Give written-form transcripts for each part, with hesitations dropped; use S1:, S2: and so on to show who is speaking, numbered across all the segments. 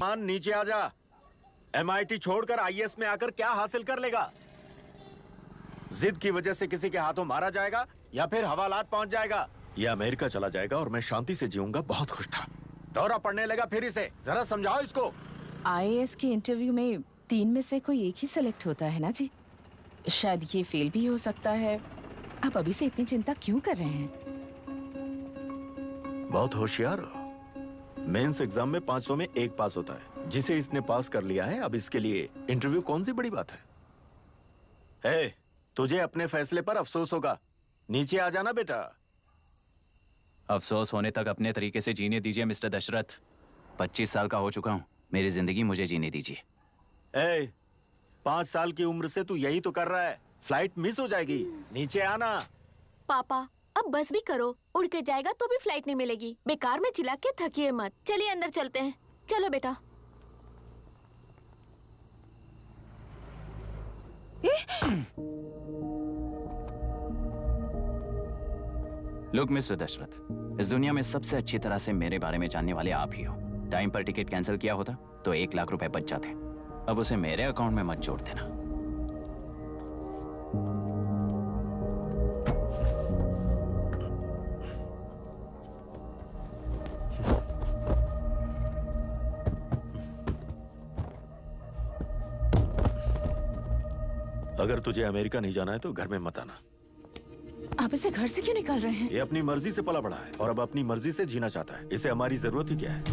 S1: मान नीचे आ जा। MIT छोड़कर IAS में आकर क्या हासिल कर लेगा? जिद की वजह से किसी के हाथों मारा जाएगा या फिर हवालात पहुंच जाएगा। ये अमेरिका चला जाएगा और मैं शांति से जीऊंगा। बहुत खुश था। दौरा पड़ने लगा फिर इसे। जरा समझाओ इसको।
S2: IAS के इंटरव्यू में 3 में से कोई एक ही सेलेक्ट होता है ना जी। शायद ये फेल भी हो सकता है। आप अभी से इतनी चिंता क्यों कर रहे हैं?
S1: बहुत होशियार हो। मेंस एग्जाम में 500 में 1 पास होता है, जिसे इसने पास कर लिया है। अब इसके लिए इंटरव्यू कौन सी बड़ी बात है? तुझे अपने फैसले पर अफसोस होगा। नीचे आ जाना बेटा।
S3: अफसोस होने तक अपने तरीके से जीने दीजिए मिस्टर दशरथ। 25 साल का हो चुका हूँ। मेरी जिंदगी मुझे जीने दीजिए।
S1: 5 साल की उम्र से तू यही तो कर रहा है। फ्लाइट मिस हो जाएगी। नीचे आना।
S4: पापा अब बस भी करो। उड़ के जाएगा तो भी फ्लाइट नहीं मिलेगी। बेकार में चिल्ला के थकिए मत। चलिए अंदर चलते हैं। चलो बेटा।
S3: लुक मिस्टर दशरथ, इस दुनिया में सबसे अच्छी तरह से मेरे बारे में जानने वाले आप ही हो। टाइम पर टिकट कैंसिल किया होता तो 1 लाख रुपए बच जाते। अब उसे मेरे अकाउंट में मत जोड़ देना।
S1: अगर तुझे अमेरिका नहीं जाना है तो घर में मत आना।
S2: आप इसे घर से क्यों निकाल रहे हैं?
S1: ये अपनी मर्जी से पला बड़ा है और अब अपनी मर्जी से जीना चाहता है। इसे हमारी जरूरत ही क्या है?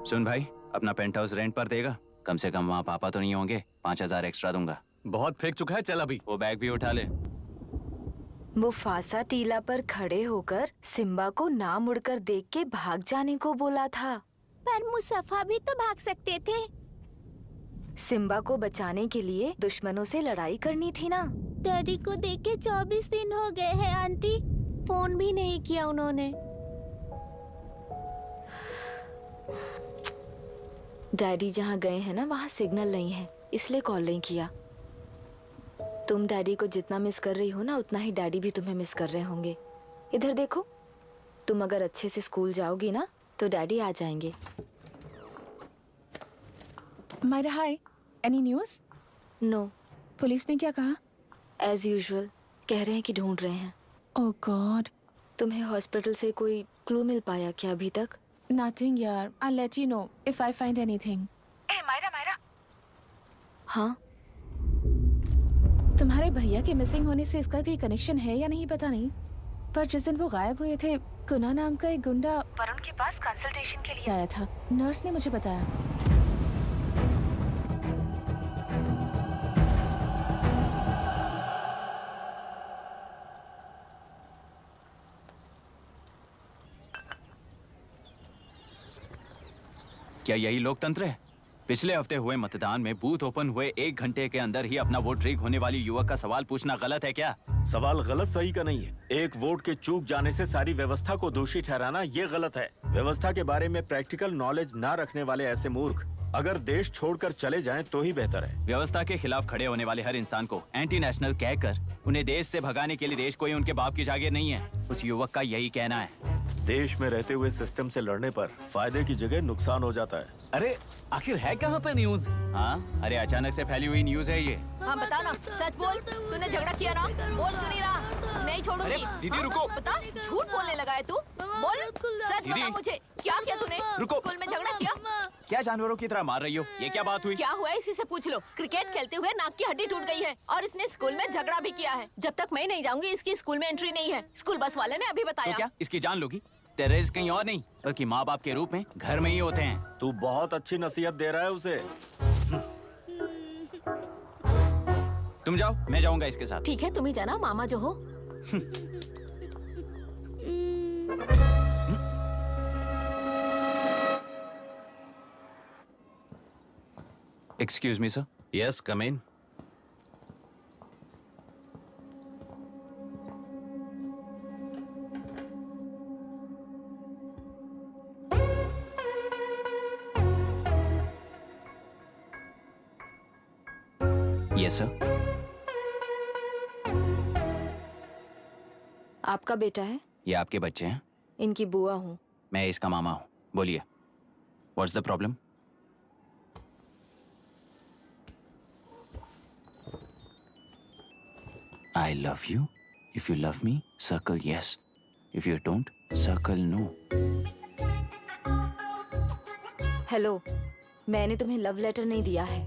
S3: सुन भाई, अपना पेंट हाउस रेंट पर देगा? कम से कम वहाँ पापा तो नहीं होंगे। 5000 एक्स्ट्रा दूंगा।
S5: बहुत फेंक चुका है, चल अभी।
S3: वो बैग भी उठा ले।
S6: मुफासा टीला पर खड़े होकर सिम्बा को ना मुड़कर देख के भाग जाने को बोला था।
S4: पर मुसफा भी तो भाग सकते थे।
S6: सिम्बा को बचाने के लिए दुश्मनों से लड़ाई करनी थी ना।
S4: डैडी को देखे 24 दिन हो गए हैं आंटी। फोन भी नहीं किया उन्होंने।
S6: डैडी जहाँ गए हैं ना वहाँ सिग्नल नहीं है, इसलिए कॉल नहीं किया। तुम डैडी को जितना मिस कर रही हो ना उतना ही डैडी भी तुम्हें मिस कर रहे होंगे। इधर देखो, तुम अगर अच्छे से स्कूल जाओगी ना तो डैडी आ जाएंगे।
S2: मायरा हाय, एनी न्यूज़?
S6: नो।
S2: पुलिस ने क्या कहा?
S6: एज यूजुअल कह रहे हैं कि ढूंढ रहे हैं।
S2: ओह गॉड।
S6: तुम्हें हॉस्पिटल से कोई क्लू मिल पाया क्या अभी तक?
S2: नथिंग यार, I'll let you know if I find anything. Myra.
S6: हाँ,
S2: तुम्हारे भैया के मिसिंग होने से इसका कोई कनेक्शन है या नहीं पता नहीं, पर जिस दिन वो गायब हुए थे कुना नाम का एक गुंडा वरुण के पास कंसल्टेशन के लिए आया था। नर्स ने मुझे बताया।
S3: क्या यही लोकतंत्र है? पिछले हफ्ते हुए मतदान में बूथ ओपन हुए 1 घंटे के अंदर ही अपना वोट रीक होने वाली युवक का सवाल पूछना गलत है क्या?
S1: सवाल गलत सही का नहीं है। एक वोट के चूक जाने से सारी व्यवस्था को दोषी ठहराना ये गलत है। व्यवस्था के बारे में प्रैक्टिकल नॉलेज ना रखने वाले ऐसे मूर्ख अगर देश छोड़कर चले जाएं तो ही बेहतर है।
S3: व्यवस्था के खिलाफ खड़े होने वाले हर इंसान को एंटी नेशनल कहकर उन्हें देश से भगाने के लिए देश कोई उनके बाप की जागीर नहीं है। उस युवक का यही कहना है।
S1: देश में रहते हुए सिस्टम से लड़ने पर फायदे की जगह नुकसान हो जाता है।
S5: अरे आखिर है कहाँ पे न्यूज?
S3: हाँ, अरे अचानक से फैली हुई न्यूज है ये।
S4: हाँ बता ना, सच बोल। तूने झगड़ा किया ना? बोल क्यों नहीं रहा? नहीं छोड़ूंगी।
S5: दीदी रुको।
S4: बता, झूठ बोलने लगा है तू। बोल, सच बता मुझे, क्या किया तूने?
S5: रुको।
S4: स्कूल में झगड़ा किया?
S3: क्या जानवरों की तरह मार रही हो? ये क्या बात हुई?
S4: क्या हुआ है इसी से पूछ लो। क्रिकेट खेलते हुए नाक की हड्डी टूट गई है और इसने स्कूल में झगड़ा भी किया है। जब तक मैं नहीं जाऊंगी इसकी स्कूल में एंट्री नहीं है। स्कूल बस वाले ने अभी बताया।
S3: तो क्या इसकी जान लोगी? टेररिस्ट कहीं और नहीं बल्कि माँ बाप के रूप में घर में ही होते हैं।
S1: तू बहुत अच्छी नसीहत दे रहा है उसे।
S3: तुम जाओ, मैं जाऊंगा इसके साथ।
S4: ठीक है, तुम ही जाना, मामा जो हो।
S3: Excuse me sir.
S5: Yes, come in.
S3: Yes sir.
S6: आपका बेटा है?
S3: ये आपके बच्चे हैं?
S6: इनकी बुआ हूँ।
S3: मैं इसका मामा हूँ। बोलिए, what's the problem? I love you. If you love me, circle yes. If you don't, circle no.
S6: Hello, मैंने तुम्हें लव लेटर नहीं दिया है।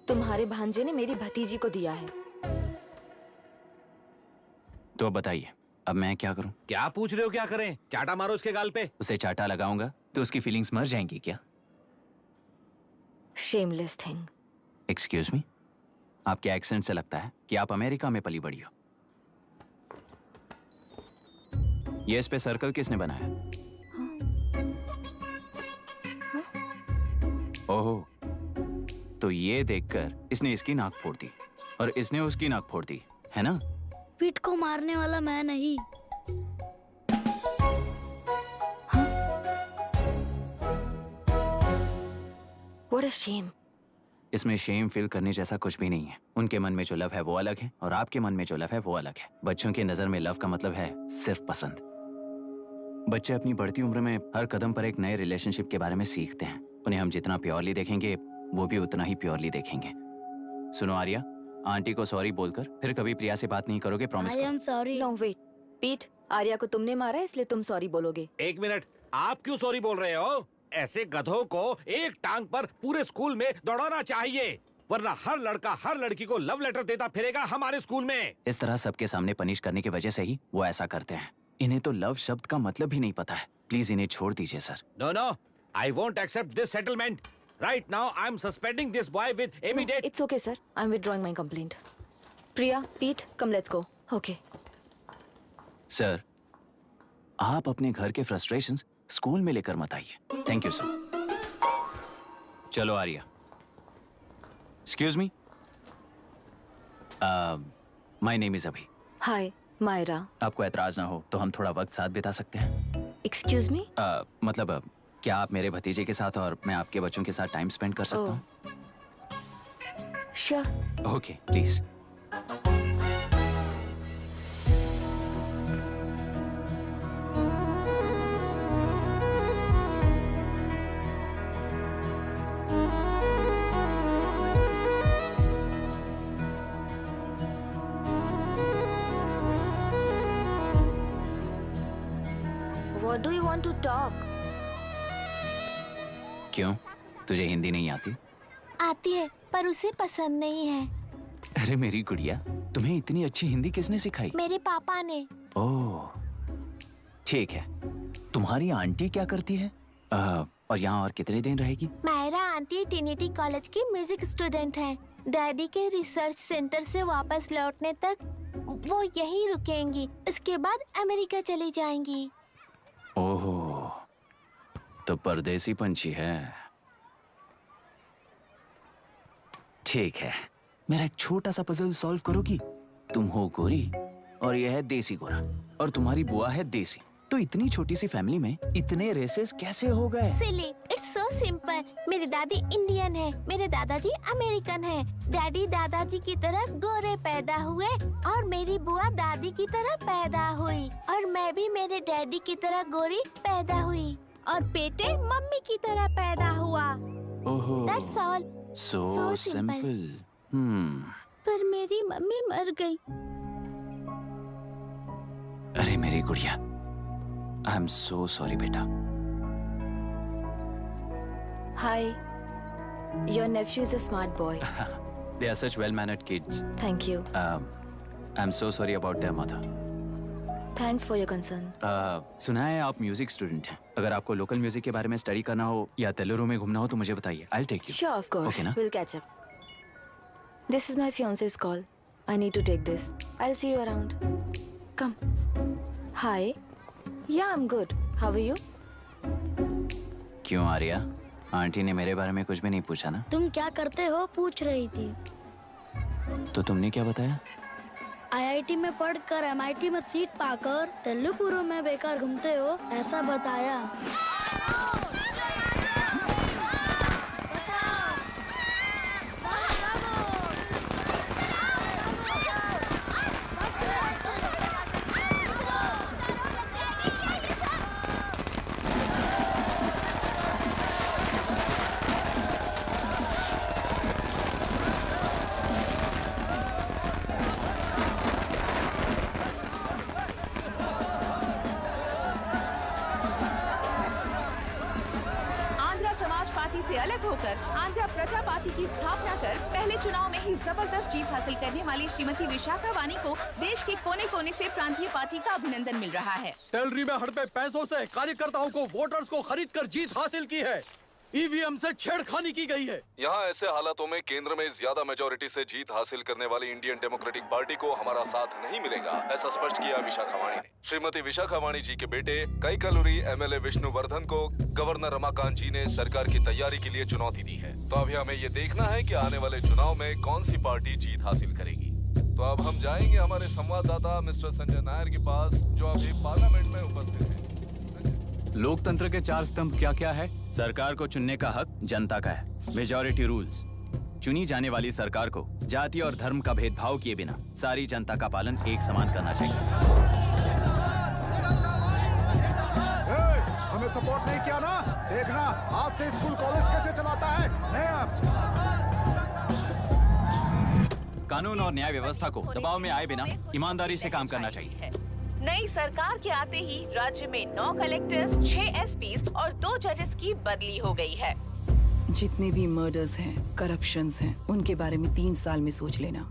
S6: तुम्हारे भांजे ने मेरी भतीजी को दिया है।
S3: तो अब बताइए, अब मैं क्या करूं?
S5: क्या पूछ रहे हो? क्या करें? चाटा मारो उसके गाल पे।
S3: उसे चाटा लगाऊंगा तो उसकी फीलिंग्स मर जाएंगी क्या?
S6: Shameless thing.
S3: एक्सक्यूज मी, आपके एक्सेंट से लगता है कि आप अमेरिका में पली बड़ी हो। ये इस पे सर्कल किसने बनाया? ओहो, तो ये देखकर इसने इसकी नाक फोड़ दी और इसने उसकी नाक फोड़ दी, है ना?
S7: पीठ को मारने वाला मैं नहीं।
S6: What a shame.
S3: इसमें शेम फील करने जैसा कुछ भी नहीं है। उनके मन में जो लव है वो अलग है और आपके मन में जो लव है वो अलग है। बच्चों की नजर में लव का मतलब है सिर्फ पसंद। बच्चे अपनी बढ़ती उम्र में हर कदम पर एक नए रिलेशनशिप के बारे में सीखते हैं। उन्हें हम जितना प्योरली देखेंगे वो भी उतना ही प्योरली देखेंगे। सुनो आर्या, आंटी को सॉरी बोलकर फिर कभी प्रिया से बात नहीं करोगे, प्रॉमिस
S7: आई
S3: करो।
S7: Am sorry.
S6: No, wait. पीट, आर्या को तुमने मारा इसलिए तुम सॉरी बोलोगे।
S8: एक मिनट, आप क्यों सॉरी बोल रहे हो? ऐसे गधों को एक टांग पर पूरे स्कूल में दौड़ाना चाहिए, वरना हर लड़का हर लड़की को लव लेटर देता फिरेगा हमारे स्कूल में।
S3: इस तरह सबके सामने पनिश करने की वजह से ही वो ऐसा करते हैं। इन्हें तो लव शब्द का मतलब भी नहीं पता है। प्लीज इन्हें छोड़ दीजिए sir.
S8: No no, I won't accept this settlement. Right now I am suspending this boy with immediate.
S6: It's okay, sir. I'm withdrawing my complaint. Priya, Pete, come let's go. Okay.
S3: Sir, आप अपने घर के frustrations school में लेकर मत आइए। Thank you sir. चलो Arya. Excuse me, my name is Abhi.
S6: Hi, Myra.
S3: आपको एतराज ना हो तो हम थोड़ा वक्त साथ बिता सकते हैं?
S6: Excuse me?
S3: मतलब क्या आप मेरे भतीजे के साथ और मैं आपके बच्चों के साथ टाइम स्पेंड कर सकता हूँ?
S6: Sure.
S3: Okay, please.
S6: What do you want to talk?
S3: क्यों, तुझे हिंदी नहीं आती?
S4: आती है पर उसे पसंद नहीं है।
S3: अरे मेरी गुड़िया, तुम्हें इतनी अच्छी हिंदी किसने सिखाई?
S4: मेरे पापा ने।
S3: ओह, ठीक है। तुम्हारी आंटी क्या करती है? और यहाँ और कितने दिन रहेगी?
S4: मायरा आंटी ट्रिनिटी कॉलेज की म्यूजिक स्टूडेंट हैं। डैडी के रिसर्च सेंटर से वापस लौटने तक वो यहीं रुकेंगी। इसके बाद अमेरिका चली जाएंगी।
S3: ओहो, तो परदेसी पंछी है। ठीक है, मेरा एक छोटा सा पजल सॉल्व करोगी? तुम हो गोरी और यह है देसी गोरा और तुम्हारी बुआ है देसी। तो इतनी छोटी सी फैमिली में इतने रेसेस कैसे हो गए?
S4: सिली, इट्स सो सिंपल। मेरी दादी इंडियन है, मेरे दादाजी अमेरिकन है। डैडी दादाजी की तरह गोरे पैदा हुए और मेरी बुआ दादी की तरह पैदा हुई और मैं भी मेरे डैडी की तरह गोरी पैदा हुई और बेटे मम्मी की तरह पैदा हुआ।
S3: ओहो,
S4: that's all.
S3: So
S4: so simple.
S3: Simple.
S4: पर मेरी मम्मी मर गई।
S3: अरे मेरी गुड़िया, आई एम सो सॉरी बेटा।
S6: Hi. Your nephew is a smart boy.
S3: They are such well-mannered kids.
S6: Thank you.
S3: I'm so sorry about their mother.
S6: Thanks for your concern.
S3: सुना है आप म्यूजिक स्टूडेंट हैं। अगर आपको लोकल म्यूजिक के बारे में स्टडी करना हो या तेलुरु में घूमना हो तो मुझे बताइए। I'll take you.
S6: Sure, of course.
S3: Okay, na?
S6: We'll catch up. This is my fiance's call. I need to take this. I'll see you around. Come. Hi. Yeah, I'm good. How are you?
S3: क्यों Arya, aunty ने मेरे बारे में कुछ भी नहीं पूछा ना?
S7: तुम क्या करते हो पूछ रही थी।
S3: तो तुमने क्या बताया?
S7: आईआईटी में पढ़कर एमआईटी में सीट पाकर तेलुगुरु में बेकार घूमते हो ऐसा बताया।
S2: प्रांतीय प्रजा पार्टी की स्थापना कर पहले चुनाव में ही जबरदस्त जीत हासिल करने वाली श्रीमती विशाखा वानी को देश के कोने कोने से प्रांतीय पार्टी का अभिनंदन मिल रहा है।
S9: टेलरी में हड़पे पैसों से कार्यकर्ताओं को वोटर्स को खरीद कर जीत हासिल की है। ईवीएम से छेड़खानी की गई है।
S10: यहाँ ऐसे हालातों में केंद्र में ज्यादा मेजोरिटी से जीत हासिल करने वाली इंडियन डेमोक्रेटिक पार्टी को हमारा साथ नहीं मिलेगा, ऐसा स्पष्ट किया विशाखा वाणी ने। श्रीमती विशाखा वाणी जी के बेटे कैकलुरी एमएलए विष्णुवर्धन को गवर्नर रमाकांत जी ने सरकार की तैयारी के लिए चुनौती दी है। तो अभी हमें ये देखना है कि आने वाले चुनाव में कौन सी पार्टी जीत हासिल करेगी। तो अब हम जाएंगे हमारे संवाददाता मिस्टर संजय नायर के पास, जो अभी पार्लियामेंट में उपस्थित है।
S3: लोकतंत्र के 4 स्तंभ क्या क्या है? सरकार को चुनने का हक जनता का है, मेजॉरिटी रूल्स। चुनी जाने वाली सरकार को जाति और धर्म का भेदभाव किए बिना सारी जनता का पालन एक समान करना चाहिए।
S11: हमें सपोर्ट नहीं किया ना, देखना आज से स्कूल कॉलेज कैसे चलाता है।
S3: कानून और न्याय व्यवस्था को दबाव में आए बिना ईमानदारी से काम करना चाहिए।
S2: नई सरकार के आते ही राज्य में 9 कलेक्टर्स, 6 एसपीज और 2 जजेस की बदली हो गई है।
S12: जितने भी मर्डर्स हैं, करप्शंस हैं, उनके बारे में 3 साल में सोच लेना।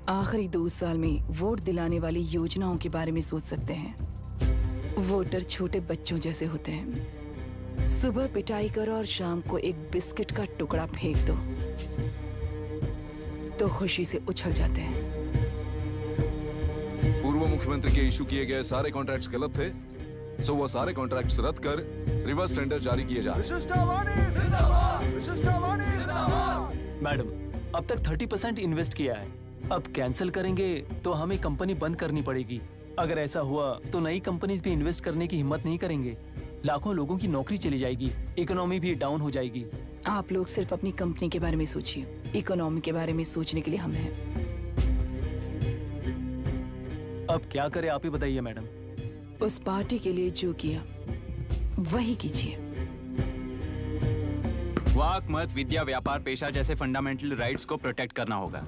S12: आखिरी 2 साल में वोट दिलाने वाली योजनाओं के बारे में सोच सकते हैं। वोटर छोटे बच्चों जैसे होते हैं। सुबह पिटाई करो और शाम को एक बिस्किट का टुकड़ा फेंक दो तो खुशी से उछल जाते हैं।
S10: पूर्व मुख्यमंत्री के इशू किए गए सारे कॉन्ट्रैक्ट्स गलत थे, सो वो सारे कॉन्ट्रैक्ट्स रद्द कर रिवर्स टेंडर जारी किए जा रहे हैं।
S9: मैडम, अब तक 30% इन्वेस्ट किया है, अब कैंसिल करेंगे तो हमें कंपनी बंद करनी पड़ेगी। अगर ऐसा हुआ तो नई कंपनीज भी इन्वेस्ट करने की हिम्मत नहीं करेंगे। लाखों लोगों की नौकरी चली जाएगी, इकोनॉमी भी डाउन हो जाएगी।
S12: आप लोग सिर्फ अपनी कंपनी के बारे में सोचिए, इकोनॉमी के बारे में सोचने के लिए हम हैं।
S9: अब क्या करें आप ही बताइए मैडम।
S12: उस पार्टी के लिए जो किया वही कीजिए।
S3: वाक, मत, विद्या, व्यापार, पेशा जैसे फंडामेंटल राइट्स को प्रोटेक्ट करना होगा।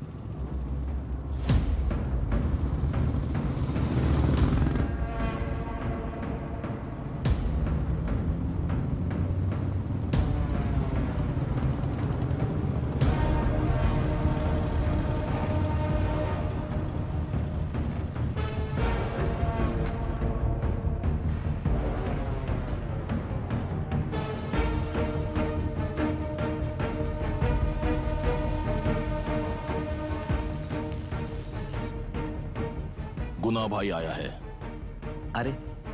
S13: गुना भाई आया है।
S14: अरे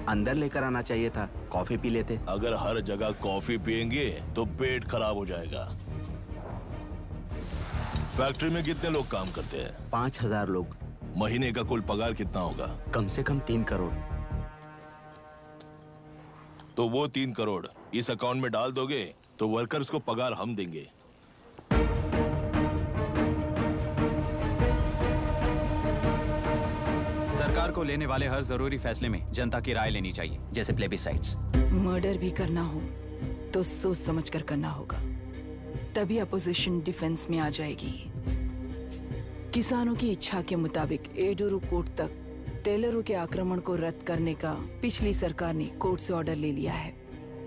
S14: अंदर लेकर आना चाहिए था, कॉफी पी लेते।
S13: अगर हर जगह कॉफी पियेंगे तो पेट खराब हो जाएगा। फैक्ट्री में कितने लोग काम करते हैं?
S14: 5000 लोग।
S13: महीने का कुल पगार कितना होगा?
S14: कम से कम 3 करोड़।
S13: तो वो 3 करोड़ इस अकाउंट में डाल दोगे तो वर्कर्स को पगार हम देंगे।
S3: सरकार को लेने वाले हर जरूरी फैसले में जनता की राय लेनी चाहिए, जैसे प्लेबिसाइट्स।
S12: मर्डर भी करना हो तो सोच समझ कर करना होगा, तभी अपोजिशन डिफेंस में आ जाएगी। किसानों की इच्छा के मुताबिक एडोरू कोर्ट तक टेलरों के आक्रमण को रद्द करने का पिछली सरकार ने कोर्ट से ऑर्डर ले लिया है।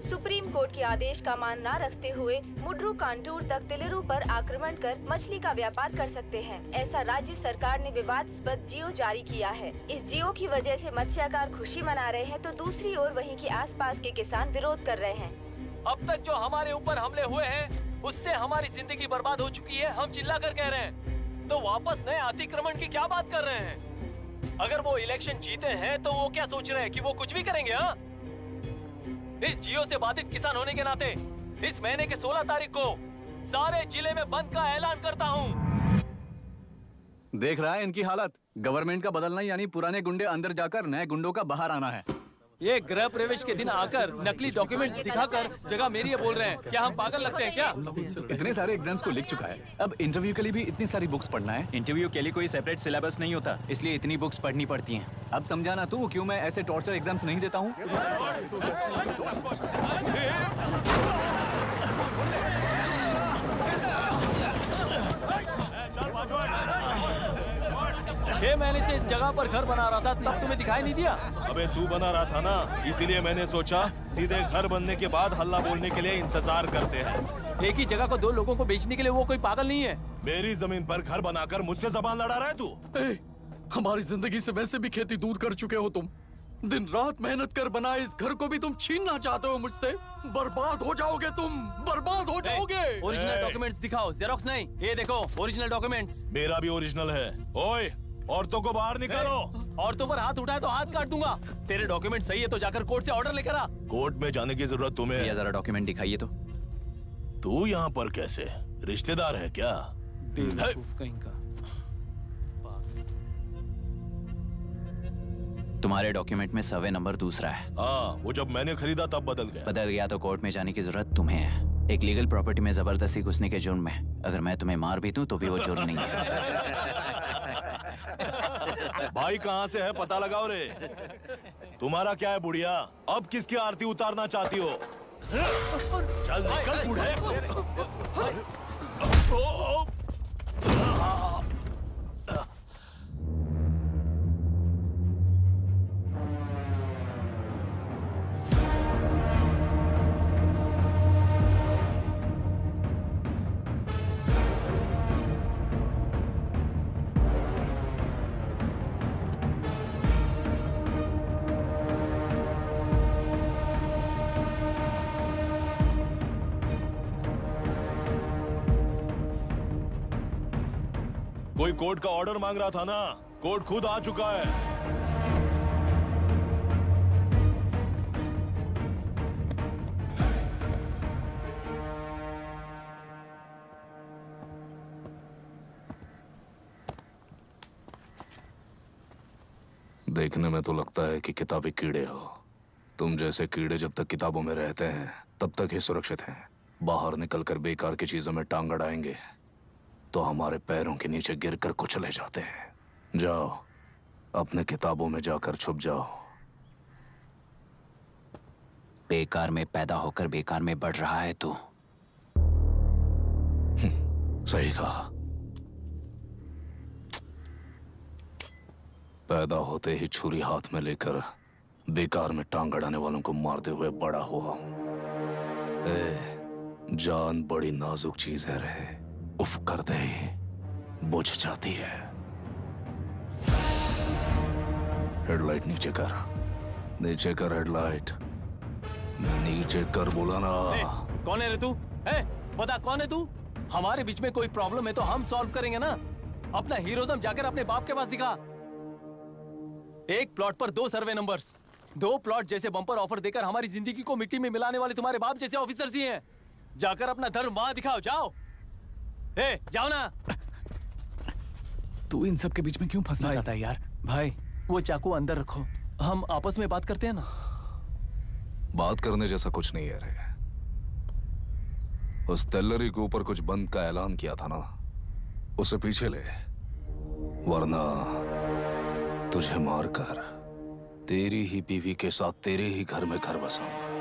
S6: सुप्रीम कोर्ट के आदेश का मान न रखते हुए मुड्रू कांटूर तक तिलरू पर आक्रमण कर मछली का व्यापार कर सकते हैं, ऐसा राज्य सरकार ने विवादास्पद जियो जारी किया है। इस जियो की वजह से मत्स्यकार खुशी मना रहे हैं तो दूसरी ओर वहीं के आसपास के किसान विरोध कर रहे हैं।
S9: अब तक जो हमारे ऊपर हमले हुए हैं उससे हमारी जिंदगी बर्बाद हो चुकी है, हम चिल्ला कर कह रहे हैं, तो वापस नए अतिक्रमण की क्या बात कर रहे हैं? अगर वो इलेक्शन जीते हैं तो वो क्या सोच रहे हैं कि वो कुछ भी करेंगे? हाँ, इस जियो से बाधित किसान होने के नाते इस महीने के 16 तारीख को सारे जिले में बंद का ऐलान करता हूँ।
S3: देख रहा है इनकी हालत। गवर्नमेंट का बदलना यानी पुराने गुंडे अंदर जाकर नए गुंडों का बाहर आना है।
S9: ये गृह प्रवेश के दिन आकर नकली डॉक्यूमेंट्स दिखाकर जगह मेरी है बोल रहे हैं। क्या हम पागल लगते हैं क्या?
S3: इतने सारे एग्जाम्स को लिख चुका है, अब इंटरव्यू के लिए भी इतनी सारी बुक्स पढ़ना है। इंटरव्यू के लिए कोई सेपरेट सिलेबस नहीं होता, इसलिए इतनी बुक्स पढ़नी पड़ती हैं। अब समझाना तू क्यों मैं ऐसे टॉर्चर एग्जाम्स नहीं देता हूँ।
S9: 6 महीने से इस जगह पर घर बना रहा था, तब तुम्हें दिखाई नहीं दिया?
S13: अबे तू बना रहा था ना, इसीलिए मैंने सोचा सीधे घर बनने के बाद हल्ला बोलने के लिए इंतजार करते हैं।
S9: एक ही जगह को दो लोगों को बेचने के लिए वो कोई पागल नहीं है।
S13: मेरी जमीन पर घर बनाकर मुझसे जबान लड़ा रहा है तू।
S1: हमारी जिंदगी से वैसे भी खेती दूर कर चुके हो तुम। दिन रात मेहनत कर बनाए इस घर को भी तुम छीनना चाहते हो मुझसे। बर्बाद हो जाओगे तुम, बर्बाद हो जाओगे।
S9: ओरिजिनल डॉक्यूमेंट्स दिखाओ, जेरोक्स नहीं। ये देखो ओरिजिनल डॉक्यूमेंट्स।
S13: मेरा भी ओरिजिनल है। ओए, औरतों को बाहर निकालो।
S9: औरतों पर हाथ उठाए तो हाथ काट दूंगा। तेरे डॉक्यूमेंट सही है तो जाकर कोर्ट से ऑर्डर लेकर आ।
S13: कोर्ट में जाने की जरूरत तुम्हें है।
S3: जरा डॉक्यूमेंट दिखाइए तो।
S13: तू यहाँ पर कैसे? रिश्तेदार है क्या?
S9: बेवकूफ कहीं का।
S3: तुम्हारे डॉक्यूमेंट में सर्वे नंबर दूसरा है।
S13: हाँ, वो जब मैंने खरीदा तब बदल गया।
S3: बदल गया तो कोर्ट में जाने की जरूरत तुम्हें है। एक लीगल प्रॉपर्टी में जबरदस्ती घुसने के जुर्म में अगर मैं तुम्हें मार भी दूं तो भी वो जुर्म नहीं है।
S13: भाई कहाँ से है पता लगाओ रे। तुम्हारा क्या है बुढ़िया? अब किसकी आरती उतारना चाहती हो? चल निकल बूढ़े। कोई कोर्ट का ऑर्डर मांग रहा था ना? कोर्ट खुद आ चुका है।
S10: देखने में तो लगता है कि किताबी कीड़े हो। तुम जैसे कीड़े जब तक किताबों में रहते हैं तब तक ही सुरक्षित हैं। बाहर निकलकर बेकार की चीजों में टांग अड़ाएंगे तो हमारे पैरों के नीचे गिरकर कुचले जाते हैं। जाओ, अपने किताबों में जाकर छुप जाओ।
S3: बेकार में पैदा होकर बेकार में बढ़ रहा है तू।
S10: सही कहा। पैदा होते ही छुरी हाथ में लेकर बेकार में टांग अड़ाने वालों को मारते हुए बड़ा हुआ हूं। जान बड़ी नाजुक चीज है रे। उफ करते ही बुझ जाती है। हेडलाइट नीचे कर, नीचे कर हेडलाइट, नीचे कर बोला ना।
S9: कौन है रे तू? बता कौन है तू? हमारे बीच में कोई प्रॉब्लम है तो हम सॉल्व करेंगे ना। अपना हीरोइज्म जाकर अपने बाप के पास दिखा। एक प्लॉट पर 2 सर्वे नंबर्स, 2 प्लॉट जैसे बम्पर ऑफर देकर हमारी जिंदगी को मिट्टी में मिलाने वाले तुम्हारे बाप जैसे ऑफिसर्स ही हैं। जाकर अपना धर्म वहां दिखाओ, जाओ। जाओ ना।
S1: तू इन सब के बीच में क्यों फंसना चाहता है यार?
S9: भाई वो चाकू अंदर रखो, हम आपस में बात करते हैं ना।
S10: बात करने जैसा कुछ नहीं है रे। उस तेलरी के ऊपर कुछ बंद का ऐलान किया था ना, उसे पीछे ले, वरना तुझे मारकर तेरी ही बीवी के साथ तेरे ही घर में घर बसाऊंगा।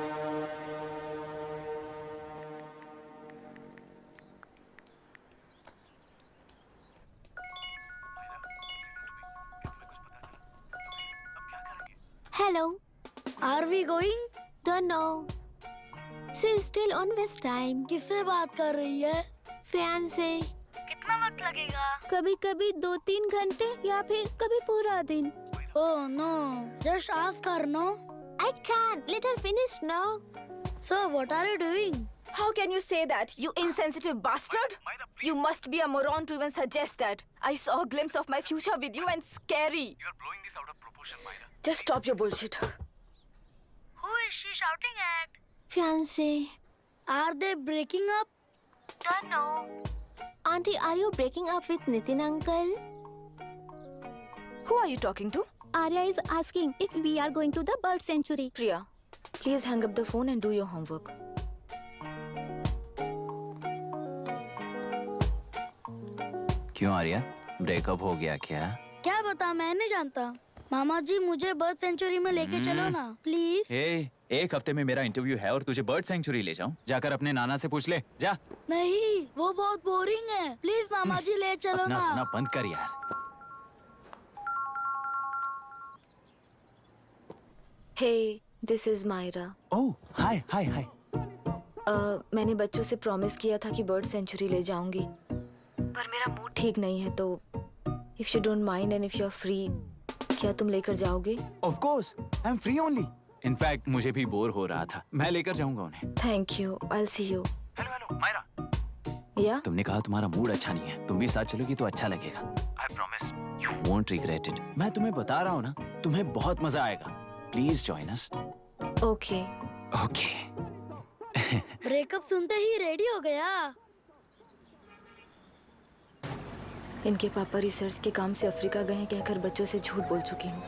S4: Hello.
S7: Are we going?
S4: Don't know. She's still on West time.
S7: किससे बात कर रही है?
S4: फैन से।
S7: कितना वक्त लगेगा?
S4: कभी कभी 2-3 घंटे या फिर कभी पूरा दिन।
S7: Oh no, just ask her, no?
S4: I can't. Let her finish now.
S7: So what are you doing?
S2: How can you say that, you insensitive bastard? You must be a moron to even suggest that. I saw a glimpse of my future with you and scary.
S5: You're blowing this out of proportion, Myra.
S2: Just stop your bullshit.
S7: Who is she shouting at?
S4: Fiancé.
S7: Are they breaking up?
S4: Don't know. Auntie, are you breaking up with Nitin uncle?
S2: Who are you talking to?
S4: Arya is asking if we are going to the bird sanctuary.
S6: Priya, please hang up the phone and do your homework.
S3: क्यों Arya, breakup हो गया क्या?
S7: क्या बता, मैं नहीं जानता। मामा जी मुझे बर्ड सेंचुरी में लेके चलो ना प्लीज।
S3: एक हफ्ते में मेरा इंटरव्यू है और तुझे बर्ड सेंचुरी ले जाऊं? जाकर अपने नाना से पूछ ले, जा।
S7: नहीं, वो बहुत बोरिंग है। प्लीज मामा जी ले चलो ना।
S3: अपना बंद कर यार।
S6: Hey, this is Myra.
S3: Oh, hi.
S6: मैंने बच्चों से प्रॉमिस किया था कि बर्ड सेंचुरी ले जाऊंगी, पर मेरा मूड ठीक नहीं है, तो if you don't mind and if you are free, क्या तुम लेकर जाओगे?
S3: Of course, I am free only. In fact मुझे भी बोर हो रहा था, मैं लेकर जाऊंगा उन्हें।
S6: Thank you, I will see you.
S3: Hello Myra.
S6: या
S3: तुमने कहा तुम्हारा मूड अच्छा नहीं है, तुम भी साथ चलोगी तो अच्छा लगेगा।
S5: I promise
S3: you won't regret it. मैं तुम्हें बता रहा हूँ ना, तुम्हें बहुत मजा आएगा। Please join us.
S6: Okay
S3: okay.
S7: Breakup सुनते ही रेडी हो गया।
S6: इनके पापा रिसर्च के काम से अफ्रीका गए हैं कहकर बच्चों से झूठ बोल चुकी हूँ,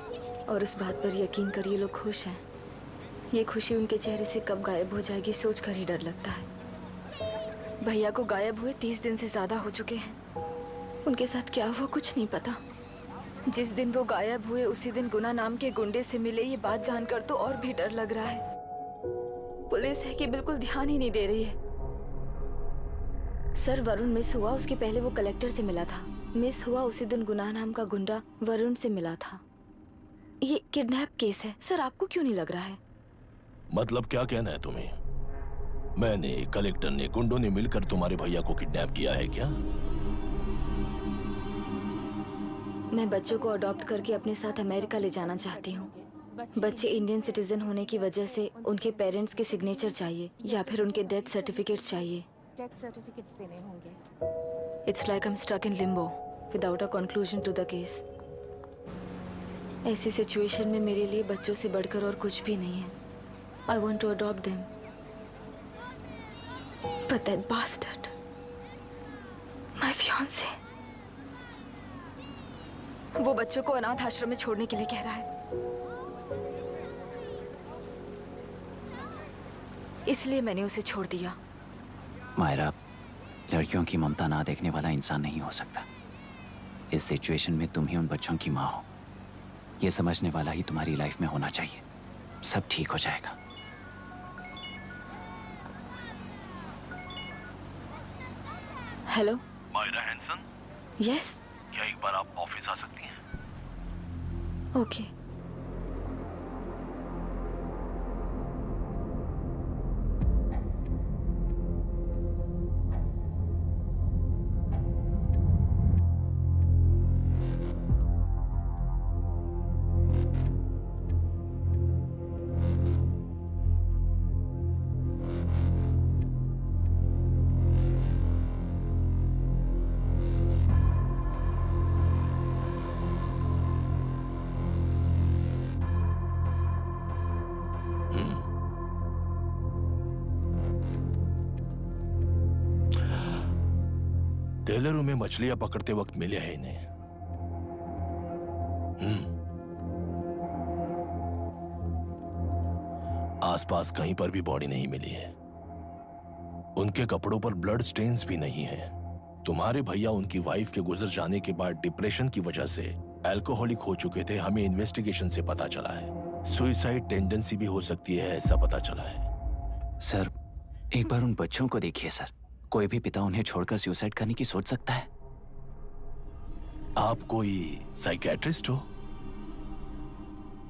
S6: और इस बात पर यकीन कर ये लोग खुश हैं। ये खुशी उनके चेहरे से कब गायब हो जाएगी सोचकर ही डर लगता है। भैया को गायब हुए 30 दिन से ज्यादा हो चुके हैं। उनके साथ क्या हुआ कुछ नहीं पता। जिस दिन वो गायब हुए उसी दिन गुना नाम के गुंडे से मिले, ये बात जानकर तो और भी डर लग रहा है। पुलिस है कि बिल्कुल ध्यान ही नहीं दे रही है। सर, वरुण मिस हुआ उसके पहले वो कलेक्टर से मिला था। मिस हुआ उसी दिन गुनाह नाम का गुंडा वरुण से मिला था। ये किडनैप केस है। सर, आपको क्यों नहीं लग रहा है?
S13: मतलब क्या कहना है तुम्हें? मैंने, कलेक्टर ने, गुंडों ने मिलकर तुम्हारे भैया को किडनैप किया है क्या?
S6: मैं बच्चों को अडॉप्ट करके अपने साथ अमेरिका ले जाना चाहती हूँ। बच्चे इंडियन सिटीजन होने की वजह से उनके पेरेंट्स के सिग्नेचर चाहिए या फिर उनके डेथ सर्टिफिकेट्स चाहिए।
S2: डेथ सर्टिफिकेट्स देने होंगे।
S6: It's like I am stuck in limbo without a conclusion to the case. ऐसी सिचुएशन में मेरे लिए बच्चों से बढ़कर और कुछ भी नहीं है। I want to adopt them, but that bastard, my fiance, वो बच्चों को अनाथ आश्रम में छोड़ने के लिए कह रहा है। इसलिए मैंने उसे छोड़ दिया।
S3: मायरा, लड़कियों की ममता ना देखने वाला इंसान नहीं हो सकता। इस सिचुएशन में तुम ही उन बच्चों की माँ हो। ये समझने वाला ही तुम्हारी लाइफ में होना चाहिए। सब ठीक हो जाएगा।
S6: हेलो
S5: मायरा हैंसन,
S6: यस,
S5: क्या एक बार आप ऑफिस आ सकती हैं?
S6: ओके।
S13: टेलरों में मछलियां पकड़ते वक्त मिले हैं इन्हें। आसपास कहीं पर भी बॉडी नहीं मिली है। उनके कपड़ों पर ब्लड स्टेन्स भी नहीं है। तुम्हारे भैया उनकी वाइफ के गुजर जाने के बाद डिप्रेशन की वजह से अल्कोहलिक हो चुके थे। हमें इन्वेस्टिगेशन से पता चला है सुसाइड टेंडेंसी भी हो सकती है, ऐसा पता चला है।
S3: सर, एक बार उन बच्चों को देखिए सर। कोई भी पिता उन्हें छोड़कर सुसाइड करने की सोच सकता है?
S13: आप कोई साइकियाट्रिस्ट हो?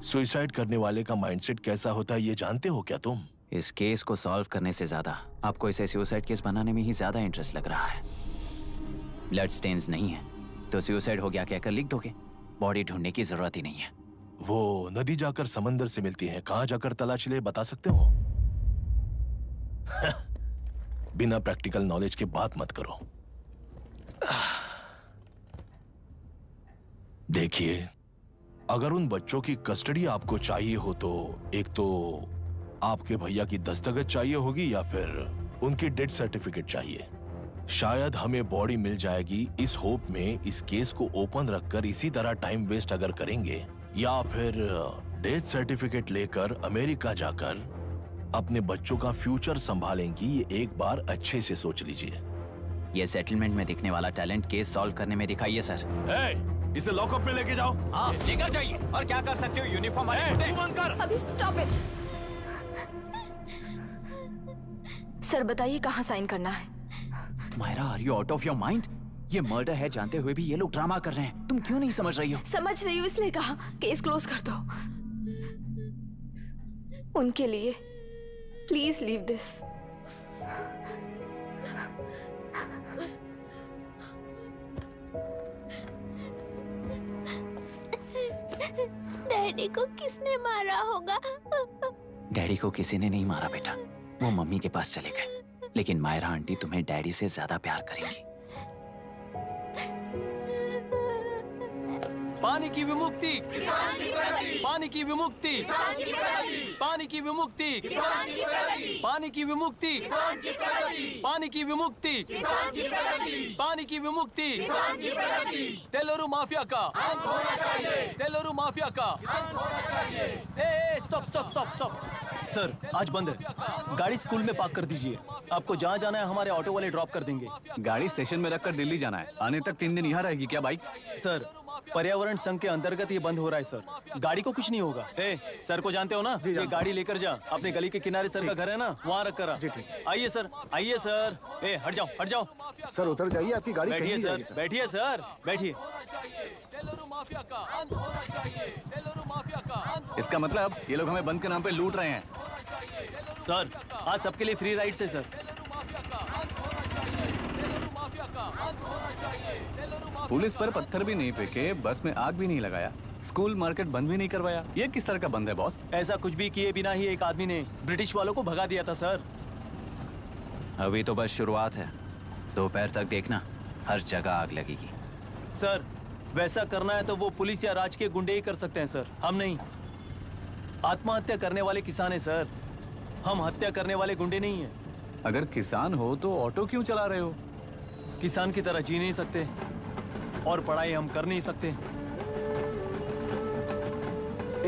S13: सुसाइड करने वाले का माइंडसेट कैसा होता है ये जानते हो क्या तुम?
S3: इस केस को सॉल्व करने से ज्यादा आपको इसे सुसाइड केस बनाने में ही ज्यादा इंटरेस्ट लग रहा है। ब्लड स्टेन्स नहीं है तो सुसाइड हो गया कहकर लिख दोगे। बॉडी ढूंढने की जरूरत ही नहीं है।
S13: वो नदी जाकर समंदर से मिलती है, कहां जाकर तलाश ले बता सकते हो? बिना प्रैक्टिकल नॉलेज के बात मत करो। देखिए, अगर उन बच्चों की कस्टडी आपको चाहिए हो तो एक तो आपके भैया की दस्तखत चाहिए होगी या फिर उनकी डेथ सर्टिफिकेट चाहिए। शायद हमें बॉडी मिल जाएगी इस होप में इस केस को ओपन रखकर इसी तरह टाइम वेस्ट अगर करेंगे, या फिर डेथ सर्टिफिकेट लेकर अमेरिका जाकर अपने बच्चों का फ्यूचर संभालेंगी। ये एक बार अच्छे से सोच लीजिए।
S3: ये सेटलमेंट में दिखने वाला टैलेंट केस सॉल्व करने में दिखाइए सर।
S13: इसे लॉकअप में लेके जाओ।
S3: हाँ, लेकर जाइए। और क्या कर सकते हो? यूनिफॉर्म कर।
S6: अभी स्टॉप इट। सर बताइए कहाँ साइन करना है?
S3: Myra, are you out of your mind? ये मर्डर है जानते हुए भी ये लोग ड्रामा कर रहे हैं। तुम क्यों नहीं समझ रही हो?
S6: समझ रही हूँ, इसलिए कहा केस क्लोज कर दो। उनके लिए प्लीज लीव दिस।
S4: डैडी को किसने मारा होगा?
S3: डैडी को किसी ने नहीं मारा बेटा, वो मम्मी के पास चले गए। लेकिन मायरा आंटी तुम्हें डैडी से ज्यादा प्यार करेंगी।
S9: पानी की विमुक्ति, पानी की विमुक्ति, पानी की विमुक्ति, पानी की विमुक्ति, पानी की विमुक्ति, पानी की विमुक्ति, तेलुरु माफिया का, तेलुरु माफिया का। Stop stop stop stop. Sir आज बंद है, गाड़ी स्कूल में पार्क कर दीजिए। आपको जहाँ जाना है हमारे ऑटो वाले ड्रॉप कर देंगे।
S3: गाड़ी स्टेशन में रखकर दिल्ली जाना है, आने तक 3 दिन यहाँ रहेगी क्या बाइक?
S9: सर पर्यावरण संघ के अंतर्गत ये बंद हो रहा है सर, गाड़ी को कुछ नहीं होगा। सर को जानते हो ना, ये गाड़ी लेकर जा, अपने गली के किनारे सर का घर है ना, वहाँ रख कर आइए सर, आइए सर। हट जाओ हट जाओ
S11: सर, उतर जाइए, आपकी गाड़ी कहीं
S9: बैठिए
S11: नहीं
S9: सर,
S11: जाएगी, सर।
S9: बैठिए सर, बैठिए।
S3: इसका मतलब ये लोग हमें बंद के नाम पे लूट रहे हैं।
S9: सर आज सबके लिए फ्री राइड से सर।
S3: पुलिस पर पत्थर भी नहीं फेंके, बस में आग भी नहीं लगाया, स्कूल मार्केट बंद भी नहीं करवाया। ये किस तरह का बंद है बॉस?
S9: ऐसा कुछ भी किए बिना ही एक आदमी ने ब्रिटिश वालों को भगा दिया था सर।
S3: अभी तो बस शुरुआत है, दोपहर तक देखना हर जगह आग लगेगी।
S9: सर वैसा करना है तो वो पुलिस या राज के गुंडे ही कर सकते हैं सर, हम नहीं। आत्महत्या करने वाले किसान हैं सर, हम हत्या करने वाले गुंडे नहीं हैं।
S3: अगर किसान हो तो ऑटो क्यों चला रहे हो?
S9: किसान की तरह जी नहीं सकते और पढ़ाई हम कर नहीं सकते।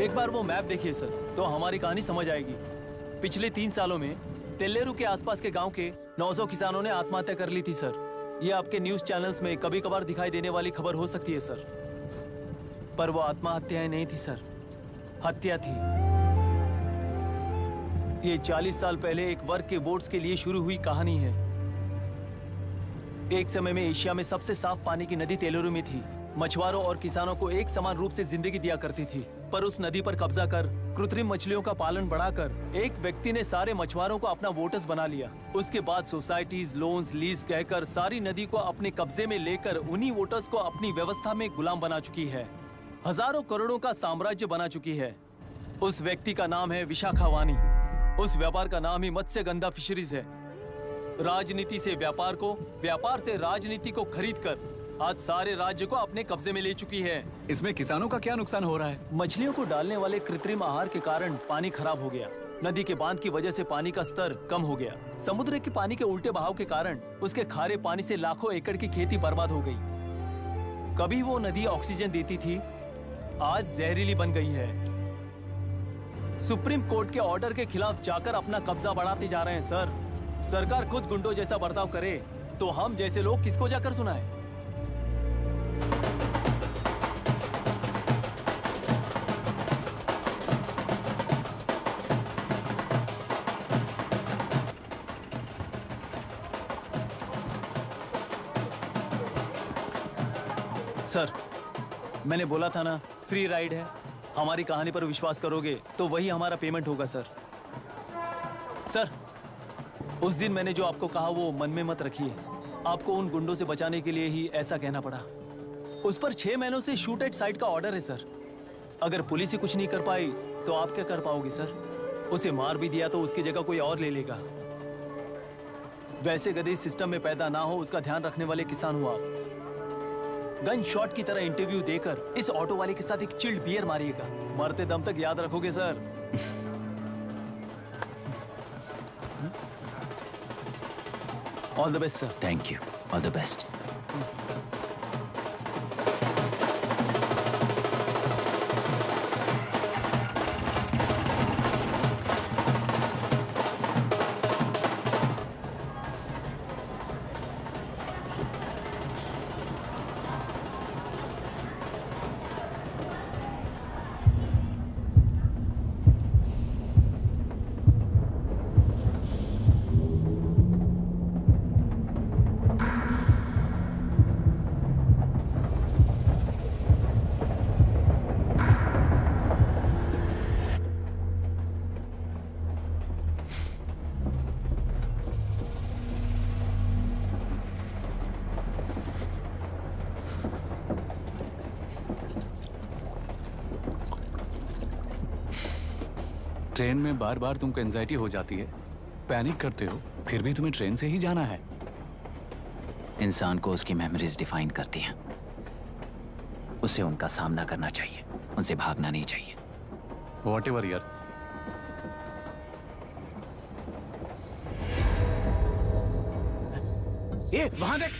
S9: एक बार वो मैप देखिए सर, तो हमारी कहानी समझ आएगी। पिछले 3 सालों में तेल्लेरू के आसपास के गांव के 900 किसानों ने आत्महत्या कर ली थी सर। ये आपके न्यूज चैनल्स में कभी कभार दिखाई देने वाली खबर हो सकती है सर, पर वो आत्महत्याएं नहीं थी सर, हत्या थी। ये 40 साल पहले एक वर्ग के वोट्स के लिए शुरू हुई कहानी है। एक समय में एशिया में सबसे साफ पानी की नदी तेलुरु में थी। मछुआरों और किसानों को एक समान रूप से जिंदगी दिया करती थी, पर उस नदी पर कब्जा कर कृत्रिम मछलियों का पालन बढ़ाकर एक व्यक्ति ने सारे मछुआरों को अपना वोटर्स बना लिया। उसके बाद सोसाइटीज, लोन्स, लीज कहकर सारी नदी को अपने कब्जे में लेकर उन्हीं वोटर्स को अपनी व्यवस्था में गुलाम बना चुकी है। हजारों करोड़ों का साम्राज्य बना चुकी है। उस व्यक्ति का नाम है विशाखावानी। उस व्यापार का नाम ही मत्स्यगंधा फिशरीज है। राजनीति से व्यापार को, व्यापार से राजनीति को खरीदकर आज सारे राज्य को अपने कब्जे में ले चुकी है।
S3: इसमें किसानों का क्या नुकसान हो रहा है?
S9: मछलियों को डालने वाले कृत्रिम आहार के कारण पानी खराब हो गया। नदी के बांध की वजह से पानी का स्तर कम हो गया। समुद्र के पानी के उल्टे बहाव के कारण उसके खारे पानी से लाखों एकड़ की खेती बर्बाद हो गई। कभी वो नदी ऑक्सीजन देती थी, आज जहरीली बन गई है। सुप्रीम कोर्ट के ऑर्डर के खिलाफ जाकर अपना कब्जा बढ़ाते जा रहे हैं सर। सरकार खुद गुंडों जैसा बर्ताव करे तो हम जैसे लोग किसको जाकर सुनाएं? सर मैंने बोला था ना, फ्री राइड है। हमारी कहानी पर विश्वास करोगे तो वही हमारा पेमेंट होगा सर। सर उस दिन मैंने जो आपको कहा वो मन में मत रखिए। आपको उन गुंडों से बचाने के लिए ही ऐसा कहना पड़ा। उस पर 6 महीनों से शूट एट साइट का ऑर्डर है सर। अगर पुलिस ही कुछ नहीं कर पाई तो आप क्या कर पाओगे सर? उसे मार भी दिया तो उसकी जगह कोई और ले लेगा। वैसे गधे सिस्टम में पैदा ना हो उसका ध्यान रखने वाले किसान हो आप। गन शॉट की तरह इंटरव्यू देकर इस ऑटो वाले के साथ एक चिल्ड बियर मारिएगा। मरते दम तक याद रखोगे sir. All the best sir.
S3: Thank you, all the best. Train में बार बार तुमको एंजाइटी हो जाती है, पैनिक करते हो, फिर भी तुम्हें ट्रेन से ही जाना है। इंसान को उसकी मेमोरीज डिफाइन करती हैं। उसे उनका सामना करना चाहिए, उनसे भागना नहीं चाहिए। व्हाटएवर यार। ए, वहां देख।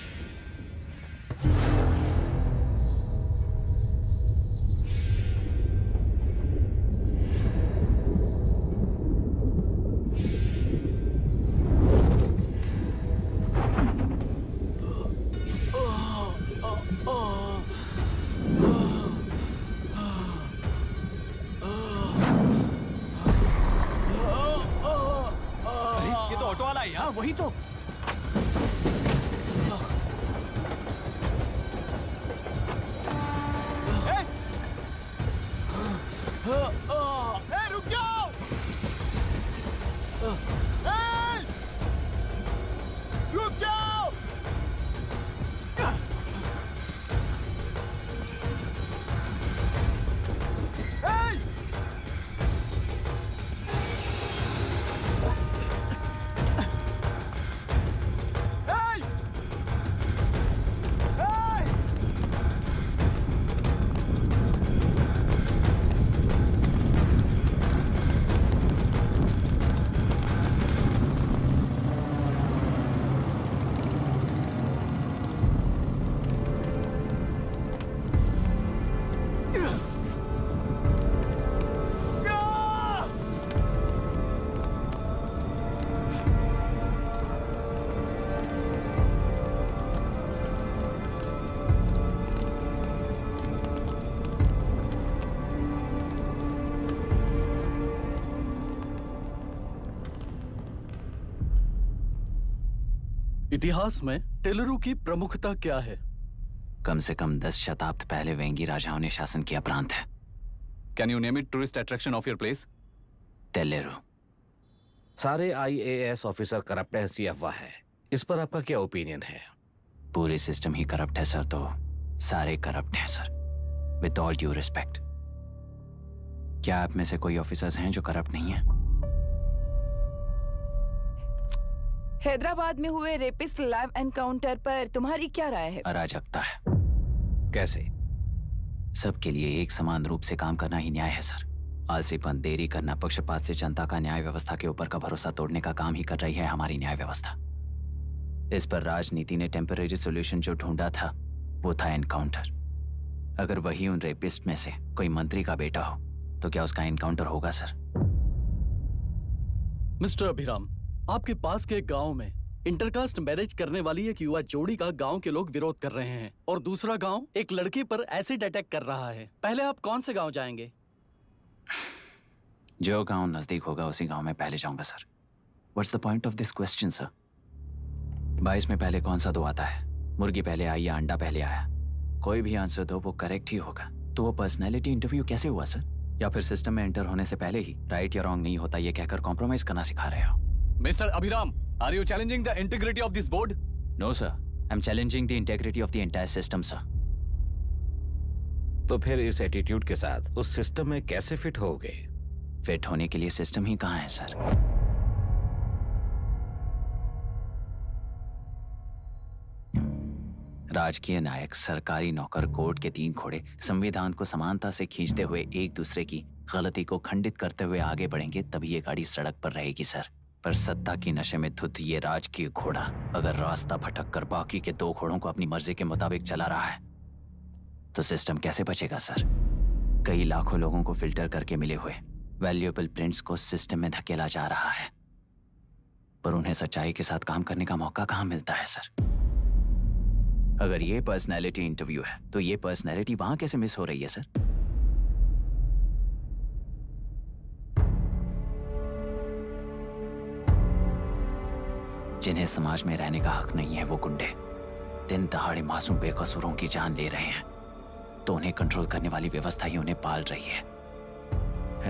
S1: ये तो ऑटो वाला है यार।
S3: वही तो।
S1: रुक जाओ। रुक जाओ।
S15: इतिहास में टेलरू की प्रमुखता क्या है?
S3: कम से कम 10 शताब्द पहले वेंगी राजाओं ने शासन किया प्रांत है।
S15: Can you name it tourist attraction of your place?
S3: टेलेरू।
S8: सारे IAS ऑफिसर करप्ट है, ऐसी अफवाह है। इस पर आपका क्या ओपिनियन है?
S3: पूरे सिस्टम ही करप्ट है सर, तो सारे करप्ट हैं sir, with all due respect. क्या आप में से कोई ऑफिसर्स हैं जो करप्ट नहीं है?
S12: हैदराबाद में हुए रेपिस्ट लाइव एनकाउंटर पर तुम्हारी क्या राय है?
S3: अराजकता है।
S8: कैसे?
S3: सबके लिए एक समान रूप से काम करना ही न्याय है सर। आलसीपन, देरी करना, पक्षपात से जनता का न्याय व्यवस्था के ऊपर का भरोसा तोड़ने का काम ही कर रही है हमारी न्याय व्यवस्था। इस पर राजनीति ने टेम्परेरी सोल्यूशन जो ढूंढा था वो था एनकाउंटर। अगर वही उन रेपिस्ट में से कोई मंत्री का बेटा हो तो क्या उसका एनकाउंटर होगा सर?
S15: मिस्टर अभिराम, आपके पास के गांव में इंटरकास्ट मैरिज करने वाली एक युवा जोड़ी का गांव के लोग विरोध कर रहे हैं और दूसरा गांव एक लड़की पर एसिड अटैक कर रहा है। पहले आप कौन से गांव जाएंगे?
S3: जो गांव नजदीक होगा उसी गांव में पहले जाऊंगा sir. What's the point of this question sir? 22 में पहले कौन सा दो आता है? मुर्गी पहले आई या अंडा पहले आया? कोई भी आंसर दो, वो करेक्ट ही होगा। तो वो पर्सनैलिटी इंटरव्यू कैसे हुआ सर? या फिर सिस्टम में एंटर होने से पहले ही राइट या रॉन्ग नहीं होता ये कहकर कॉम्प्रोमाइज करना सिखा रहे हो?
S15: Mr. Abhiram, are you challenging the integrity of this board?
S3: No, sir. I'm challenging the integrity of the entire system, sir.
S8: तो फिर इस एटीट्यूड के साथ उस सिस्टम में कैसे फिट होगे?
S3: फिट होने के लिए सिस्टम ही कहाँ है सर? राजकीय नायक, सरकारी नौकर, कोर्ट के 3 घोड़े संविधान को समानता से खींचते हुए एक दूसरे की गलती को खंडित करते हुए आगे बढ़ेंगे, तभी ये गाड़ी सड़क पर रहेगी सर। पर सत्ता की नशे में धुत ये राजकीय घोड़ा अगर रास्ता भटक कर बाकी के 2 घोड़ों को अपनी मर्जी के मुताबिक चला रहा है तो सिस्टम कैसे बचेगा सर? कई लाखों लोगों को फिल्टर करके मिले हुए वैल्यूएबल प्रिंट्स को सिस्टम में धकेला जा रहा है, पर उन्हें सच्चाई के साथ काम करने का मौका कहाँ मिलता है सर? अगर ये पर्सनैलिटी इंटरव्यू है तो ये पर्सनैलिटी वहां कैसे मिस हो रही है सर? जिन्हें समाज में रहने का हक नहीं है वो गुंडे दिन दहाड़े मासूम बेकसूरों की जान ले रहे हैं, तो उन्हें कंट्रोल करने वाली व्यवस्था ही उन्हें पाल रही है।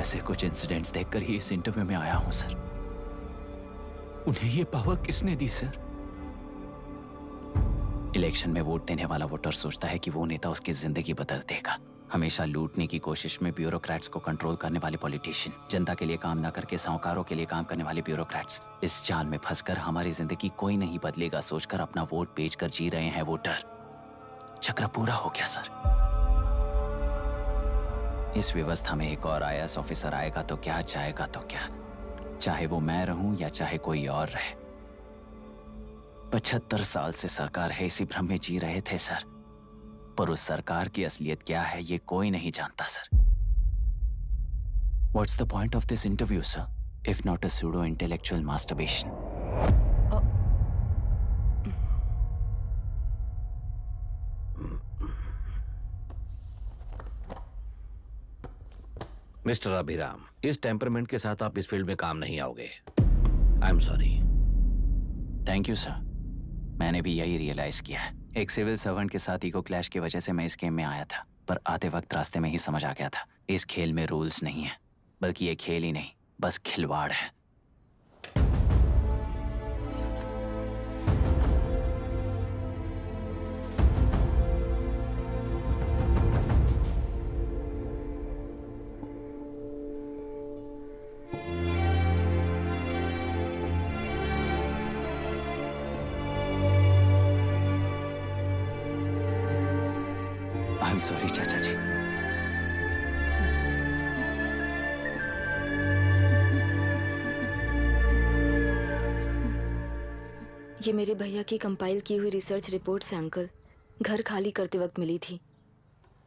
S3: ऐसे कुछ इंसिडेंट्स देखकर ही इस इंटरव्यू में आया हूं सर। उन्हें ये पावर किसने दी सर? इलेक्शन में वोट देने वाला वोटर सोचता है कि वो नेता उसकी जिंदगी बदल देगा, हमेशा लूटने की कोशिश में ब्यूरोक्रेट्स को कंट्रोल करने वाले पॉलिटिशियन, जनता के लिए काम न करके साहूकारों के लिए काम करने वाले ब्यूरोक्रेट्स, इस जाल में फंसकर हमारी जिंदगी कोई नहीं बदलेगा सोचकर अपना वोट बेचकर जी रहे हैं वोटर। चक्र पूरा हो गया सर। इस व्यवस्था में एक और IAS ऑफिसर आएगा तो क्या, जाएगा तो क्या, चाहे वो मैं रहूं या चाहे कोई और रहे। 75 साल से सरकार है इसी भ्रम में जी रहे थे सर, पर उस सरकार की असलियत क्या है ये कोई नहीं जानता sir. What's the point of this interview, sir, if not a pseudo-intellectual masturbation?
S8: Mister Abhiram, इस टेम्परमेंट के साथ आप इस फील्ड में काम नहीं आओगे। आई am sorry.
S3: Thank you sir. मैंने भी यही रियलाइज किया है। एक सिविल सर्वेंट के साथ ईगो क्लैश की वजह से मैं इस गेम में आया था, पर आते वक्त रास्ते में ही समझ आ गया था इस खेल में रूल्स नहीं है, बल्कि ये खेल ही नहीं बस खिलवाड़ है। आई एम सॉरी चाचा जी।
S6: ये मेरे भैया की कंपाइल की हुई रिसर्च रिपोर्ट से अंकल, घर खाली करते वक्त मिली थी।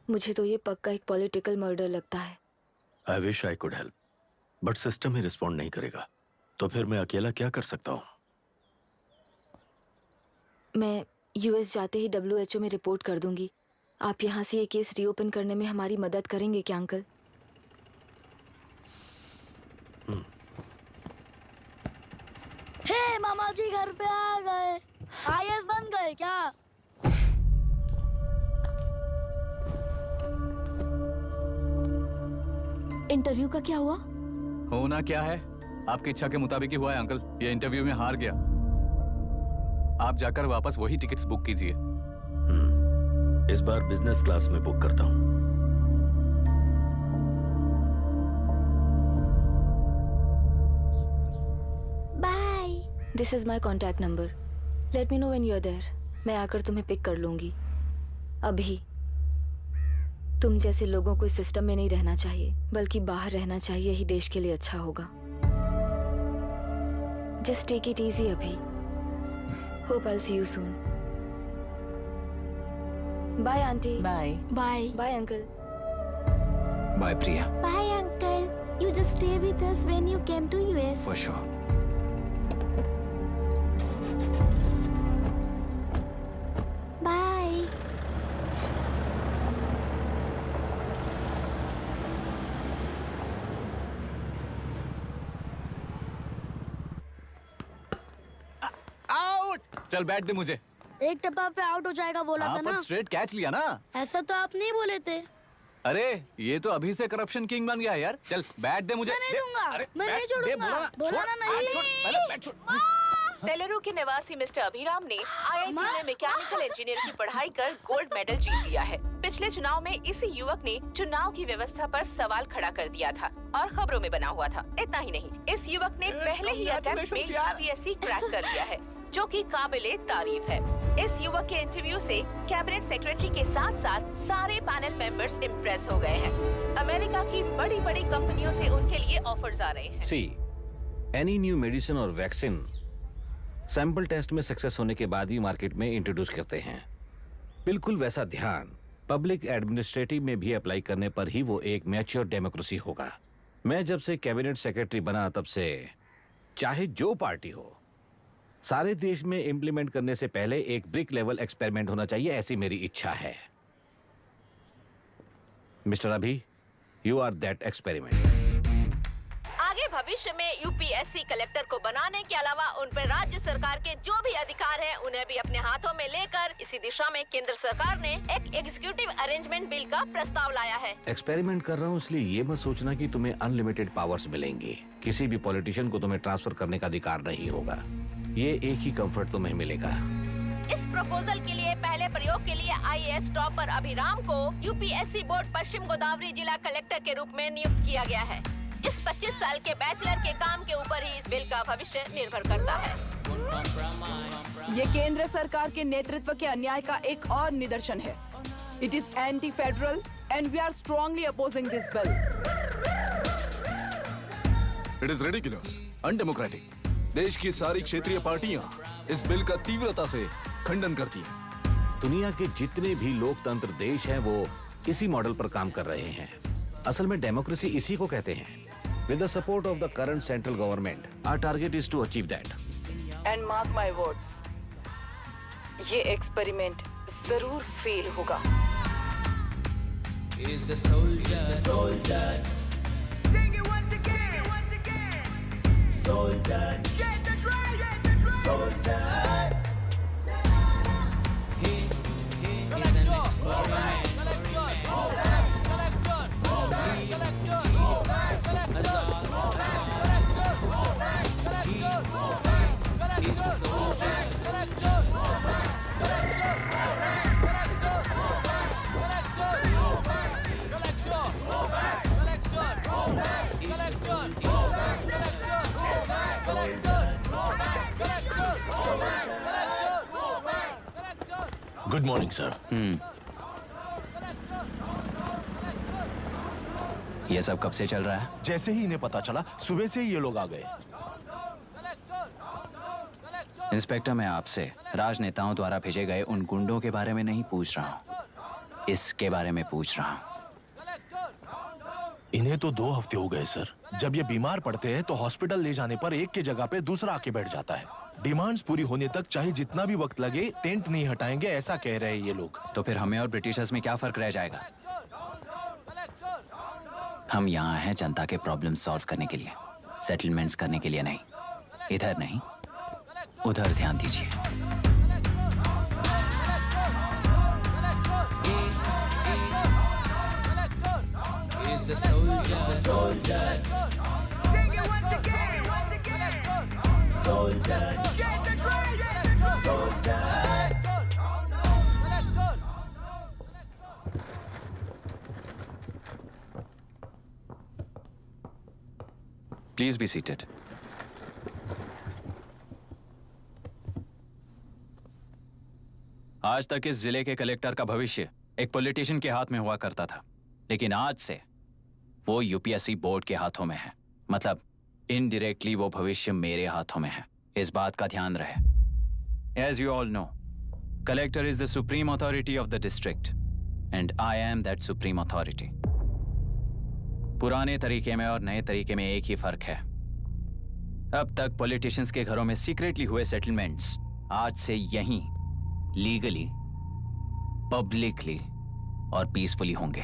S6: मुझे तो ये पक्का एक पॉलिटिकल मर्डर लगता है।
S1: I wish I could help, but system he respond नहीं करेगा, तो फिर मैं अकेला क्या कर सकता हूँ?
S6: मैं US जाते ही WHO में रिपोर्ट कर दूंगी। आप यहाँ से ये केस रीओपन करने में हमारी मदद करेंगे क्या अंकल?
S7: हे मामा जी घर पे आ गए। IAS बन गए क्या?
S2: इंटरव्यू का क्या हुआ?
S16: होना क्या है, आपकी इच्छा के मुताबिक ही हुआ है अंकल। ये इंटरव्यू में हार गया। आप जाकर वापस वही टिकट्स बुक कीजिए।
S1: इस बार बिजनेस क्लास में बुक करता हूँ।
S4: Bye.
S6: This is my contact number. Let me know when you are there. मैं आकर तुम्हें पिक कर लूंगी। अभी तुम जैसे लोगों को इस सिस्टम में नहीं रहना चाहिए, बल्कि बाहर रहना चाहिए ही देश के लिए अच्छा होगा। जस्ट टेक इट इजी अभी। Hope I see you soon. Bye aunty.
S2: Bye
S4: bye.
S6: Bye uncle.
S3: Bye Priya.
S4: Bye uncle. You just stay with us when you came to US.
S3: For sure.
S4: Bye.
S16: Out. चल बैठ दे मुझे।
S7: एक टप्पा पे out हो जाएगा बोला था ना।
S16: पर स्ट्रेट कैच लिया ना।
S7: ऐसा तो आप नहीं बोले थे।
S16: अरे ये तो अभी से करप्शन किंग बन गया यार। चल बैठ दे मुझे।
S7: मैं नहीं दूंगा। मैं नहीं छोड़ूंगा। बोला ना नहीं।
S2: तेलुरु के निवासी मिस्टर अभिराम ने IIT में मैकेनिकल इंजीनियर की पढ़ाई कर गोल्ड मेडल जीत लिया है। पिछले चुनाव में इसी युवक ने चुनाव की व्यवस्था पर सवाल खड़ा कर दिया था और खबरों में बना हुआ था। इतना ही नहीं, इस युवक ने पहले ही अटेम्प्ट में UPSC क्रैक कर लिया है, जो कि काबिले तारीफ है। इस युवक के इंटरव्यू से कैबिनेट सेक्रेटरी के साथ साथ सारे पैनल मेंबर्स इम्प्रेस हो गए हैं। अमेरिका की बड़ी बड़ी कंपनियों से उनके लिए ऑफर्स आ रहे हैं।
S8: सी एनी न्यू मेडिसिन और वैक्सीन सैंपल टेस्ट में सक्सेस होने के बाद ही मार्केट में इंट्रोड्यूस करते हैं। बिल्कुल वैसा ध्यान पब्लिक एडमिनिस्ट्रेटिव में भी अप्लाई करने पर ही वो एक मैच्योर डेमोक्रेसी होगा। मैं जब से कैबिनेट सेक्रेटरी बना तब से चाहे जो पार्टी हो, सारे देश में इम्प्लीमेंट करने से पहले एक ब्रिक लेवल एक्सपेरिमेंट होना चाहिए, ऐसी मेरी इच्छा है। मिस्टर अभी, यू आर दैट एक्सपेरिमेंट।
S2: आगे भविष्य में UPSC कलेक्टर को बनाने के अलावा उन पर राज्य सरकार के जो भी अधिकार हैं, उन्हें भी अपने हाथों में लेकर इसी दिशा में केंद्र सरकार ने एक एग्जीक्यूटिव अरेंजमेंट बिल का प्रस्ताव लाया है।
S8: एक्सपेरिमेंट कर रहा हूँ इसलिए ये मत सोचना कि तुम्हें अनलिमिटेड पावर्स मिलेंगे। किसी भी पॉलिटिशियन को तुम्हें ट्रांसफर करने का अधिकार नहीं होगा। ये एक ही कंफर्ट तुम्हें मिलेगा,
S2: इस प्रपोजल के लिए पहले प्रयोग के लिए आईएएस टॉपर अभिराम को यूपीएससी बोर्ड पश्चिम गोदावरी जिला कलेक्टर के रूप में नियुक्त किया गया है। इस 25 साल के बैचलर के काम के ऊपर ही इस बिल का भविष्य निर्भर करता है।
S12: ये केंद्र सरकार के नेतृत्व के अन्याय का एक और निदर्शन है। It is anti federal and we are strongly opposing this bill.
S10: It is ridiculous, undemocratic. देश की सारी क्षेत्रीय पार्टियां इस बिल का तीव्रता से खंडन करती हैं।
S8: दुनिया के जितने भी लोकतंत्र देश हैं वो इसी मॉडल पर काम कर रहे हैं। असल में डेमोक्रेसी इसी को कहते हैं। With the support of the current central government, our target is to achieve that.
S12: And mark my words, ये एक्सपेरिमेंट जरूर फेल होगा।
S9: Is the soldier, soldier. Sing it once again, soldier. Get the drum, soldier. He is an experiment.
S13: Good morning sir.
S3: ये सब कब से चल रहा है?
S13: जैसे ही इन्हें पता चला, सुबह से ही ये लोग आ गए।
S3: इंस्पेक्टर, मैं आपसे राजनेताओं द्वारा भेजे गए उन गुंडों के बारे में नहीं पूछ रहा हूँ, इसके बारे में पूछ रहा हूँ।
S13: इन्हें तो 2 हफ्ते हो गए सर। जब ये बीमार पड़ते हैं तो हॉस्पिटल ले जाने पर एक की जगह पे दूसरा आके बैठ जाता है। डिमांड्स पूरी होने तक चाहे जितना भी वक्त लगे, टेंट नहीं हटाएंगे, ऐसा कह रहे हैं ये लोग।
S3: तो फिर हमें और ब्रिटिशर्स में क्या फर्क रह जाएगा? हम यहाँ हैं जनता के प्रॉब्लम सॉल्व करने के लिए, सेटलमेंट्स करने के लिए नहीं। इधर नहीं, उधर ध्यान दीजिए।
S9: Is the soldier, soldier. Sing it once again, soldier. Get the drum, soldier.
S3: Please be seated. आज तक इस जिले के कलेक्टर का भविष्य एक पॉलिटिशियन के हाथ में हुआ करता था, लेकिन आज से वो यूपीएससी बोर्ड के हाथों में है। मतलब इनडायरेक्टली वो भविष्य मेरे हाथों में है। इस बात का ध्यान रहे। As you all know, collector is the supreme authority of the district and I am that supreme authority. पुराने तरीके में और नए तरीके में एक ही फर्क है। अब तक पॉलिटिशियंस के घरों में सीक्रेटली हुए सेटलमेंट्स आज से यहीं लीगली, पब्लिकली और पीसफुली होंगे।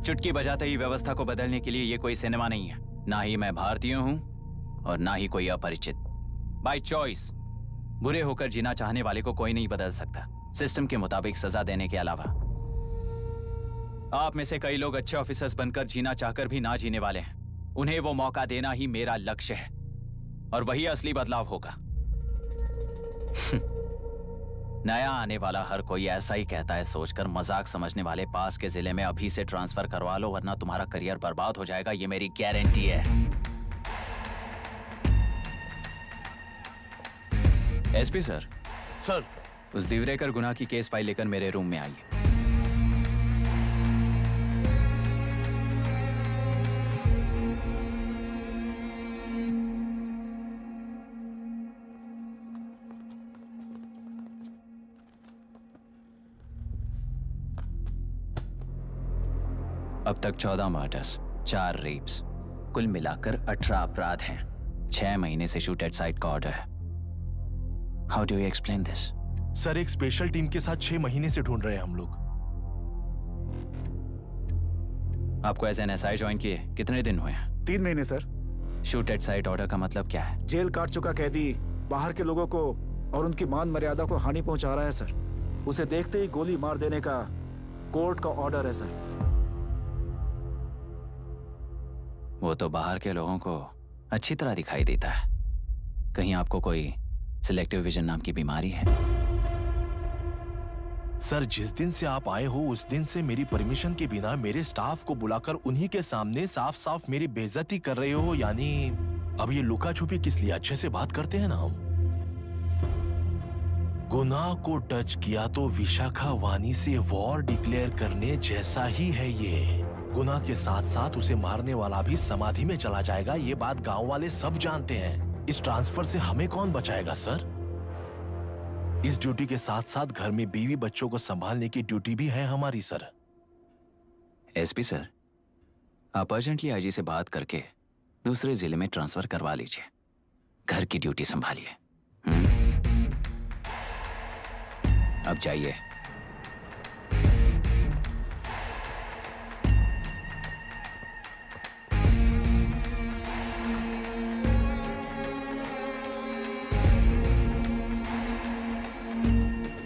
S3: चुटकी बजाते ही व्यवस्था को बदलने के लिए ये कोई सिनेमा नहीं है। ना ही मैं भारतीय हूं और ना ही कोई अपरिचित। बाय चॉइस बुरे होकर जीना चाहने वाले को कोई नहीं बदल सकता, सिस्टम के मुताबिक सजा देने के अलावा। आप में से कई लोग अच्छे ऑफिसर्स बनकर जीना चाहकर भी ना जीने वाले हैं। उन्हें वो मौका देना ही मेरा लक्ष्य है और वही असली बदलाव होगा। नया आने वाला हर कोई ऐसा ही कहता है सोचकर मजाक समझने वाले पास के जिले में अभी से ट्रांसफर करवा लो, वरना तुम्हारा करियर बर्बाद हो जाएगा। ये मेरी गारंटी है। SP sir.
S13: सर।
S3: उस दिवरेकर गुनाह की केस फाइल लेकर मेरे रूम में आइए। अब तक 14 मर्डर्स, 4 रेप्स, कुल मिलाकर 18 अपराध हैं। 6 महीने से शूट एट साइट का ऑर्डर है। How do you explain this?
S13: Sir, एक स्पेशल टीम के साथ 6 महीने से ढूंढ रहे हैं हम लोग।
S3: आपको एज एन एसआई ज्वाइन किए कितने दिन हुए हैं?
S11: 3 महीने sir.
S3: Shoot at site order का मतलब क्या है?
S11: जेल काट चुका कैदी बाहर के लोगों को और उनकी मान मर्यादा को हानि पहुंचा रहा है सर। उसे देखते ही गोली मार देने का कोर्ट का ऑर्डर है सर।
S3: वो तो बाहर के लोगों को अच्छी तरह दिखाई देता है। कहीं आपको कोई सिलेक्टिव विजन नाम की बीमारी है?
S13: सर, जिस दिन से आप आए हो उस दिन से मेरी परमिशन के बिना मेरे स्टाफ को बुलाकर उन्हीं के सामने साफ साफ मेरी बेइज्जती कर रहे हो। यानी अब ये लुका छुपी किस लिए? अच्छे से बात करते हैं ना हम। गुनाह को टच किया तो विशाखा वानी से वॉर डिक्लेयर करने जैसा ही है ये। गुनाह के साथ साथ उसे मारने वाला भी समाधि में चला जाएगा। ये बात गांव वाले सब जानते हैं। इस ट्रांसफर से हमें कौन बचाएगा सर? इस ड्यूटी के साथ साथ घर में बीवी बच्चों को संभालने की ड्यूटी भी है हमारी सर।
S3: एसपी सर, आप अर्जेंटली आईजी से बात करके दूसरे जिले में ट्रांसफर करवा लीजिए। घर की ड्यूटी संभालिए। अब जाइए।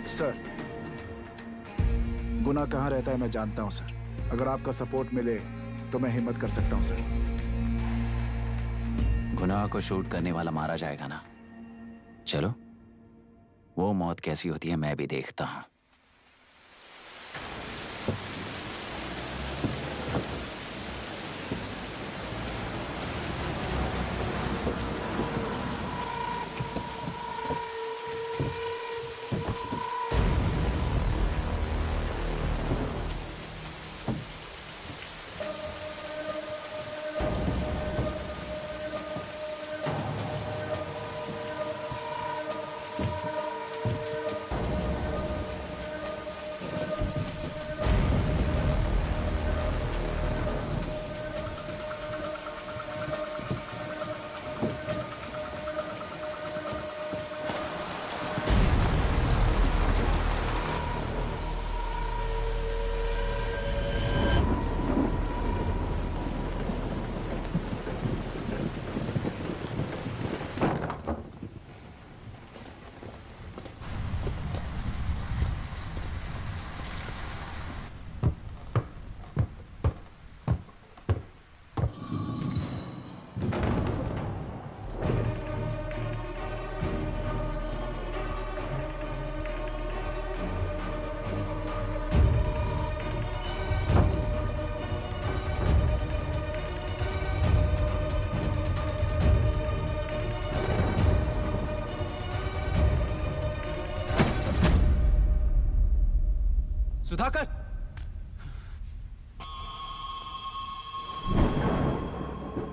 S11: सर, गुनाह कहाँ रहता है मैं जानता हूं सर। अगर आपका सपोर्ट मिले तो मैं हिम्मत कर सकता हूं सर।
S3: गुनाह को शूट करने वाला मारा जाएगा ना? चलो, वो मौत कैसी होती है मैं भी देखता हूं।
S17: सुधाकर,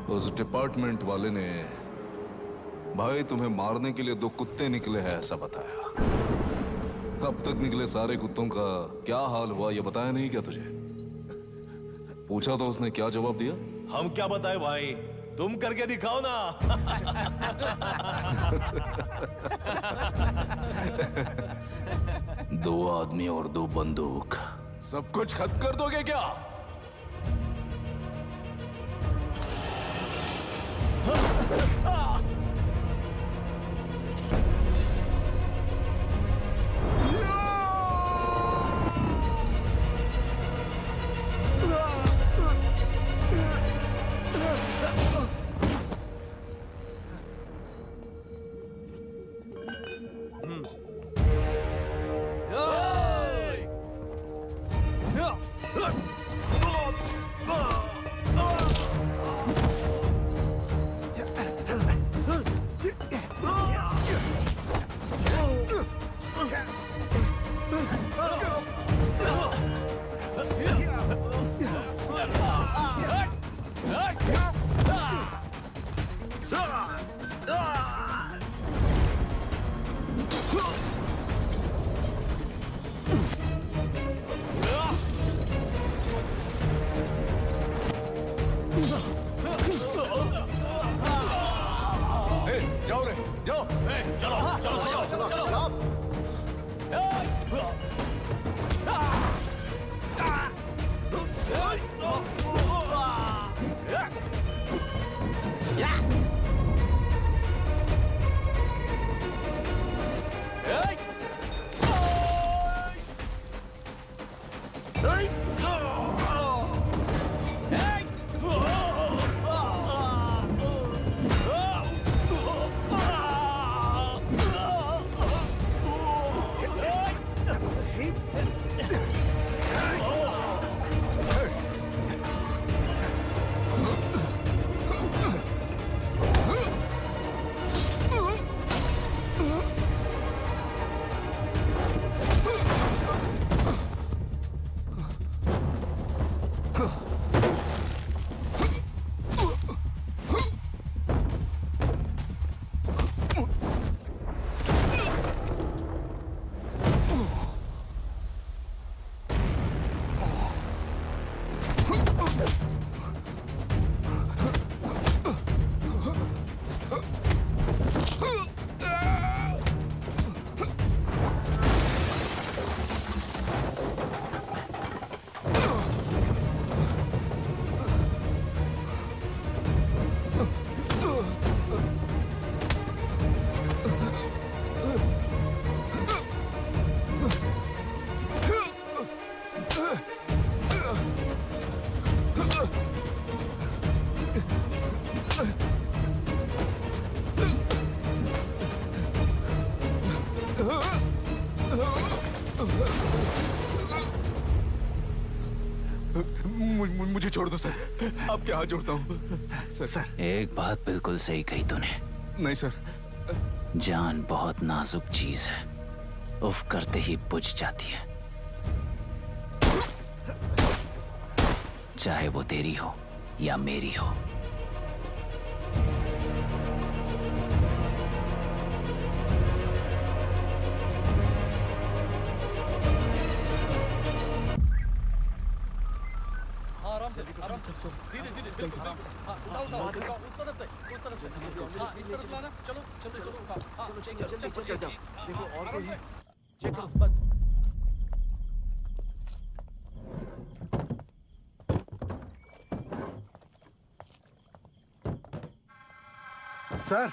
S10: उस डिपार्टमेंट वाले ने भाई तुम्हें मारने के लिए 2 कुत्ते निकले हैं ऐसा बताया। अब तक निकले सारे कुत्तों का क्या हाल हुआ ये बताया नहीं क्या तुझे? पूछा तो उसने क्या जवाब दिया?
S13: हम क्या बताए भाई, तुम करके दिखाओ ना।
S10: 2 आदमी और 2 बंदूक, सब कुछ खत्म कर दोगे क्या?
S13: जाओ रे, जाओ। चलो चलो चलो चलो चलो।
S17: Hey!
S13: मुझे छोड़ दो सर, आपके हाथ जोड़ता हूँ सर।
S3: एक बात बिल्कुल सही कही तूने।
S13: नहीं सर।
S3: जान बहुत नाजुक चीज है, उफ करते ही बुझ जाती है, चाहे वो तेरी हो या मेरी हो।
S15: आराम से धीरे धीरे बिल्कुल आराम से। हाँ उठाओ उस तरफ से हाँ इस तरफ लाना। चलो उठाओ। हाँ चलो देखो और कोई चेक करो बस।
S11: सर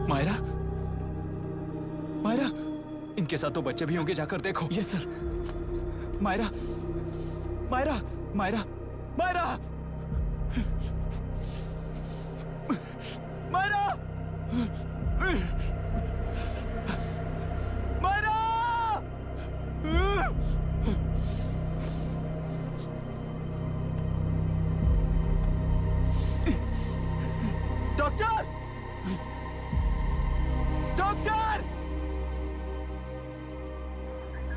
S16: मायरा, मायरा, इनके साथ तो बच्चे भी होंगे, जाकर देखो। Yes sir. Myra, Myra, Myra, Myra, Myra, Myra, doctor, doctor!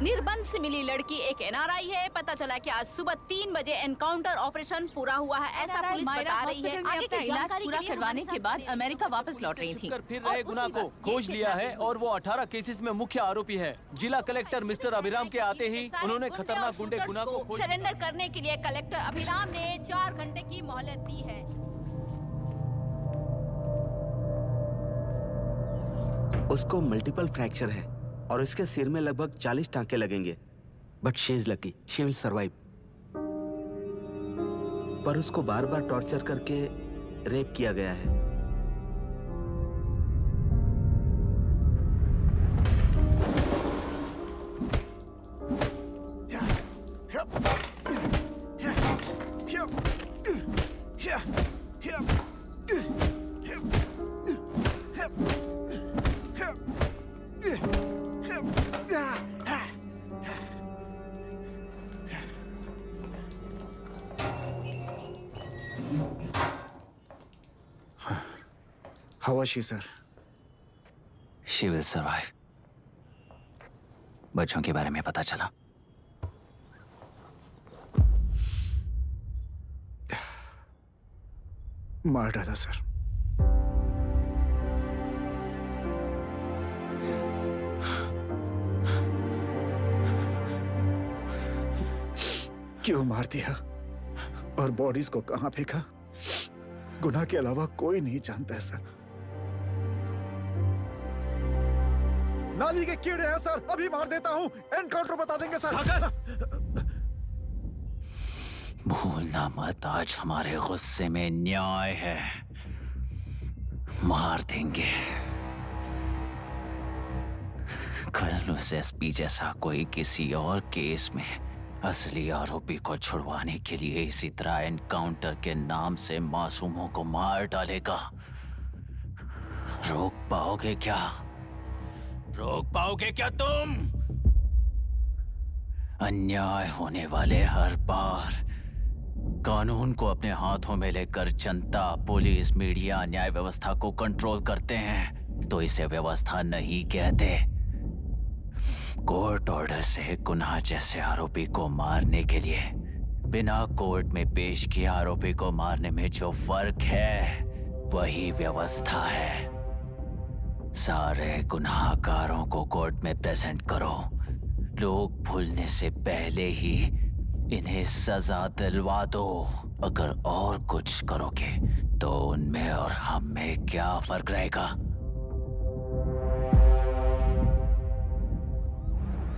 S18: निर्बंध से मिली लड़की एक एनआरआई है। पता चला कि आज सुबह 3 बजे एनकाउंटर ऑपरेशन पूरा हुआ है, ऐसा पुलिस बता रही है। आगे की
S2: इलाज पूरा करवाने के बाद अमेरिका वापस लौट रही थी।
S9: फिर रहे गुनाह को खोज लिया है और वो 18 केसेस में मुख्य आरोपी है। जिला कलेक्टर मिस्टर अभिराम के आते ही उन्होंने खतरनाक गुंडे गुनाह को
S18: सरेंडर करने के लिए कलेक्टर अभिराम ने 4 घंटे की मोहलत दी है।
S14: उसको मल्टीपल फ्रैक्चर है और इसके सिर में लगभग 40 टांके लगेंगे, but she is lucky, she will survive. पर उसको बार बार टॉर्चर करके रेप किया गया है।
S11: How was she, sir?
S3: She will survive. बच्चों के बारे में पता चला?
S11: मार डाला सर। क्यों मार दिया और बॉडीज को कहां फेंका, गुनाह के अलावा कोई नहीं जानता है सर। नाली के कीड़े हैं सर, अभी मार देता हूं, एनकाउंटर बता देंगे सर।
S3: भूलना मत, आज हमारे गुस्से में न्याय है, मार देंगे। कल उस एसपी जैसा कोई किसी और केस में असली आरोपी को छुड़वाने के लिए इसी तरह एनकाउंटर के नाम से मासूमों को मार डालेगा। रोक पाओगे क्या? रोक पाओगे क्या तुम? अन्याय होने वाले हर बार कानून को अपने हाथों में लेकर जनता, पुलिस, मीडिया, न्याय व्यवस्था को कंट्रोल करते हैं तो इसे व्यवस्था नहीं कहते। कोर्ट ऑर्डर से गुनाह जैसे आरोपी को मारने के लिए बिना कोर्ट में पेश किए आरोपी को मारने में जो फर्क है वही व्यवस्था है। सारे गुनाहगारों को कोर्ट में प्रेजेंट करो। लोग भूलने से पहले ही इन्हें सजा दिलवा दो। अगर और कुछ करोगे तो उनमें और हम में क्या फर्क रहेगा?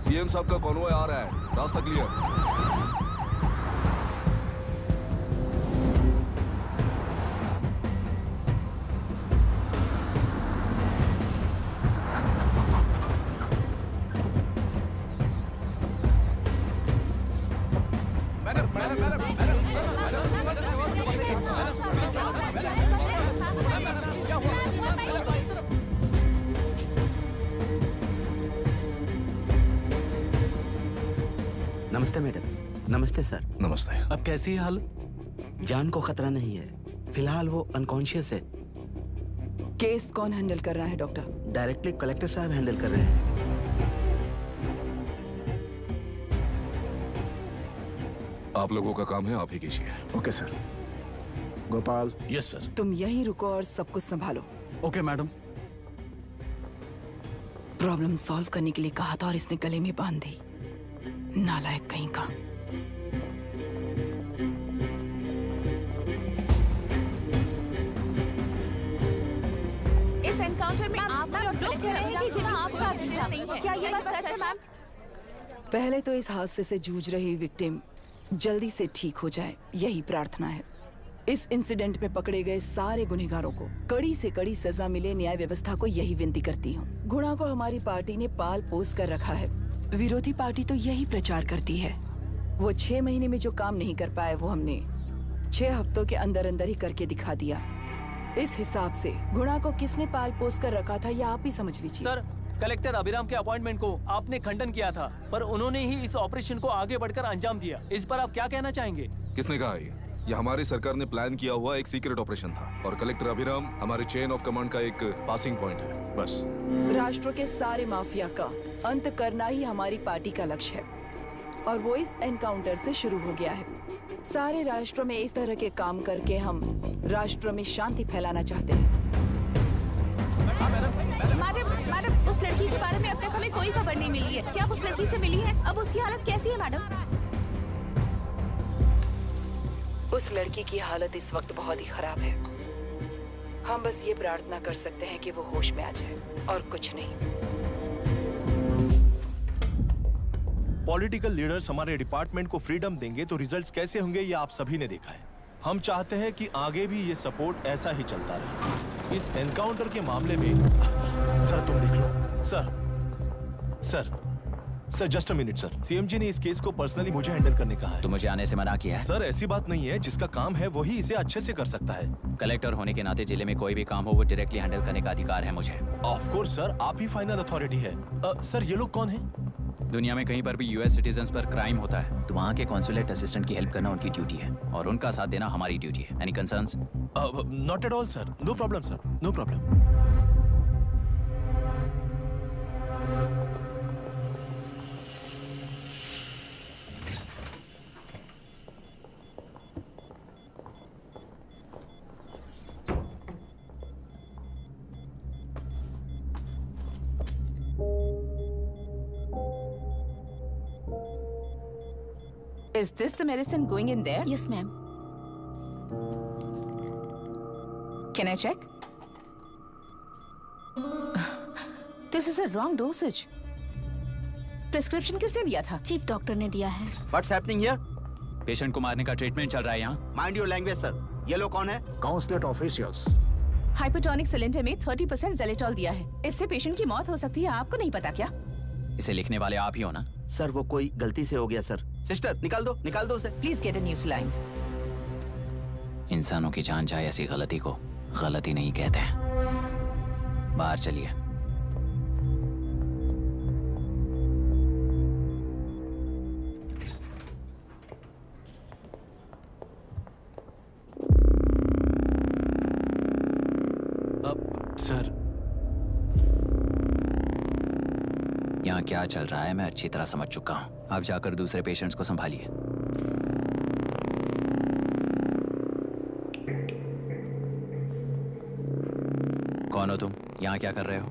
S10: सीएम साहब का कॉन्वॉय आ रहा है, रास्ता क्लियर।
S14: नमस्ते मैडम। नमस्ते सर।
S13: नमस्ते।
S15: अब कैसी है हालत?
S14: जान को खतरा नहीं है, फिलहाल वो अनकॉन्शियस है।
S12: केस कौन हैंडल कर रहा है डॉक्टर?
S14: डायरेक्टली कलेक्टर साहब हैंडल कर रहे हैं।
S10: आप लोगों का काम है, आप ही कीजिए।
S11: Okay sir. Gopal.
S13: Yes sir.
S12: तुम यहीं रुको और सब कुछ संभालो।
S15: Okay madam.
S12: प्रॉब्लम सॉल्व करने के लिए कहा था और इसने गले में बांध दी। नालायक कहीं का।
S2: इस एनकाउंटर में आपने और लोग कह रहे हैं कि गुनाह आपका नहीं है। क्या ये बात सच है मैम?
S12: पहले तो इस हादसे से जूझ रही विक्टिम जल्दी से ठीक हो जाए, यही प्रार्थना है। इस इंसिडेंट में पकड़े गए सारे गुनहगारों को कड़ी से कड़ी सजा मिले, न्याय व्यवस्था को यही विनती करती हूँ। गुणा को हमारी पार्टी ने पाल पोस कर रखा है। विरोधी पार्टी तो यही प्रचार करती है। वो 6 महीने में जो काम नहीं कर पाए वो हमने 6 हफ्तों के अंदर अंदर ही करके दिखा दिया। इस हिसाब से गुणा को किसने पाल पोस कर रखा था या आप ही समझ लीजिए।
S9: सर, कलेक्टर अभिराम के अपॉइंटमेंट को आपने खंडन किया था, पर उन्होंने ही इस ऑपरेशन को आगे बढ़कर अंजाम दिया। इस पर आप क्या कहना चाहेंगे?
S10: किसने कहा ये हमारी सरकार ने प्लान किया हुआ एक सीक्रेट ऑपरेशन था और कलेक्टर अभिराम हमारे चेन ऑफ कमांड का एक पासिंग पॉइंट है, बस।
S12: राष्ट्र के सारे माफिया का अंत करना ही हमारी पार्टी का लक्ष्य है और वो इस एनकाउंटर से शुरू हो गया है। सारे राष्ट्र में इस तरह के काम करके हम राष्ट्र में शांति फैलाना चाहते हैं।
S2: मैडम, उस लड़की के बारे में अब तक हमें कोई खबर नहीं मिली है। क्या उस लड़की से मिली है? अब उसकी हालत कैसी है मैडम?
S12: उस लड़की की हालत इस वक्त बहुत ही खराब है। हम बस ये प्रार्थना कर सकते हैं कि वो होश में आ जाए और कुछ नहीं।
S13: पॉलिटिकल लीडर्स हमारे डिपार्टमेंट को फ्रीडम देंगे तो रिजल्ट्स कैसे होंगे ये आप सभी ने देखा है। हम चाहते हैं कि आगे भी ये सपोर्ट ऐसा ही चलता रहे। इस एनकाउंटर के मामले में सर तुम देख लो। Sir just a minute sir. CM ji ने इस केस को पर्सनली मुझे हैंडल करने कहा है।
S3: तो मुझे आने से मना किया है?
S13: सर ऐसी बात नहीं है, जिसका काम है वही इसे अच्छे से कर सकता है।
S3: कलेक्टर होने के नाते जिले में कोई भी काम हो वो डायरेक्टली हैंडल करने का अधिकार है मुझे।
S13: ऑफ कोर्स सर, आप ही फाइनल अथॉरिटी है। सर ये लोग कौन हैं?
S3: दुनिया में कहीं पर भी यूएस सिटीजन्स पर क्राइम होता है तो वहाँ के कॉन्सुलेट असिस्टेंट की हेल्प करना उनकी ड्यूटी है और उनका साथ देना हमारी ड्यूटी है। Any concerns?
S13: Not at all sir, no problem sir, no problem.
S18: Is this the medicine going in there?
S4: Yes, ma'am.
S18: Can I check? This is a wrong dosage. Prescription किसने दिया था?
S4: चीफ डॉक्टर ने दिया है।
S14: What's happening here?
S3: Patient को मारने का treatment चल रहा है यहाँ।
S14: Mind your language, sir. ये लोग कौन है?
S11: Consulate officials.
S18: हाइपोटोनिक सिलेंडर में 30% जेलेटॉल दिया है। इससे पेशेंट की मौत हो सकती है, आपको नहीं पता क्या?
S3: इसे लिखने वाले आप ही हो ना?
S14: सर वो कोई गलती से हो गया सर। सिस्टर निकाल दो उसे।
S2: Please get a new saline.
S3: इंसानों की जान जाए ऐसी गलती को गलती नहीं कहते हैं। बाहर चलिए।
S13: सर,
S3: यहाँ क्या चल रहा है मैं अच्छी तरह समझ चुका हूँ। आप जाकर दूसरे पेशेंट्स को संभालिए। कौन हो तुम? यहाँ क्या कर रहे हो?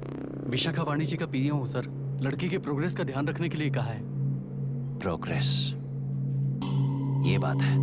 S15: विशाखा वाणी जी का पीए हूँ सर। लड़की के प्रोग्रेस का ध्यान रखने के लिए कहा है।
S3: प्रोग्रेस, ये बात है।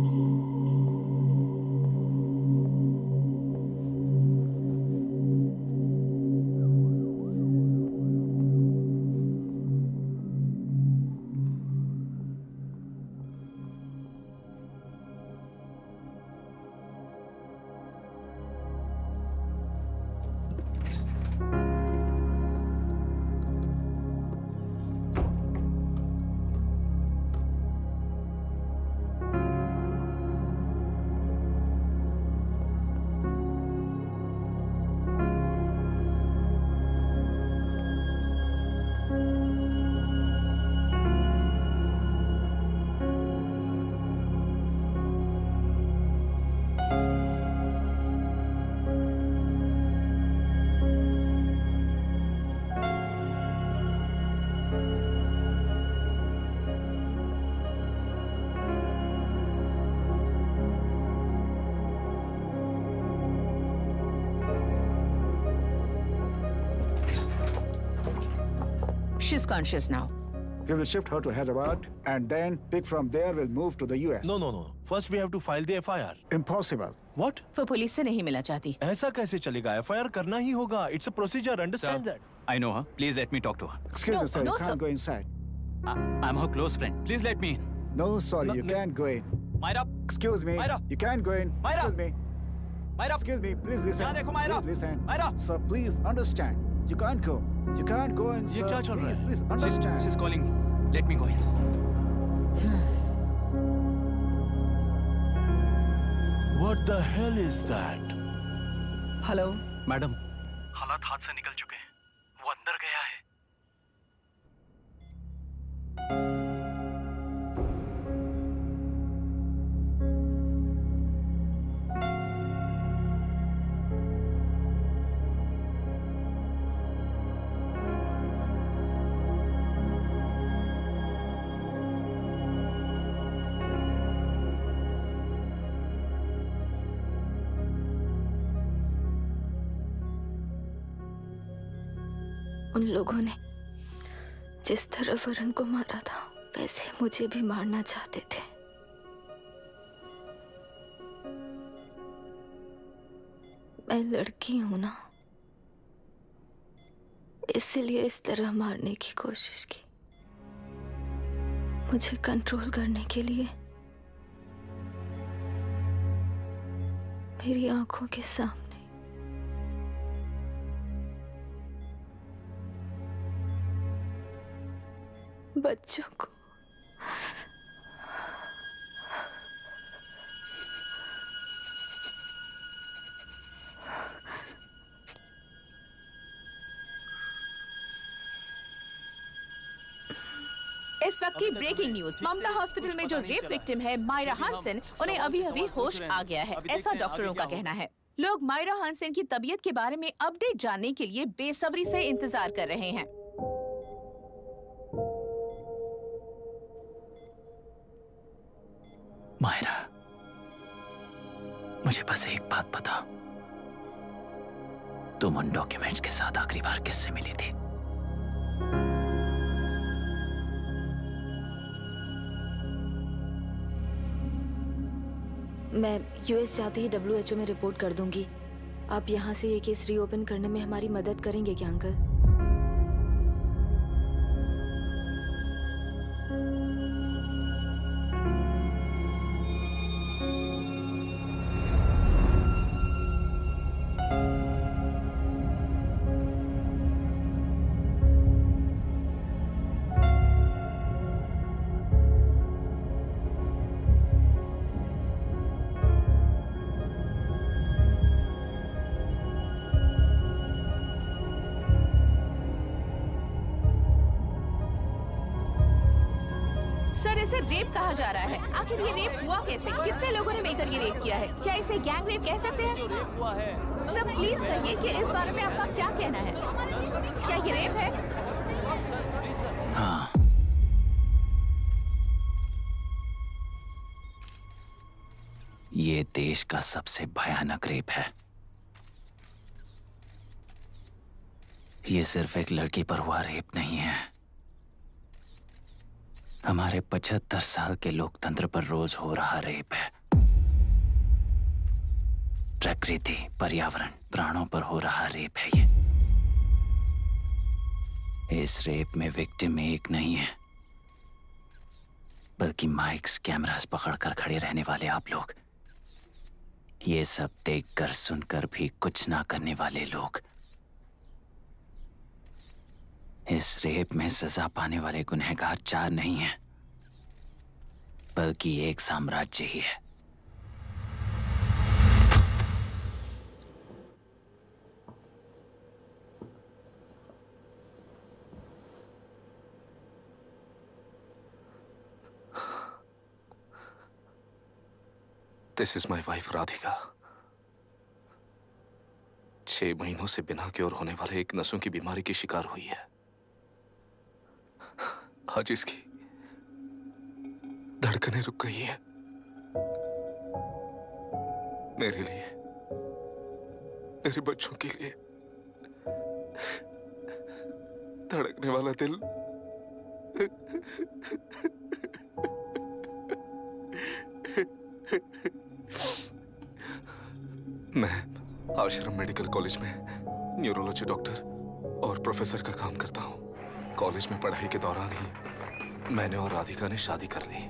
S2: She's conscious now.
S11: We will shift her to Hyderabad and then pick from there. We'll move to the US.
S13: No. First we have to file the FIR.
S11: Impossible.
S13: What?
S2: वो पुलिस से नहीं मिलना चाहती।
S13: ऐसा कैसे चलेगा? FIR करना ही होगा. It's a procedure. Understand that?
S3: I know her. Please let me talk to her.
S11: Excuse me, sir. You can't go inside.
S3: I'm her close friend. Please let me in.
S11: No, sorry, you can't go in.
S3: Myra.
S11: Excuse me.
S3: Myra.
S11: You can't go in.
S3: Myra.
S11: Excuse me.
S3: Myra.
S11: Excuse me. Please listen.
S3: यहाँ देखो Myra.
S11: Please listen.
S3: Myra.
S11: Sir, please understand. You can't go. You can't go in, sir.
S3: ये क्या चल रहा है?
S11: Please understand.
S3: She's calling me. Let me go in.
S13: What the hell is that?
S12: Hello
S15: madam,
S9: हालात हाथ से निकल चुके हैं। वो अंदर गया है।
S6: उन लोगों ने जिस तरह वरुण को मारा था वैसे मुझे भी मारना चाहते थे। मैं लड़की हूं ना, इसलिए इस तरह मारने की कोशिश की। मुझे कंट्रोल करने के लिए मेरी आंखों के सामने बच्चों को
S2: इस वक्त की ब्रेकिंग न्यूज। ममता हॉस्पिटल में जो रेप विक्टिम है मायरा हानसन, उन्हें अभी होश आ गया है, ऐसा डॉक्टरों का कहना है। लोग मायरा हानसन की तबीयत के बारे में अपडेट जानने के लिए बेसब्री से इंतजार कर रहे हैं।
S3: मायरा, मुझे बस एक बात बता, तुम उन डॉक्यूमेंट्स के साथ आखिरी बार किससे मिली थी?
S6: मैं यूएस जाते ही WHO में रिपोर्ट कर दूंगी। आप यहाँ से ये केस रीओपन करने में हमारी मदद करेंगे क्या अंकल?
S2: रेप कहा जा रहा है। आखिर ये रेप हुआ कैसे? कितने लोगों ने मिलकर ये रेप किया है? क्या इसे गैंग रेप कह सकते हैं?
S9: हुआ है।
S2: सर प्लीज कहिए कि इस बारे में आपका क्या कहना है? क्या ये रेप है?
S3: हाँ, ये देश का सबसे भयानक रेप है। ये सिर्फ एक लड़की पर हुआ रेप नहीं है, हमारे 75 साल के लोकतंत्र पर रोज हो रहा रेप है। प्रकृति, पर्यावरण, प्राणों पर हो रहा रेप है ये। इस रेप में विक्टिम एक नहीं है, बल्कि माइक्स, कैमरास पकड़कर खड़े रहने वाले आप लोग। ये सब देखकर सुनकर भी कुछ ना करने वाले लोग। इस रेप में सजा पाने वाले गुनहगार 4 नहीं हैं, बल्कि एक साम्राज्य ही है।
S10: This is my wife Radhika. 6 महीनों से बिना क्योर होने वाले एक नसों की बीमारी की शिकार हुई है। आज इसकी धड़कनें रुक गई हैं। मेरे लिए, मेरे बच्चों के लिए धड़कने वाला दिल मैं आश्रम मेडिकल कॉलेज में न्यूरोलॉजी डॉक्टर और प्रोफेसर का काम करता हूँ। कॉलेज में पढ़ाई के दौरान ही मैंने और राधिका ने शादी कर ली।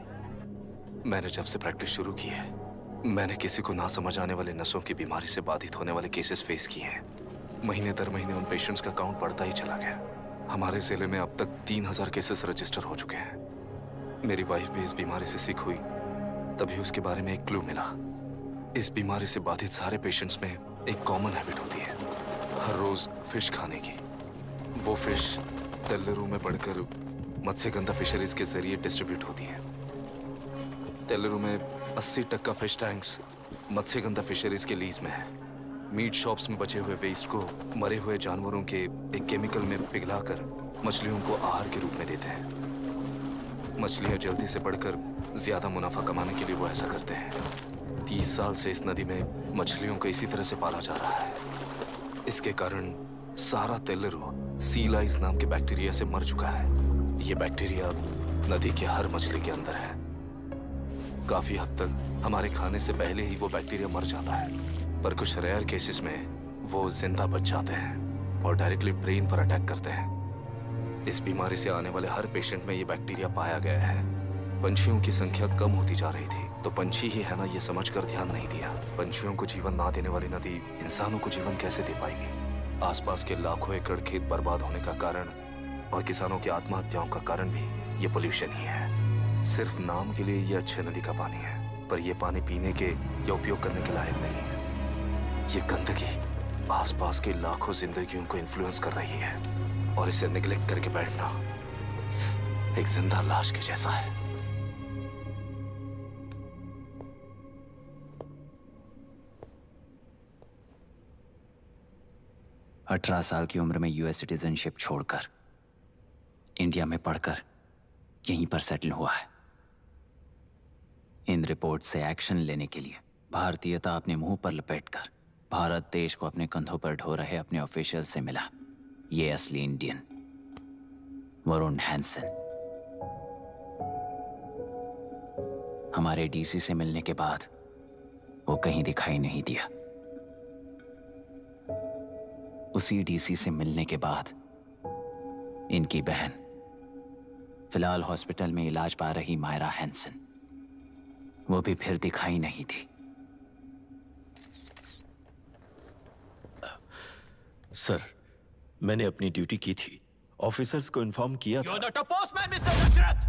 S10: मैंने जब से प्रैक्टिस शुरू की है, मैंने किसी को ना समझ आने वाले नसों की बीमारी से बाधित होने वाले केसेस फेस किए हैं। महीने दर महीने उन पेशेंट्स का काउंट बढ़ता ही चला गया। हमारे जिले में अब तक 3000 केसेस रजिस्टर हो चुके हैं। मेरी वाइफ भी इस बीमारी से सिक हुई, तभी उसके बारे में एक क्लू मिला। इस बीमारी से बाधित सारे पेशेंट्स में एक कॉमन हैबिट होती है, हर रोज फिश खाने की। वो फिश तेल्लुरु में बढ़कर मत्स्यगंधा फिशरीज के जरिए डिस्ट्रीब्यूट होती है। तेल्लुरु में 80% फिश टैंक्स मत्स्यगंधा फिशरीज के लीज में है। मीट शॉप्स में बचे हुए वेस्ट को मरे हुए जानवरों के एक केमिकल में पिघलाकर मछलियों को आहार के रूप में देते हैं। मछलियां जल्दी से बढ़कर ज्यादा मुनाफा कमाने के लिए वो ऐसा करते हैं। 30 साल से इस नदी में मछलियों को इसी तरह से पाला जा रहा है। इसके कारण सारा तेल्लुरु सी लाइज नाम के बैक्टीरिया से मर चुका है। ये बैक्टीरिया नदी के हर मछली के अंदर है। काफी हद तक हमारे खाने से पहले ही वो बैक्टीरिया मर जाता है, पर कुछ रेयर केसेस में वो जिंदा बच जाते हैं और डायरेक्टली ब्रेन पर अटैक करते हैं। इस बीमारी से आने वाले हर पेशेंट में ये बैक्टीरिया पाया गया है। पंछियों की संख्या कम होती जा रही थी, तो पंछी ही है ना ये समझकर ध्यान नहीं दिया। पंछियों को जीवन ना देने वाली नदी इंसानों को जीवन कैसे दे पाएगी? आसपास के लाखों एकड़ खेत बर्बाद होने का कारण और किसानों की आत्महत्याओं का कारण भी ये पोल्यूशन ही है। सिर्फ नाम के लिए ये अच्छे नदी का पानी है, पर ये पानी पीने के या उपयोग करने के लायक नहीं है। ये गंदगी आसपास के लाखों जिंदगियों को इन्फ्लुएंस कर रही है और इसे निगलेक्ट करके बैठना एक जिंदा लाश के जैसा है।
S3: अठारह साल की उम्र में यूएस सिटीजनशिप छोड़कर इंडिया में पढ़कर यहीं पर सेटल हुआ है। इन रिपोर्ट से एक्शन लेने के लिए भारतीयता अपने मुंह पर लपेटकर भारत देश को अपने कंधों पर ढो रहे अपने ऑफिशियल से मिला ये असली इंडियन वरुण हैंसन। हमारे डीसी से मिलने के बाद वो कहीं दिखाई नहीं दिया। उसी डीसी से मिलने के बाद इनकी बहन, फिलहाल हॉस्पिटल में इलाज पा रही मायरा हैंसन, वो भी फिर दिखाई नहीं थी।
S1: सर, मैंने अपनी ड्यूटी की थी। ऑफिसर्स को इन्फॉर्म किया था।
S16: You're not a postman, Mr. Dashrath!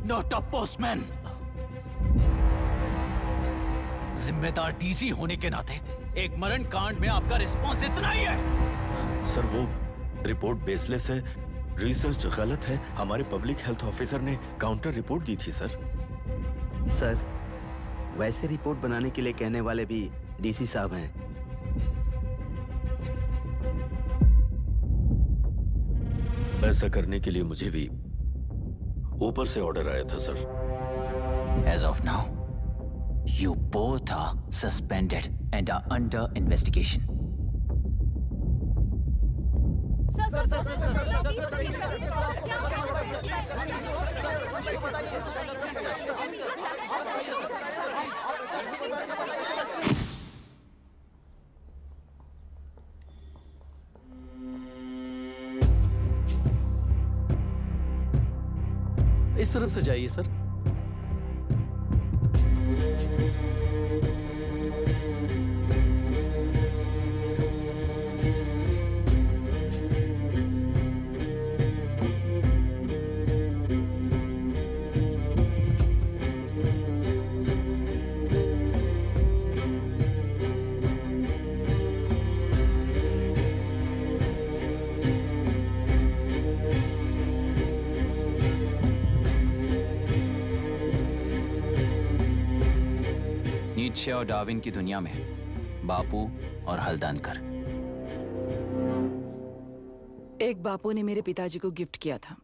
S16: Not a postman! जिम्मेदार डीसी होने के नाते एक मरण कांड में आपका रिस्पॉन्स इतना ही है।
S1: सर, वो रिपोर्ट बेसलेस है। रिसर्च गलत है। हमारे पब्लिक हेल्थ ऑफिसर ने काउंटर रिपोर्ट दी थी सर।
S14: सर, वैसे रिपोर्ट बनाने के लिए कहने वाले भी डीसी साहब हैं।
S1: ऐसा करने के लिए मुझे भी ऊपर से ऑर्डर आया था sir.
S3: As of now, you both are suspended and are under investigation.
S15: इस तरफ से जाइए सर।
S3: नीत्शे और डार्विन की दुनिया में बापू और हल्दानकर।
S12: एक बापू ने मेरे पिताजी को गिफ्ट किया था,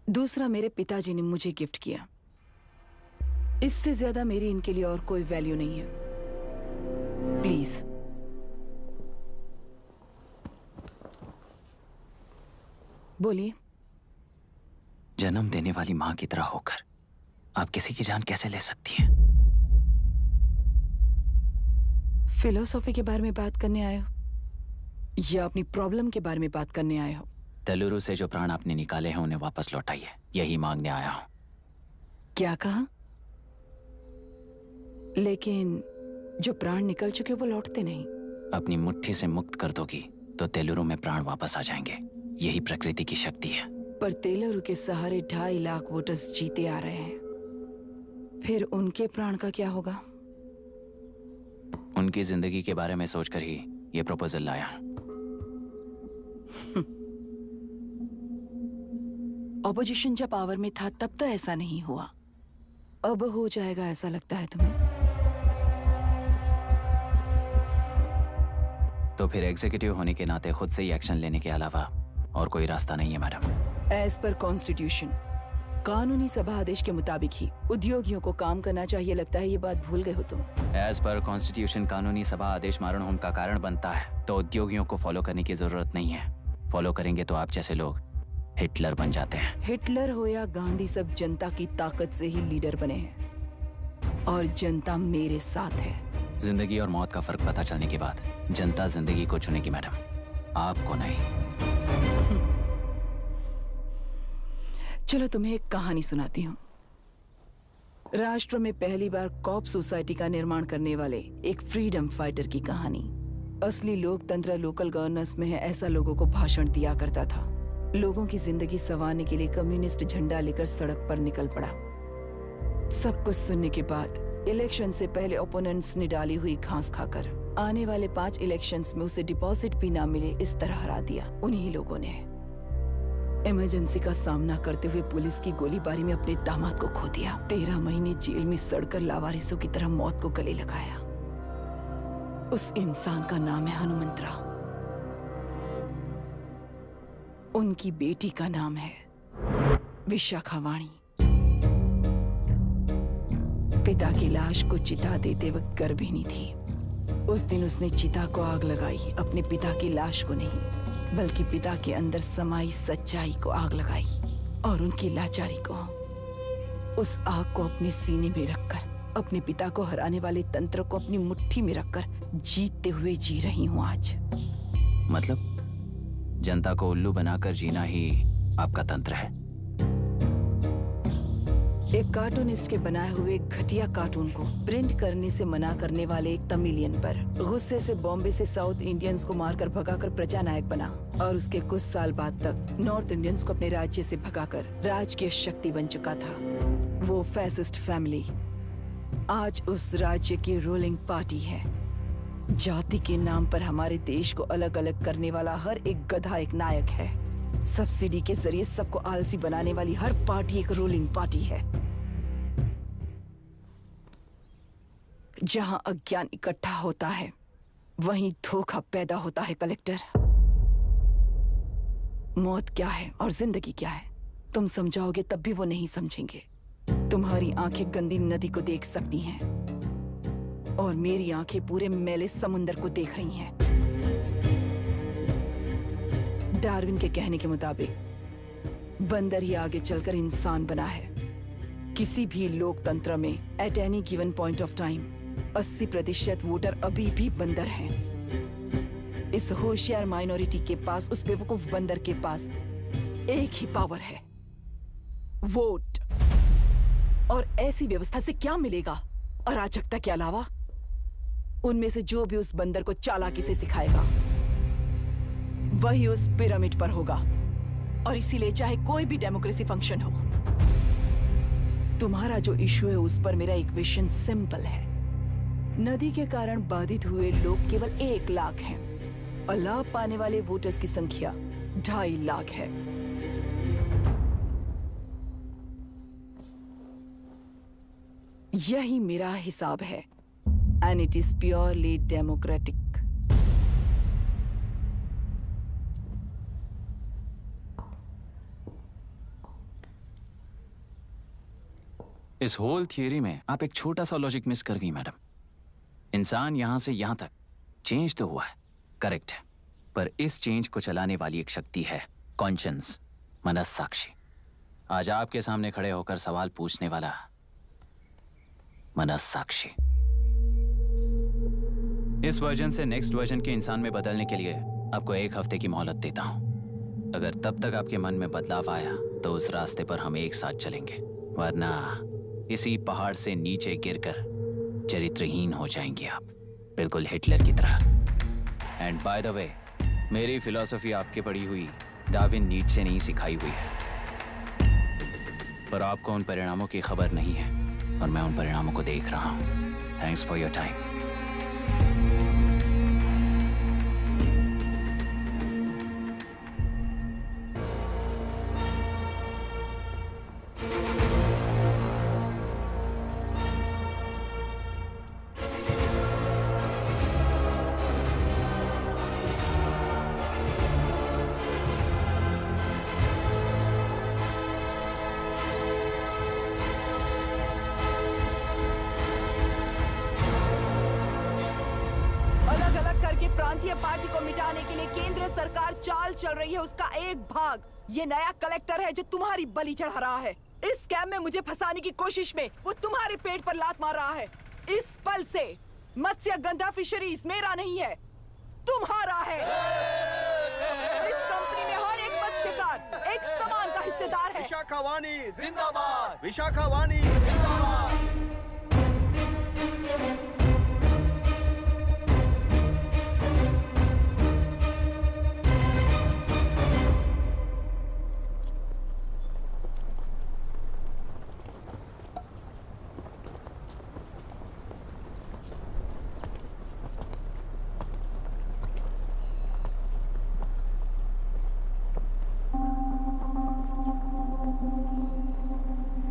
S12: दूसरा मेरे पिताजी ने मुझे गिफ्ट किया। इससे ज्यादा मेरी इनके लिए और कोई वैल्यू नहीं है। प्लीज बोलिए।
S3: जन्म देने वाली मां की तरह होकर आप किसी की जान कैसे ले सकती हैं?
S12: फिलोसॉफी के बारे में बात करने आए हो या अपनी प्रॉब्लम के बारे में बात करने आए हो?
S3: तेलुरु से जो प्राण आपने निकाले हैं उन्हें वापस लौटाइए, यही मांगने आया हूं।
S12: क्या कहा? लेकिन जो प्राण निकल चुके वो लौटते नहीं।
S3: अपनी मुट्ठी से मुक्त कर दोगी तो तेलुरु में प्राण वापस आ जाएंगे। यही प्रकृति की शक्ति है।
S12: पर तेलुरु के सहारे 2.5 लाख वोटर्स जीते आ रहे हैं, फिर उनके प्राण का क्या होगा?
S3: उनकी जिंदगी के बारे में सोचकर ही ये प्रपोजल लाया।
S12: ऑपोजिशन जब पावर में था तब तो ऐसा नहीं हुआ, अब हो जाएगा ऐसा लगता है तुम्हें?
S3: तो फिर एग्जीक्यूटिव होने के नाते खुद से ही एक्शन लेने के अलावा और कोई रास्ता नहीं है मैडम।
S12: एज पर कॉन्स्टिट्यूशन, कानूनी सभा आदेश के मुताबिक ही उद्योगियों को काम करना चाहिए। लगता है ये बात भूल गए हो तुम।
S3: एज पर कॉन्स्टिट्यूशन कानूनी सभा आदेश मारण होम का कारण बनता है, तो उद्योगियों को फॉलो करने की जरूरत नहीं है। फॉलो करेंगे तो आप जैसे लोग हिटलर बन जाते हैं।
S12: हिटलर हो या गांधी, सब जनता की ताकत से ही लीडर बने हैं और जनता मेरे साथ है।
S3: जिंदगी और मौत का फर्क पता चलने के बाद जनता जिंदगी को चुनेगी मैडम, आपको नहीं।
S12: चलो तुम्हें एक कहानी सुनाती हूँ। राष्ट्र में पहली बार कॉप सोसाइटी का निर्माण करने वाले एक फ्रीडम फाइटर की कहानी। असली लोकतंत्र लोकल गवर्नेंस में है, ऐसा लोगों को भाषण दिया करता था। लोगों की जिंदगी संवारने के लिए कम्युनिस्ट झंडा लेकर सड़क पर निकल पड़ा। सब कुछ सुनने के बाद इलेक्शन से पहले ओपोनेंट्स ने डाली हुई घास खाकर आने वाले 5 इलेक्शंस में उसे डिपॉजिट भी ना मिले, इस तरह हरा दिया उन्हीं लोगों ने। इमरजेंसी का सामना करते हुए पुलिस की गोलीबारी में अपने दामाद को खो दिया। 13 महीने जेल में सड़कर लावारिसों की तरह मौत को गले लगाया। उस इंसान का नाम है हनुमंतराव। उनकी बेटी का नाम है विशाखावाणी। पिता की लाश को चिता देते वक्त गर्भिणी थी। उस दिन उसने चिता को आग लगाई, अपने पिता की लाश को नहीं बल्कि पिता के अंदर समाई सच्चाई को आग लगाई और उनकी लाचारी को। उस आग को अपने सीने में रखकर अपने पिता को हराने वाले तंत्र को अपनी मुट्ठी में रखकर जीतते हुए जी रही हूँ आज।
S3: मतलब जनता को उल्लू बनाकर जीना ही आपका तंत्र है?
S12: एक कार्टूनिस्ट के बनाए हुए घटिया कार्टून को प्रिंट करने से मना करने वाले एक तमिलियन पर गुस्से से बॉम्बे से साउथ इंडियंस को मारकर भगाकर प्रजानायक बना और उसके कुछ साल बाद तक नॉर्थ इंडियंस को अपने राज्य से भगाकर राजकीय शक्ति बन चुका था। वो फैसिस्ट फैमिली आज उस राज्य की रूलिंग पार्टी है। जाति के नाम पर हमारे देश को अलग अलग करने वाला हर एक गधा एक नायक है। सब्सिडी के जरिए सबको आलसी बनाने वाली हर पार्टी एक रूलिंग पार्टी है। जहां अज्ञान इकट्ठा होता है वहीं धोखा पैदा होता है। कलेक्टर, मौत क्या है और जिंदगी क्या है तुम समझाओगे तब भी वो नहीं समझेंगे। तुम्हारी आंखें गंदी नदी को देख सकती हैं और मेरी आंखें पूरे मैले समुंदर को देख रही हैं। डार्विन के कहने के मुताबिक बंदर ही आगे चलकर इंसान बना है। किसी भी लोकतंत्र में at any given point of time 80% voter अभी भी बंदर हैं। इस होशियार माइनॉरिटी के पास, उस बेवकूफ बंदर के पास एक ही पावर है, वोट। और ऐसी व्यवस्था से क्या मिलेगा अराजकता के अलावा? उनमें से जो भी उस बंदर को चालाकी से सिखाएगा वही उस पिरामिड पर होगा। और इसीलिए चाहे कोई भी डेमोक्रेसी फंक्शन हो, तुम्हारा जो इशू है उस पर मेरा इक्वेशन सिंपल है। नदी के कारण बाधित हुए लोग केवल 1 लाख हैं और लाभ पाने वाले वोटर्स की संख्या 2.5 लाख है। यही मेरा हिसाब है and it is purely democratic.
S3: इस होल थियरी में आप एक छोटा सा लॉजिक मिस कर गई मैडम। इंसान यहां से यहां तक चेंज तो हुआ है, करेक्ट है, पर इस चेंज को चलाने वाली एक शक्ति है, कॉन्शियंस, मनस्साक्षी। आज आपके सामने खड़े होकर सवाल पूछने वाला मनस्साक्षी। इस वर्जन से नेक्स्ट वर्जन के इंसान में बदलने के लिए आपको 1 हफ्ते की मोहलत देता हूं। अगर तब तक आपके मन में बदलाव आया तो उस रास्ते पर हम एक साथ चलेंगे, वरना इसी पहाड़ से नीचे गिरकर चरित्रहीन हो जाएंगे आप, बिल्कुल हिटलर की तरह। एंड बाय द वे, मेरी फिलॉसफी आपके पढ़ी हुई डार्विन नीट्शे नहीं सिखाई हुई है, पर आपको उन परिणामों की खबर नहीं है और मैं उन परिणामों को देख रहा हूं। Thanks for your time.
S12: प्रांतीय पार्टी को मिटाने के लिए केंद्र सरकार चाल चल रही है, उसका एक भाग ये नया कलेक्टर है जो तुम्हारी बलि चढ़ा रहा है। इस स्कैम में मुझे फंसाने की कोशिश में वो तुम्हारे पेट पर लात मार रहा है। इस पल से मत्स्य गंधा फिशरीज मेरा नहीं है, तुम्हारा है। इस कंपनी में हर एक मत्स्यकार एक समान का हिस्सेदार है।
S17: विशाखावाणी जिंदाबाद, विशाखावाणी जिंदाबाद।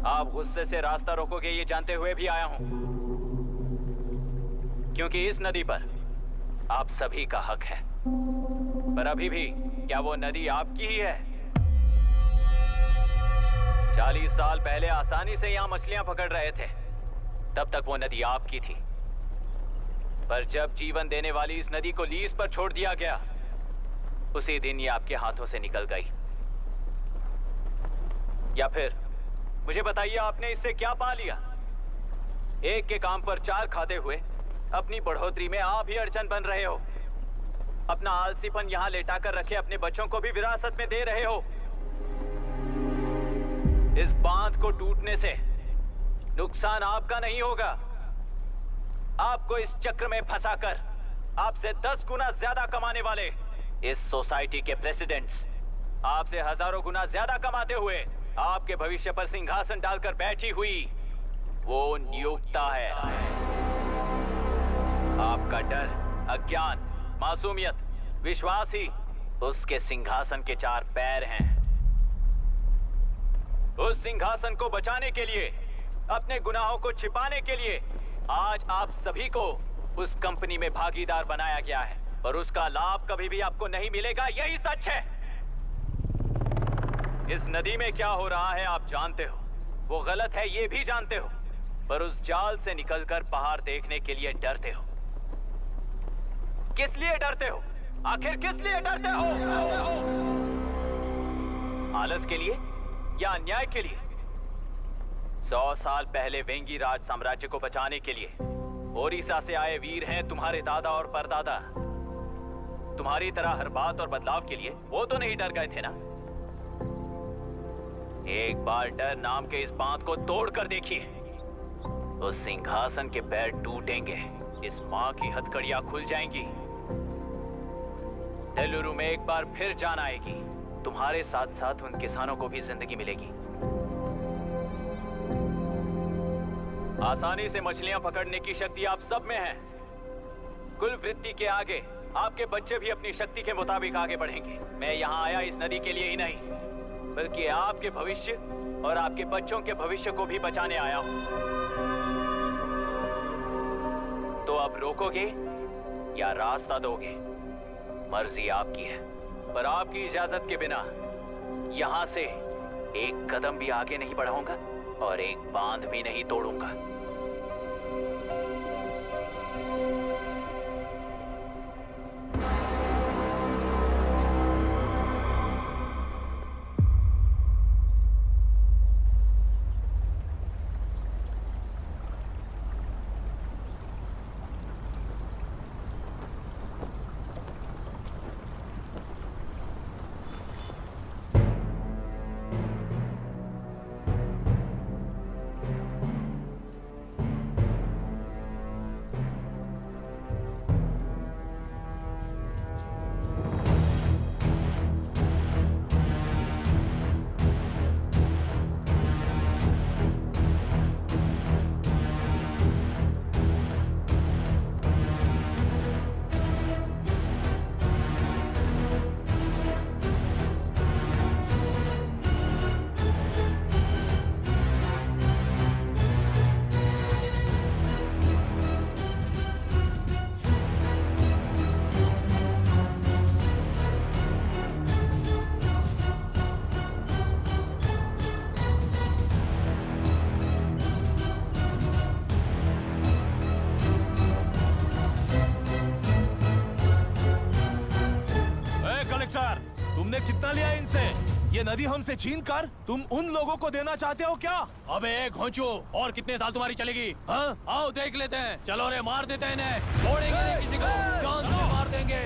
S3: आप गुस्से से रास्ता रोकोगे ये जानते हुए भी आया हूं, क्योंकि इस नदी पर आप सभी का हक है। पर अभी भी क्या वो नदी आपकी ही है? 40 साल पहले आसानी से यहां मछलियां पकड़ रहे थे, तब तक वो नदी आपकी थी। पर जब जीवन देने वाली इस नदी को लीज पर छोड़ दिया गया, उसी दिन ये आपके हाथों से निकल गई। या फिर मुझे बताइए, आपने इससे क्या पा लिया? एक के काम पर 4 खाते हुए अपनी बढ़ोतरी में आप ही अड़चन बन रहे हो। अपना आलसीपन यहाँ लेटा कर रखे अपने बच्चों को भी विरासत में दे रहे हो। इस बांध को टूटने से नुकसान आपका नहीं होगा, आपको इस चक्र में फंसाकर आपसे 10 गुना ज्यादा कमाने वाले इस सोसाइटी के प्रेसिडेंट्स आपसे हजारों गुना ज्यादा कमाते हुए आपके भविष्य पर सिंहासन डालकर बैठी हुई वो नियोक्ता है। आपका डर, अज्ञान, मासूमियत, विश्वास ही उसके सिंहासन के 4 पैर हैं। उस सिंहासन को बचाने के लिए, अपने गुनाहों को छिपाने के लिए आज आप सभी को उस कंपनी में भागीदार बनाया गया है और उसका लाभ कभी भी आपको नहीं मिलेगा। यही सच है। इस नदी में क्या हो रहा है आप जानते हो, वो गलत है ये भी जानते हो, पर उस जाल से निकलकर पहाड़ देखने के लिए डरते हो। किस लिए डरते हो? आखिर किस लिए डरते हो? आलस के लिए या अन्याय के लिए? 100 साल पहले वेंगी राज साम्राज्य को बचाने के लिए ओडिशा से आए वीर हैं तुम्हारे दादा और परदादा। तुम्हारी तरह हर बात और बदलाव के लिए वो तो नहीं डर गए थे ना। एक बार डर नाम के इस बांध को तोड़ कर देखिए, उस सिंहासन के पैर टूटेंगे, इस मां की हथकड़ियां खुल जाएंगी। तेलुरु में एक बार फिर जान आएगी। तुम्हारे साथ साथ उन किसानों को भी जिंदगी मिलेगी। आसानी से मछलियां पकड़ने की शक्ति आप सब में है। कुल वृत्ति के आगे आपके बच्चे भी अपनी शक्ति के मुताबिक आगे बढ़ेंगे। मैं यहाँ आया इस नदी के लिए ही नहीं, बल्कि आपके भविष्य और आपके बच्चों के भविष्य को भी बचाने आया हूँ। तो अब रोकोगे या रास्ता दोगे, मर्जी आपकी है, पर आपकी इजाजत के बिना यहाँ से एक कदम भी आगे नहीं बढ़ाऊंगा और एक बांध भी नहीं तोड़ूंगा।
S13: तुमने कितना लिया इनसे? ये नदी हमसे छीन कर तुम उन लोगों को देना चाहते हो क्या?
S9: अबे घोंचो, और कितने साल तुम्हारी चलेगी? हाँ, आओ देख लेते हैं। चलो रे, मार देते हैं इन्हें। छोड़ेंगे नहीं किसी को, जान से मार देंगे।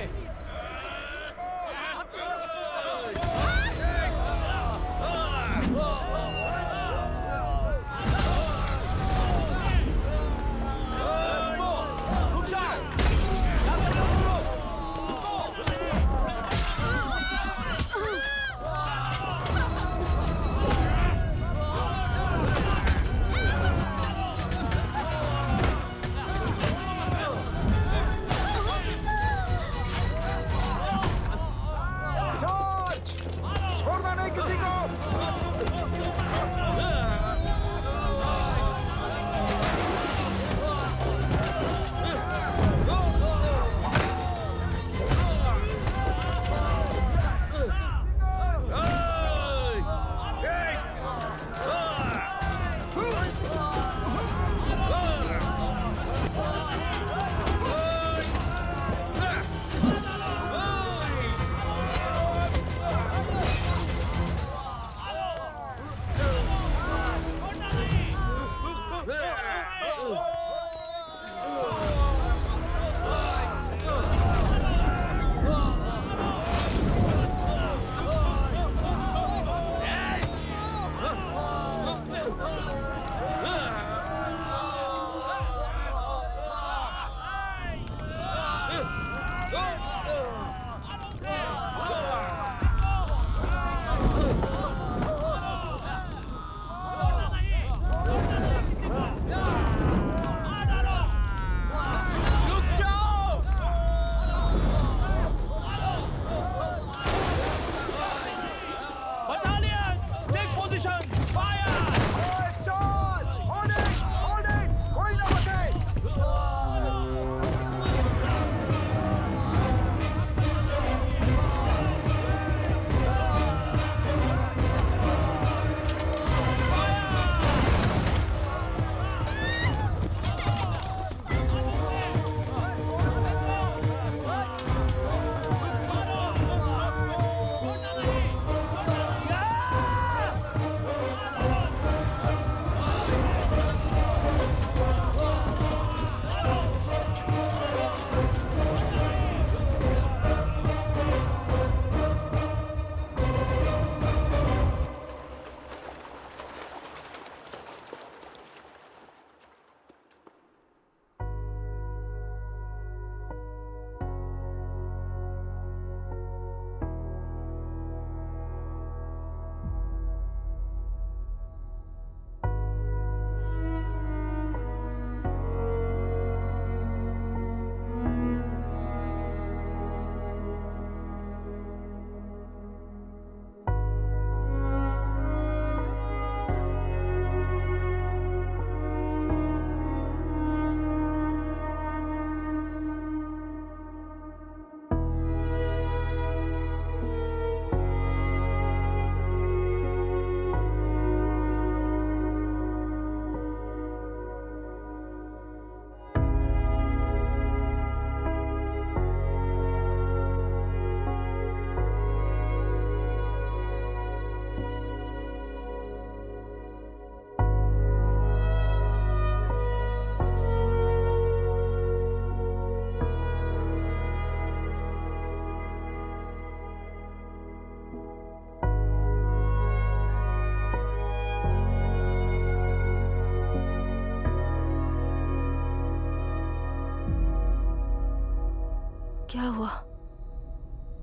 S6: क्या हुआ?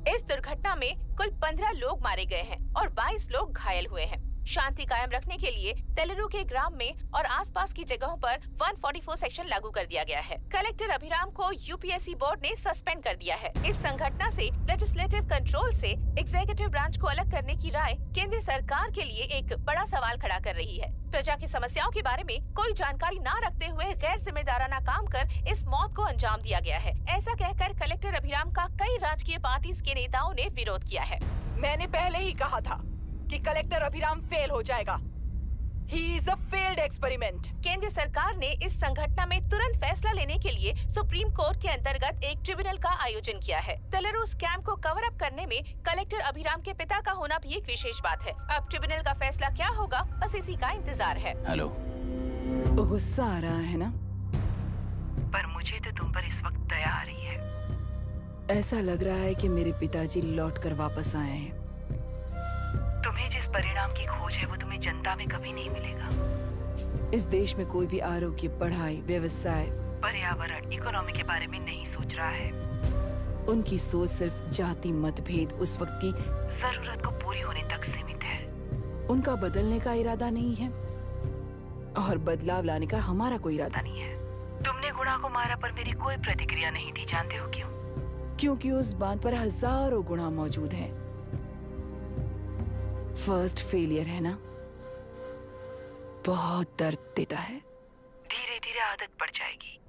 S2: इस दुर्घटना में कुल 15 लोग मारे गए हैं और 22 लोग घायल हुए हैं। शांति कायम रखने के लिए तेलुरु के ग्राम में और आसपास की जगहों पर 144 सेक्शन लागू कर दिया गया है। कलेक्टर अभिराम को यूपीएससी बोर्ड ने सस्पेंड कर दिया है। इस संघटना से लेजिस्लेटिव कंट्रोल से एग्जीक्यूटिव ब्रांच को अलग करने की राय केंद्र सरकार के लिए एक बड़ा सवाल खड़ा कर रही है। प्रजा की समस्याओं के बारे में कोई जानकारी न रखते हुए गैर जिम्मेदाराना काम कर इस मौत को अंजाम दिया गया है। ऐसा कहकर कलेक्टर अभिराम का कई राजकीय पार्टी के नेताओं ने विरोध किया है।
S12: मैंने पहले ही कहा था कि कलेक्टर अभिराम फेल हो जाएगा। He is a failed experiment.
S2: केंद्र सरकार ने इस संघटना में तुरंत फैसला लेने के लिए सुप्रीम कोर्ट के अंतर्गत एक ट्रिब्यूनल का आयोजन किया है। तेलुरु स्कैम को कवर अप करने में कलेक्टर अभिराम के पिता का होना भी एक विशेष बात है। अब ट्रिब्यूनल का फैसला क्या होगा, बस इसी का इंतजार है।
S3: हेलो।
S12: गुस्सा आ रहा है ना?
S19: पर मुझे तो तुम पर इस वक्त दया आ रही है।
S12: ऐसा लग रहा है कि मेरे पिताजी लौट कर वापस आए हैं।
S19: तुम्हें जिस परिणाम की खोज है वो तुम्हें जनता में कभी नहीं मिलेगा।
S12: इस देश में कोई भी आरोग्य, पढ़ाई, व्यवसाय,
S19: पर्यावरण, इकोनॉमी के बारे में नहीं सोच रहा है।
S12: उनकी सोच सिर्फ जाति मतभेद उस वक्त की
S19: जरूरत को पूरी होने तक सीमित है।
S12: उनका बदलने का इरादा नहीं है और बदलाव लाने का हमारा कोई इरादा नहीं है।
S19: तुमने गुणा को मारा पर मेरी कोई प्रतिक्रिया नहीं थी, जानते हो क्यों?
S12: क्योंकि उस बात पर हजारों गुणा मौजूद हैं। फर्स्ट फेलियर है ना, बहुत दर्द देता है।
S19: धीरे धीरे आदत पड़ जाएगी।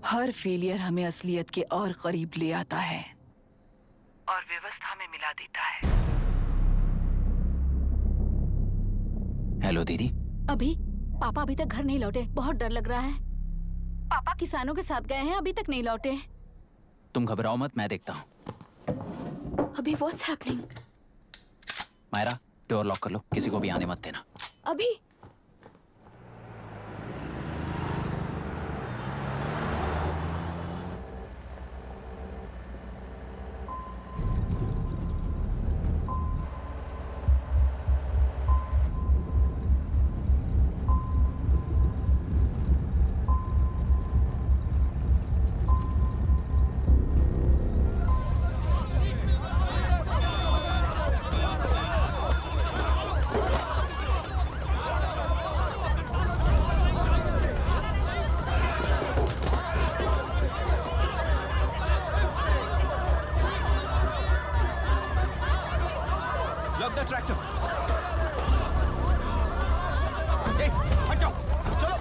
S12: हर फेलियर हमें असलियत के और करीब ले आता है
S19: और व्यवस्था में मिला देता है।
S3: हेलो दीदी।
S18: अभी पापा अभी तक घर नहीं लौटे, बहुत डर लग रहा है। पापा किसानों के साथ गए हैं, अभी तक नहीं लौटे।
S3: तुम घबराओ मत, मैं देखता हूँ।
S6: अभी what's happening?
S3: Myra, door lock कर लो, किसी को भी आने मत देना।
S6: अभी
S17: Lock the tractor. Hey, हट जाओ, चलो।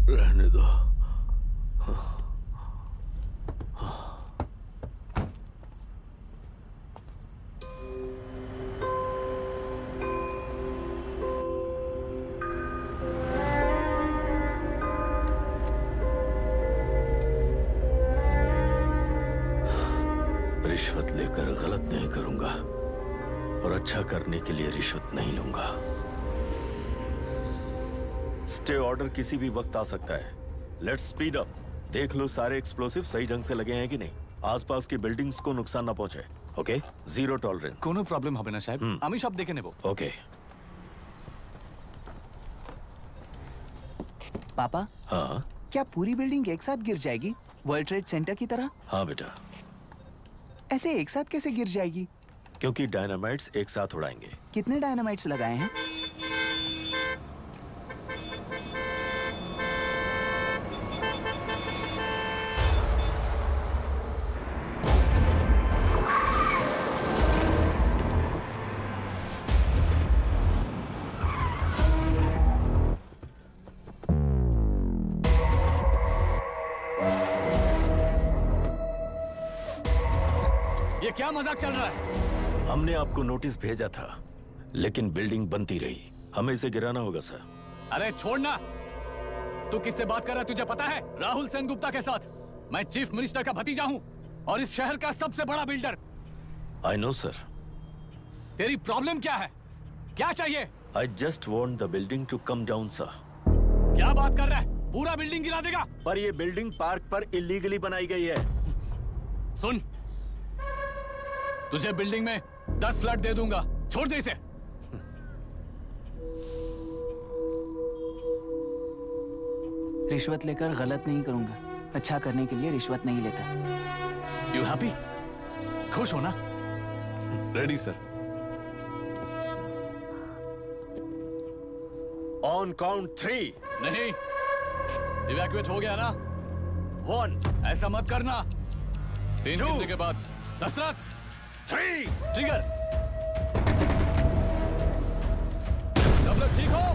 S13: रहने दो। रिश्वत लेकर गलत नहीं करूंगा और अच्छा करने के लिए रिश्वत नहीं लूंगा।
S1: स्टे ऑर्डर किसी भी वक्त आ सकता है। Let's speed up. देख लो सारे एक्सप्लोसिव सही ढंग से लगे हैं कि नहीं। आसपास की बिल्डिंग्स को नुकसान ना पहुंचे। Okay, zero tolerance.
S16: कोनो प्रॉब्लम হবে না সাহেব, আমি সব দেখে নেব।
S1: ओके।
S20: पापा,
S1: हाँ
S20: क्या पूरी बिल्डिंग एक साथ गिर जाएगी, वर्ल्ड ट्रेड सेंटर की तरह?
S1: हाँ बेटा।
S20: ऐसे एक साथ कैसे गिर जाएगी?
S1: क्योंकि डायनामाइट्स एक साथ उड़ाएंगे।
S20: कितने डायनामाइट्स लगाए हैं?
S16: ये क्या मजाक चल रहा है?
S1: हमने आपको नोटिस भेजा था, लेकिन बिल्डिंग बनती रही। हमें इसे गिराना होगा सर।
S16: अरे छोड़ना। तू किससे बात कर रहा है तुझे पता है? राहुल सेनगुप्ता के साथ। मैं चीफ मिनिस्टर का भतीजा हूँ। और इस शहर का सबसे बड़ा बिल्डर।
S1: I know sir.
S16: तेरी प्रॉब्लम क्या है? क्या चाहिए?
S1: I just want the building to come down sir.
S16: क्या बात कर रहा है? पूरा बिल्डिंग गिरा देगा?
S1: पर ये बिल्डिंग पार्क पर इलीगली बनाई गई है।
S16: सुन, तुझे बिल्डिंग में 10 फ्लैट दे दूंगा, छोड़ दे इसे।
S20: रिश्वत लेकर गलत नहीं करूंगा। अच्छा करने के लिए रिश्वत नहीं लेता।
S16: You happy? खुश हो ना?
S1: Ready sir. On count 3।
S16: नहीं, इवैक्यूएट हो गया ना?
S1: 1।
S16: ऐसा मत करना। 3 गिनने के बाद दशरथ
S1: 3
S16: ट्रिगर। सब लोग ठीक हो?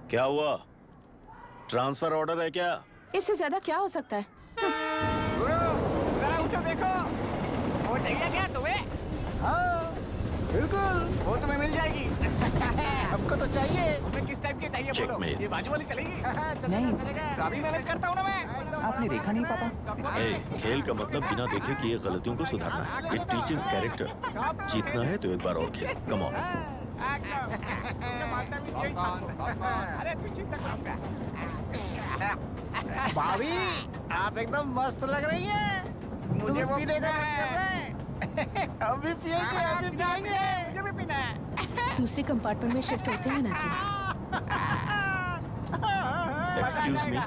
S1: क्या हुआ? ट्रांसफर ऑर्डर है क्या?
S2: इससे ज्यादा क्या हो सकता है?
S17: जरा उसे देखो, वो चाहिए क्या तुम्हें? हाँ, बिल्कुल, वो तुम्हें मिल जाएगी। हमको तो चाहिए। तुम्हें किस टाइप की चाहिए बोलो? ये बाजू वाली चलेगी?
S20: नहीं,
S17: अभी मैनेज करता हूँ ना मैं।
S20: आपने देखा नहीं पापा?
S1: खेल का मतलब बिना देखे किए गलतियों को सुधारना है। It teaches character. जीतना है तो एक बार और खेल। Come on.
S17: अरे तू चिंता मत कर। भाभी, आप एकदम मस्त लग रही हैं। मुझे वो पीने का मन कर रहा है। अभी पिएंगे, अभी पिएंगे। मुझे भी पीना है।
S2: दूसरे कंपार्टमेंट में शिफ्ट होते हैं ना जी।
S1: Excuse me.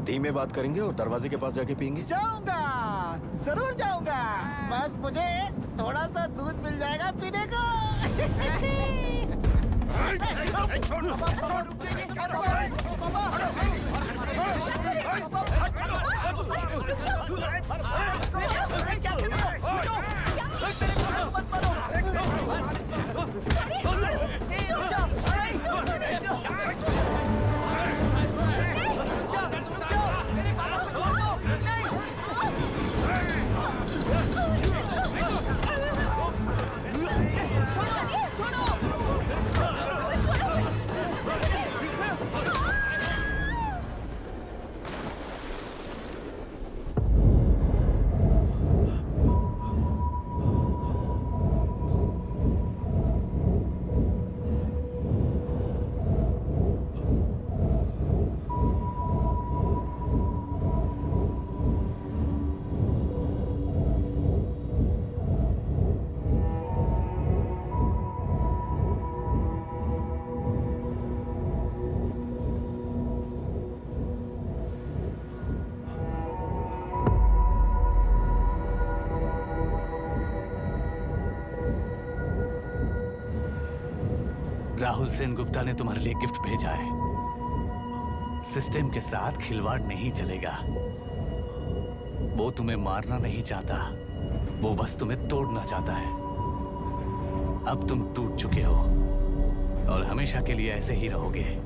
S1: धीमे बात करेंगे और दरवाजे के पास जाके पियेंगे।
S17: जाऊंगा, जरूर जाऊंगा। बस मुझे थोड़ा सा दूध मिल जाएगा पीने को।
S16: राहुल सेन गुप्ता ने तुम्हारे लिए गिफ्ट भेजा है। सिस्टम के साथ खिलवाड़ नहीं चलेगा। वो तुम्हें मारना नहीं चाहता, वो बस तुम्हें तोड़ना चाहता है। अब तुम टूट चुके हो और हमेशा के लिए ऐसे ही रहोगे।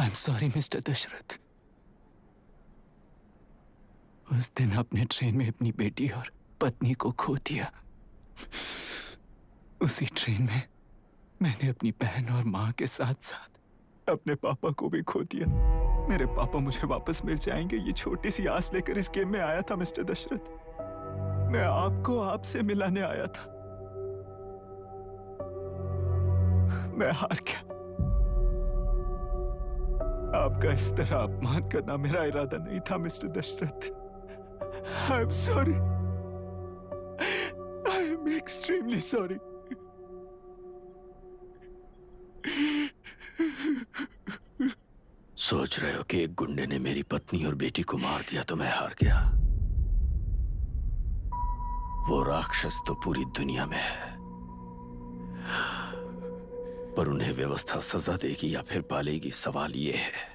S20: I'm sorry, mister Dasharath. उस दिन आपने ट्रेन में अपनी बेटी और पत्नी को खो दिया। उसी ट्रेन में मैंने अपनी बहन और माँ के साथ साथ अपने पापा को भी खो दिया। मेरे पापा मुझे वापस मिल जाएंगे, ये छोटी सी आस लेकर इस गेम में आया था मिस्टर दशरथ। मैं आपको आपसे मिलाने आया था। मैं हार गया। आपका इस तरह अपमान करना मेरा इरादा नहीं था mister Dasharath. I am sorry. I am extremely sorry.
S1: सोच रहे हो कि एक गुंडे ने मेरी पत्नी और बेटी को मार दिया तो मैं हार गया? वो राक्षस तो पूरी दुनिया में है, पर उन्हें व्यवस्था सजा देगी या फिर पालेगी, सवाल ये है।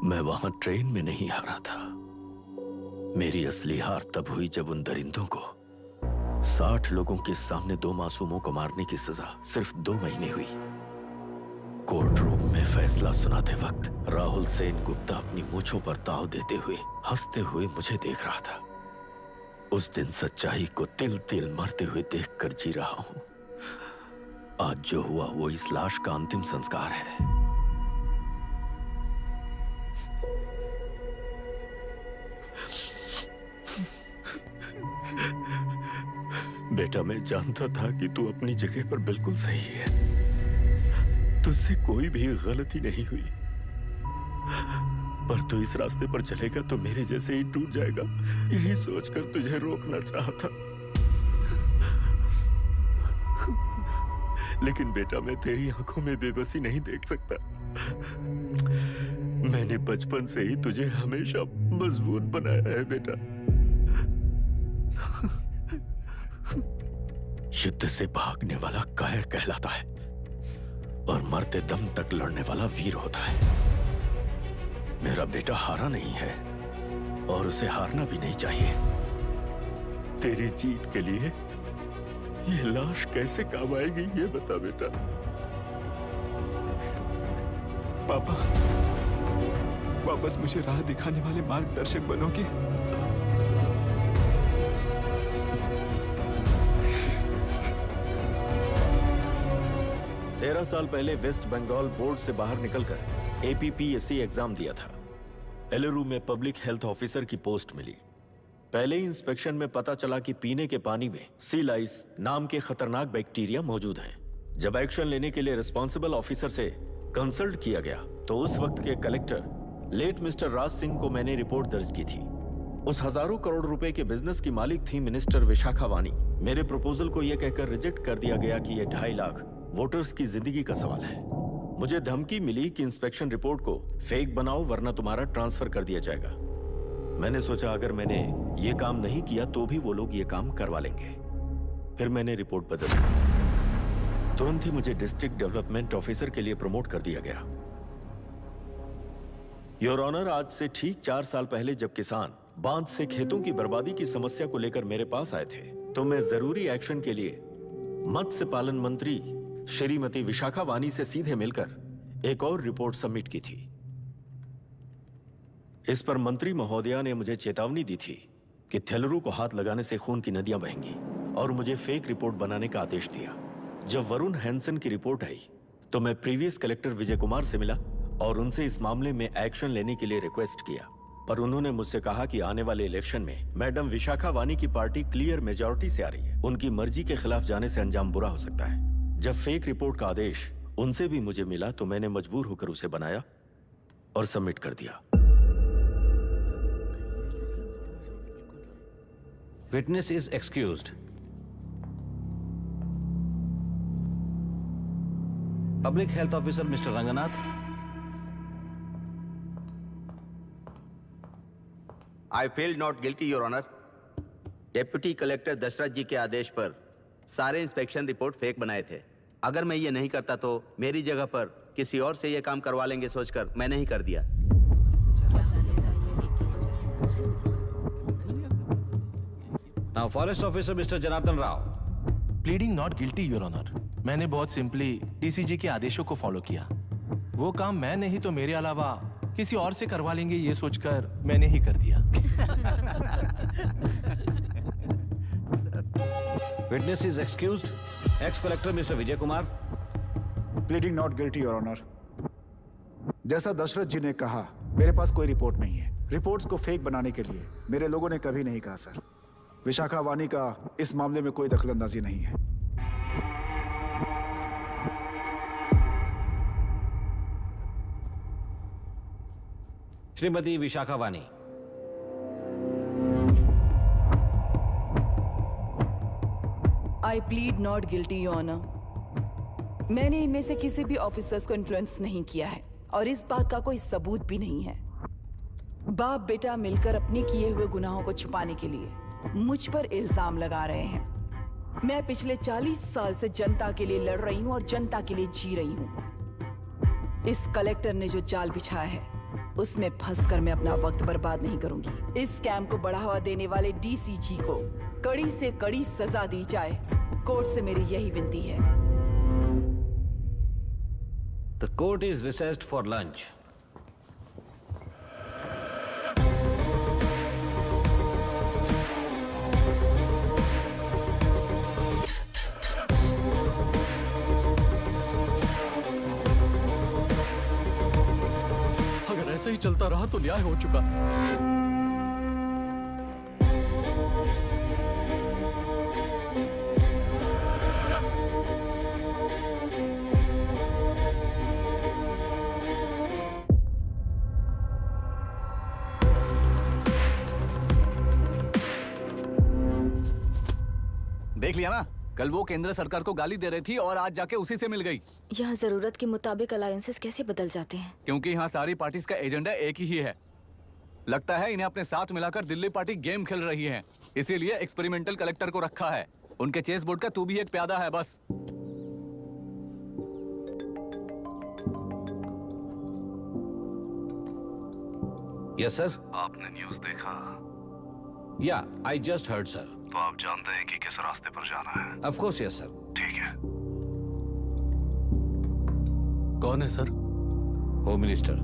S1: मैं वहां ट्रेन में नहीं हारा था। मेरी असली हार तब हुई जब उन दरिंदों को 60 लोगों के सामने 2 मासूमों को मारने की सजा सिर्फ 2 महीने हुई। कोर्ट रूम में फैसला सुनाते वक्त राहुल सेन गुप्ता अपनी मूंछों पर ताव देते हुए हंसते हुए मुझे देख रहा था। उस दिन सच्चाई को तिल तिल मरते हुए देखकर जी रहा हूं। आज जो हुआ वो इस लाश का अंतिम संस्कार है। बेटा, मैं जानता था कि तू अपनी जगह पर बिल्कुल सही है। तुझसे कोई भी गलती नहीं हुई, पर तू इस रास्ते पर चलेगा तो मेरे जैसे ही टूट जाएगा, यही सोचकर तुझे रोकना चाहा था। लेकिन बेटा, मैं तेरी आंखों में बेबसी नहीं देख सकता। मैंने बचपन से ही तुझे हमेशा मजबूत बनाया है बेटा। युद्ध से भागने वाला कायर कहलाता है और मरते दम तक लड़ने वाला वीर होता है। मेरा बेटा हारा नहीं है और उसे हारना भी नहीं चाहिए। तेरी जीत के लिए ये लाश कैसे काम आएगी, ये बता बेटा।
S20: पापा, वापस मुझे राह दिखाने वाले मार्गदर्शक बनोगे?
S1: 13 साल पहले वेस्ट बंगाल बोर्ड से बाहर निकलकर APPSC एग्जाम दिया था। एलुरु में पब्लिक हेल्थ ऑफिसर की पोस्ट मिली। पहले ही इंस्पेक्शन में पता चला कि पीने के पानी में सी लाइस नाम के खतरनाक बैक्टीरिया मौजूद हैं। जब एक्शन लेने के लिए रिस्पॉन्सिबल ऑफिसर से कंसल्ट किया गया तो उस वक्त के collector late mister Raj Singh को मैंने रिपोर्ट दर्ज की थी। उस हजारों करोड़ रुपए के बिजनेस की मालिक थी मिनिस्टर विशाखा वानी। मेरे प्रपोजल को यह कहकर रिजेक्ट कर दिया गया कि यह 2.5 लाख वोटर्स की जिंदगी का सवाल है। मुझे धमकी मिली कि इंस्पेक्शन रिपोर्ट को फेक बनाओ वरना तुम्हारा ट्रांसफर कर दिया जाएगा। मैंने सोचा अगर मैंने ये काम नहीं किया तो भी वो लोग ये काम करवा लेंगे। फिर मैंने रिपोर्ट बदल दी। तुरंत ही मुझे डिस्ट्रिक्ट डेवलपमेंट ऑफिसर के लिए प्रमोट कर दिया गया। योर ऑनर, आज से ठीक 4 साल पहले जब किसान बांध से खेतों की बर्बादी की समस्या को लेकर मेरे पास आए थे तो मैं जरूरी एक्शन के लिए मत्स्य पालन मंत्री श्रीमती विशाखा वानी से सीधे मिलकर एक और रिपोर्ट सबमिट की थी। इस पर मंत्री महोदया ने मुझे चेतावनी दी थी कि थेलरू को हाथ लगाने से खून की नदियां बहेंगी और मुझे फेक रिपोर्ट बनाने का आदेश दिया। जब वरुण हैंसन की रिपोर्ट आई तो मैं प्रीवियस कलेक्टर विजय कुमार से मिला और उनसे इस मामले में एक्शन लेने के लिए रिक्वेस्ट किया, पर उन्होंने मुझसे कहा कि आने वाले इलेक्शन में मैडम विशाखा वानी की पार्टी क्लियर मेजॉरिटी से आ रही है। उनकी मर्जी के खिलाफ जाने से अंजाम बुरा हो सकता है। जब फेक रिपोर्ट का आदेश उनसे भी मुझे मिला तो मैंने मजबूर होकर उसे बनाया और सबमिट कर दिया।
S8: Witness is excused. Public Health Officer Mr. Ranganath.
S14: I feel not guilty, Your Honor. Deputy collector Dashrath ji के आदेश पर सारे इंस्पेक्शन रिपोर्ट फेक बनाए थे। अगर मैं ये नहीं करता तो मेरी जगह पर किसी और से ये काम करवा लेंगे सोचकर मैं नहीं कर दिया।
S8: Now, Forest Officer Mr. Janardhan Rao.
S13: Pleading not guilty your honour. मैंने बहुत सिंपली डीसीजी के आदेशों को फॉलो किया। वो काम मैं नहीं तो मेरे अलावा किसी और से करवा लेंगे ये सोचकर मैंने ही कर दिया।
S8: Witness is excused. Ex-Collector Mr. Vijay Kumar.
S11: Pleading not guilty your honour. जैसा दशरथ जी ने कहा, मेरे पास कोई रिपोर्ट नहीं है। रिपोर्ट्स को फेक बनाने के लिए मेरे लोगों ने कभी नहीं कहा सर। विशाखा वानी का इस मामले में कोई दखलंदाजी नहीं है।
S8: Shrimati Vishakha Vani.
S12: I plead not guilty your honour. मैंने इनमें से किसी भी ऑफिसर्स को इन्फ्लुएंस नहीं किया है। और इस बात का कोई सबूत भी नहीं है। बाप बेटा मिलकर अपने किए हुए गुनाहों को छुपाने के लिए मुझ पर इल्जाम लगा रहे हैं। मैं पिछले 40 साल से जनता के लिए लड़ रही हूं और जनता के लिए जी रही हूं। इस कलेक्टर ने जो जाल बिछाया है उसमें फंसकर मैं अपना वक्त बर्बाद नहीं करूंगी। इस स्कैम को बढ़ावा देने वाले डीसीजी को कड़ी से कड़ी सजा दी जाए। कोर्ट से मेरी यही विनती है।
S8: The court is recessed for lunch.
S15: अगर ऐसे ही चलता रहा तो न्याय हो चुका।
S16: देख लिया ना, कल वो केंद्र सरकार को गाली दे रही थी और आज जाके उसी से मिल गई।
S6: यहाँ जरूरत के मुताबिक अलायंसेस कैसे बदल जाते हैं?
S16: क्योंकि यहाँ सारी पार्टीज का एजेंडा एक ही है। लगता है इन्हें अपने साथ मिलाकर दिल्ली पार्टी गेम खेल रही है, इसीलिए एक्सपेरिमेंटल कलेक्टर को रखा है। उनके चेस बोर्ड का तू भी एक प्यादा है बस।
S8: Yes sir.
S5: आपने न्यूज़ देखा?
S8: या आई जस्ट हर्ड सर।
S5: तो आप जानते हैं कि किस रास्ते पर जाना है?
S8: Of course yes sir.
S5: ठीक है।
S15: कौन है सर?
S8: Home minister.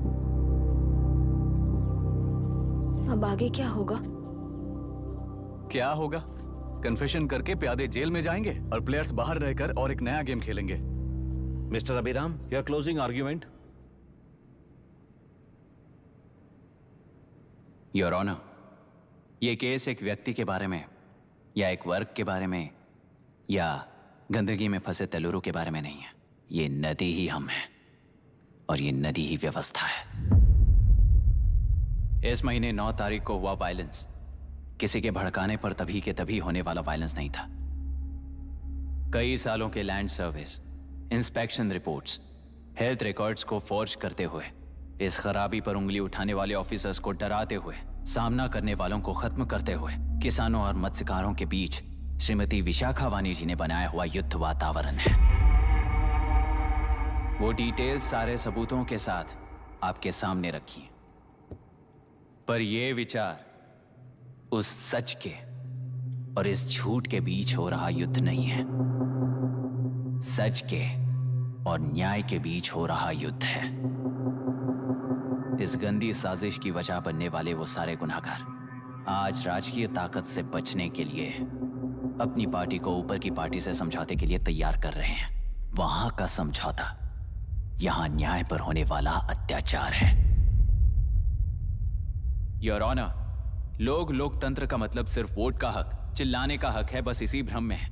S6: अब आगे क्या होगा?
S16: क्या होगा? कन्फेशन करके प्यादे जेल में जाएंगे और प्लेयर्स बाहर रहकर और एक नया गेम खेलेंगे।
S8: Mister Abhiram, your closing argument.
S3: Your honour, ये केस एक व्यक्ति के बारे में या एक वर्ग के बारे में या गंदगी में फंसे तेलुरु के बारे में नहीं है। ये नदी ही हम हैं और ये नदी ही व्यवस्था है। इस महीने 9 तारीख को हुआ वायलेंस किसी के भड़काने पर तभी के तभी होने वाला वायलेंस नहीं था। कई सालों के land service, inspection reports, health records को फॉर्ज करते हुए, इस खराबी पर उंगली उठाने वाले ऑफिसर्स को डराते हुए, सामना करने वालों को खत्म करते हुए किसानों और मत्स्यकारों के बीच श्रीमती विशाखा वानी जी ने बनाया हुआ युद्ध वातावरण है। वो डिटेल्स सारे सबूतों के साथ आपके सामने रखी हैं। पर ये विचार उस सच के और इस झूठ के बीच हो रहा युद्ध नहीं है, सच के और न्याय के बीच हो रहा युद्ध है। इस गंदी साजिश की वजह बनने वाले वो सारे गुनहगार आज राजकीय ताकत से बचने के लिए अपनी पार्टी को ऊपर की पार्टी से समझौते के लिए तैयार कर रहे हैं। वहां का समझौता यहां न्याय पर होने वाला अत्याचार है। योर ऑनर, लोग लोकतंत्र का मतलब सिर्फ वोट का हक, चिल्लाने का हक है, बस इसी भ्रम में है।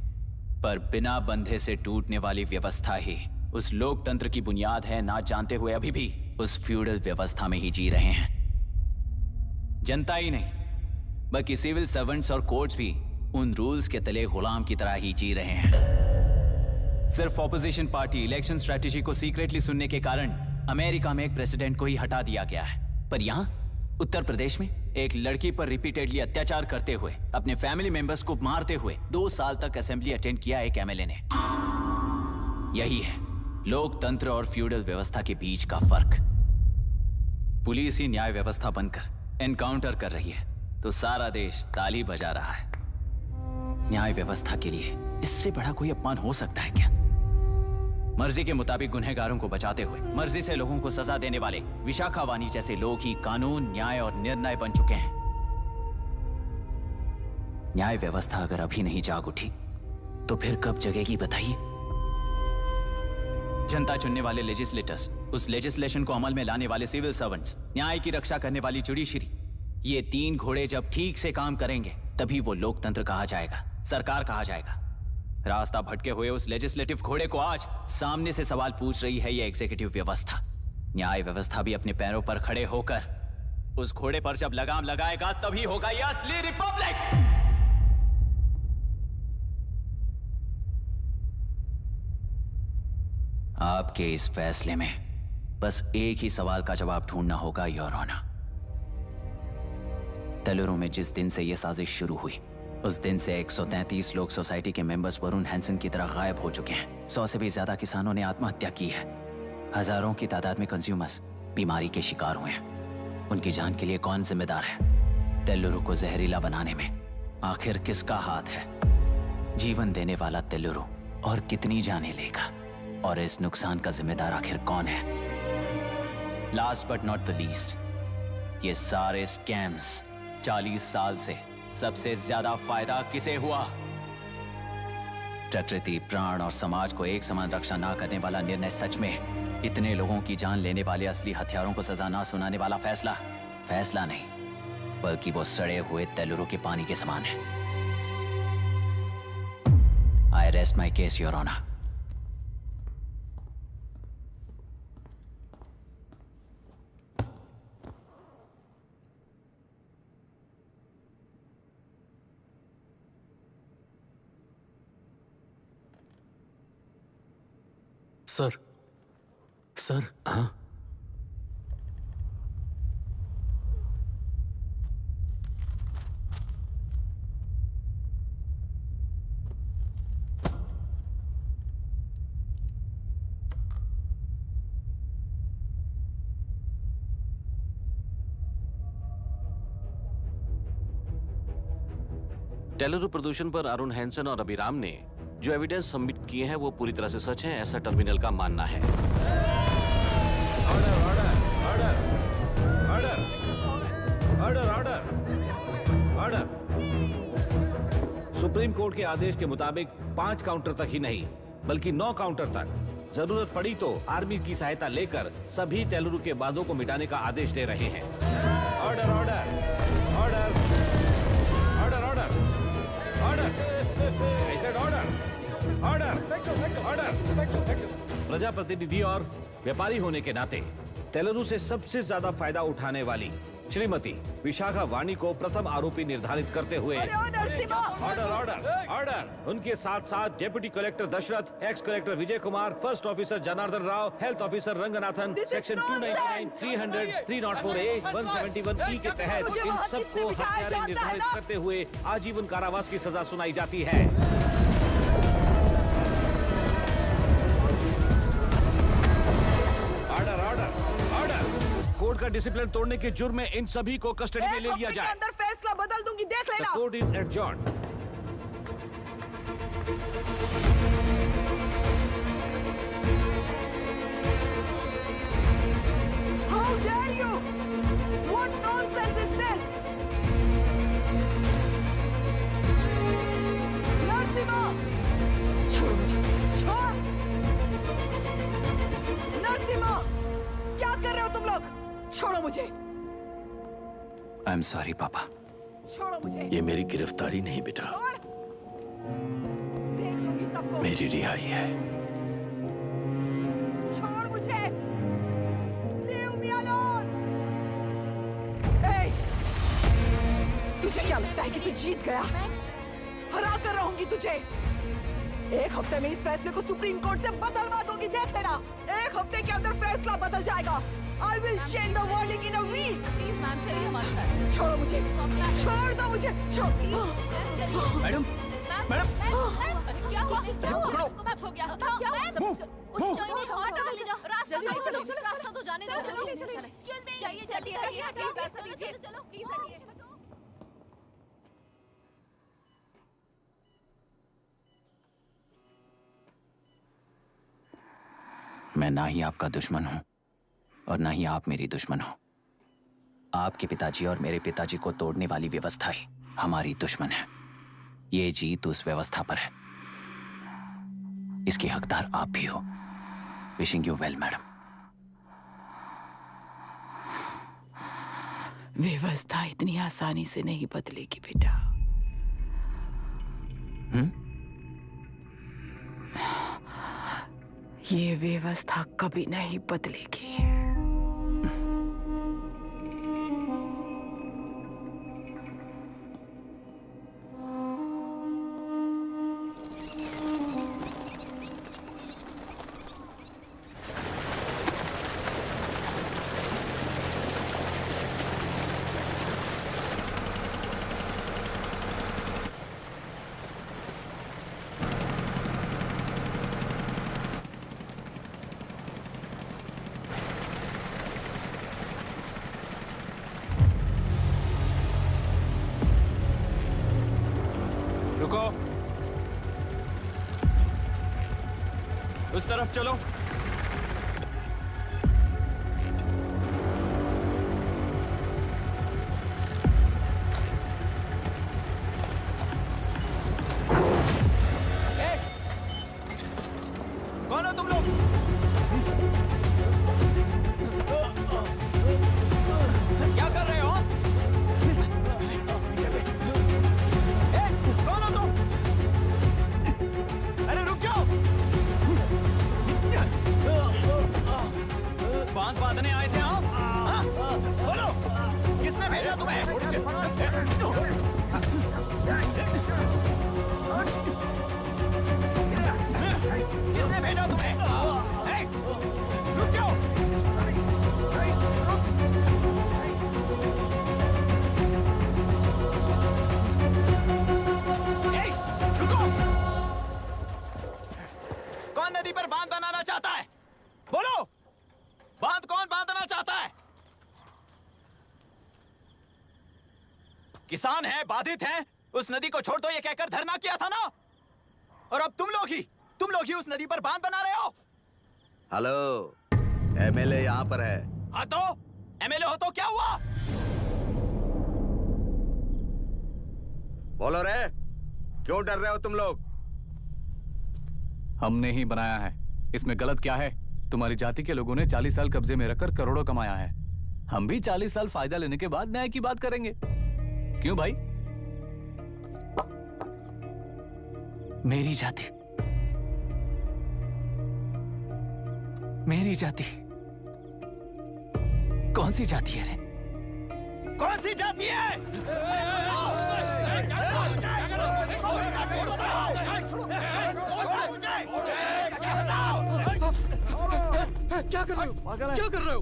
S3: पर बिना बंधे से टूटने वाली व्यवस्था ही उस लोकतंत्र की बुनियाद है, ना जानते हुए अभी भी उस फ्यूडल व्यवस्था में ही जी रहे हैं। जनता ही नहीं बल्कि सिविल सर्वेंट्स और कोर्ट्स भी उन रूल्स के तले गुलाम की तरह ही जी रहे हैं। सिर्फ ऑपोजिशन पार्टी इलेक्शन स्ट्रेटेजी को सीक्रेटली सुनने के कारण अमेरिका में एक प्रेसिडेंट को ही हटा दिया गया है, पर यहां उत्तर प्रदेश में एक लड़की पर रिपीटेडली अत्याचार करते हुए, अपने फैमिली मेंबर्स को मारते हुए 2 साल तक असेंबली अटेंड किया एक एमएलए ने। यही है लोकतंत्र और फ्यूडल व्यवस्था के बीच का फर्क। पुलिस ही न्याय व्यवस्था बनकर एनकाउंटर कर रही है तो सारा देश ताली बजा रहा है। न्याय व्यवस्था के लिए इससे बड़ा कोई अपमान हो सकता है क्या? मर्जी के मुताबिक गुनहगारों को बचाते हुए मर्जी से लोगों को सजा देने वाले विशाखा वानी जैसे लोग ही कानून, न्याय और निर्णय बन चुके हैं। न्याय व्यवस्था अगर अभी नहीं जाग उठी तो फिर कब जगेगी बताइए? जनता चुनने वाले लेजिस्लेटर्स, उस लेजिस्लेशन को अमल में लाने वाले सिविल सर्वेंट्स, न्याय की रक्षा करने वाली जुडिशरी, ये 3 घोड़े जब ठीक से काम करेंगे तभी वो लोकतंत्र कहा जाएगा, सरकार कहा जाएगा। रास्ता भटके हुए उस लेजिस्लेटिव घोड़े को आज सामने से सवाल पूछ रही है ये एग्जीक्यूटिव व्यवस्था। न्याय व्यवस्था भी अपने पैरों पर खड़े होकर उस घोड़े पर जब लगाम लगाएगा तभी होगा ये असली रिपब्लिक। आपके इस फैसले में बस एक ही सवाल का जवाब ढूंढना होगा योर ऑनर। तेलुरु में जिस दिन से यह साजिश शुरू हुई उस दिन से 133 लोग सोसाइटी के मेंबर्स वरुण हैंसन की तरह गायब हो चुके हैं। 100 से भी ज्यादा किसानों ने आत्महत्या की है। हजारों की तादाद में कंज्यूमर्स बीमारी के शिकार हुए हैं। उनकी जान के लिए कौन जिम्मेदार है? तेलुरु को जहरीला बनाने में आखिर किसका हाथ है? जीवन देने वाला तेलुरु और कितनी जाने लेगा? और इस नुकसान का जिम्मेदार आखिर कौन है? Last but not the least, ये सारे स्कैम्स 40 साल से सबसे ज्यादा फायदा किसे हुआ? प्रकृति, प्राण और समाज को एक समान रक्षा ना करने वाला निर्णय, सच में इतने लोगों की जान लेने वाले असली हथियारों को सजा ना सुनाने वाला फैसला नहीं, बल्कि वो सड़े हुए तेलुरु के पानी के समान है। I rest my case your honour.
S15: Sir
S8: हाँ? तेलुरु प्रदूषण पर अरुण हैंसन और अभिराम ने जो एविडेंस सबमिट किए हैं वो पूरी तरह से सच है, ऐसा टर्मिनल का मानना है। ऑर्डर। सुप्रीम कोर्ट के आदेश के मुताबिक 5 काउंटर तक ही नहीं बल्कि 9 काउंटर तक, जरूरत पड़ी तो आर्मी की सहायता लेकर सभी तेलुरु के बांधों को मिटाने का आदेश दे रहे हैं। Order order order order order order order. प्रजाप्रतिनिधि और व्यापारी होने के नाते तेलुरु से सबसे ज्यादा फायदा उठाने वाली श्रीमती विशाखा वाणी को प्रथम आरोपी निर्धारित करते हुए ऑर्डर ऑर्डर ऑर्डर। उनके साथ साथ deputy collector Dashrath, ex collector Vijay Kumar, first officer Janardhan Rao, health officer Ranganathan, section 299, 300, 304A, 171E के तहत इन सबको हत्यारे निर्धारित करते हुए आजीवन कारावास की सजा सुनाई जाती है। कोर्ट का डिसिप्लिन तोड़ने के जुर्म में इन सभी को कस्टडी में ले लिया जाए।
S12: अंदर फैसला बदल दूंगी, देख लेना।
S8: Court is adjourned.
S12: How dare you? What nonsense is this? Narasimha, छोड़ मुझे, छोड़। नरसिम्हा, क्या कर रहे हो तुम लोग? छोड़ो मुझे।
S3: आई एम सॉरी पापा।
S12: छोड़ो मुझे।
S1: ये मेरी गिरफ्तारी नहीं बेटा,
S12: देख लूंगी सबको।
S1: मेरी रिहाई है।
S12: छोड़ मुझे। Leave me alone. Hey, तुझे क्या लगता है कि तू जीत गया? हरा कर रहूंगी तुझे। एक हफ्ते में इस फैसले को सुप्रीम कोर्ट से बदलवा दूंगी, देख लेना। एक हफ्ते के अंदर फैसला बदल जाएगा। I will change the verdict in a week.
S18: Please ma'am, चलिए हमारे साथ।
S12: छोड़ो मुझे, छोड़ दो मुझे, छोड़।
S15: मैडम, मैडम,
S18: क्या हुआ? कुछ हो गया? चलो, रास्ता तो जाने दो। एक्सक्यूज मी, चाहिए जल्दी करिए, प्लीज रास्ता दीजिए। चलो प्लीज हटिए।
S3: मैं ना ही आपका दुश्मन हूं और ना ही आप मेरी दुश्मन हो। आपके पिताजी और मेरे पिताजी को तोड़ने वाली व्यवस्था ही हमारी दुश्मन है। ये जीत उस व्यवस्था पर है, इसके हकदार आप भी हो। Wishing you well madam.
S12: व्यवस्था इतनी आसानी से नहीं बदलेगी बेटा। ये व्यवस्था कभी नहीं बदलेगी।
S21: तरफ चलो। कौन हो तुम लोग? क्या कर रहे हो? कौन हो तुम? अरे रुक जाओ। बांध बांधने आए थे आप? हाँ? बोलो, किसने भेजा तुम्हें? किसने भेजा तुम्हें? हे, रुक जाओ। हे, रुको। कौन नदी पर बांध बनाना चाहता है? बोलो, बांध कौन बांधना चाहता है? किसान हैं, बाधित हैं, उस नदी को छोड़ दो ये कहकर धरना किया था ना? और अब तुम लोग ही उस नदी पर बांध बना रहे हो।
S14: हेलो, एमएलए यहाँ पर है।
S21: हाँ तो एमएलए हो तो क्या हुआ?
S14: बोलो रे, क्यों डर रहे हो तुम लोग?
S16: हमने ही बनाया है, इसमें गलत क्या है? तुम्हारी जाति के लोगों ने 40 साल कब्जे में रखकर करोड़ों कमाया है। हम भी 40 साल फायदा लेने के बाद न्याय की बात करेंगे। क्यों भाई?
S20: मेरी जाति, मेरी जाति कौन सी जाति है रे?
S21: कौन सी जाति है?
S15: क्या कर रहे हो? क्या कर रहे हो?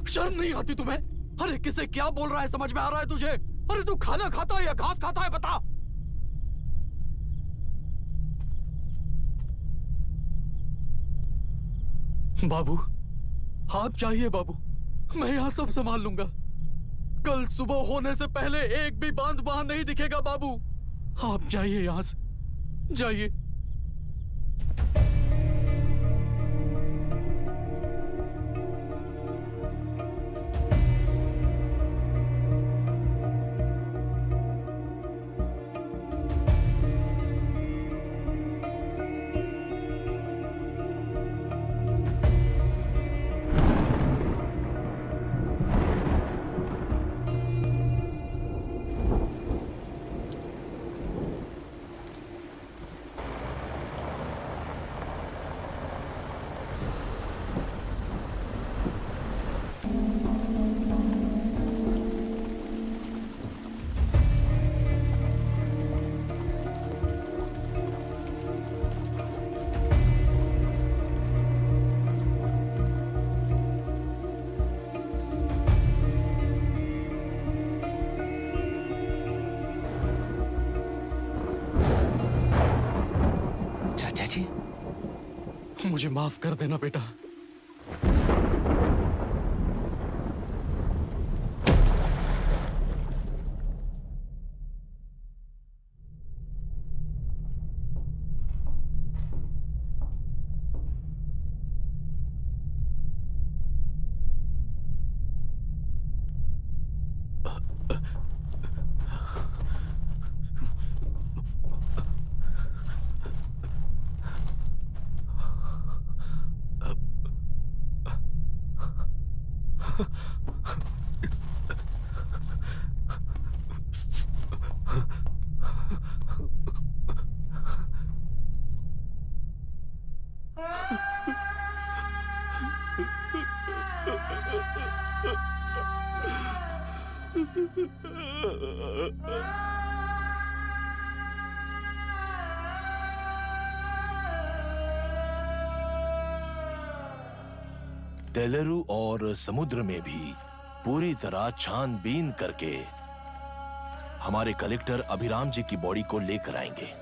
S15: शर्म नहीं आती तुम्हें? अरे किसे क्या बोल रहा है समझ में आ रहा है तुझे? अरे तू खाना खाता है या घास खाता है बता। बाबू, आप चाहिए बाबू, मैं यहाँ सब संभाल लूंगा। कल सुबह होने से पहले एक भी बांध वहां नहीं दिखेगा बाबू। आप जाइए यहाँ से, जाइए। मुझे माफ कर देना बेटा।
S13: तेलुरु और समुद्र में भी पूरी तरह छानबीन करके हमारे कलेक्टर अभिराम जी की बॉडी को लेकर आएंगे।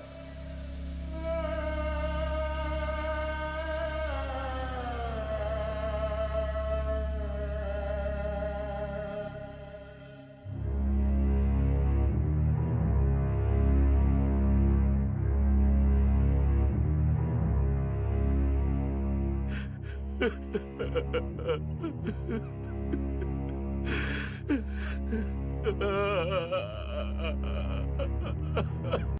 S13: Ah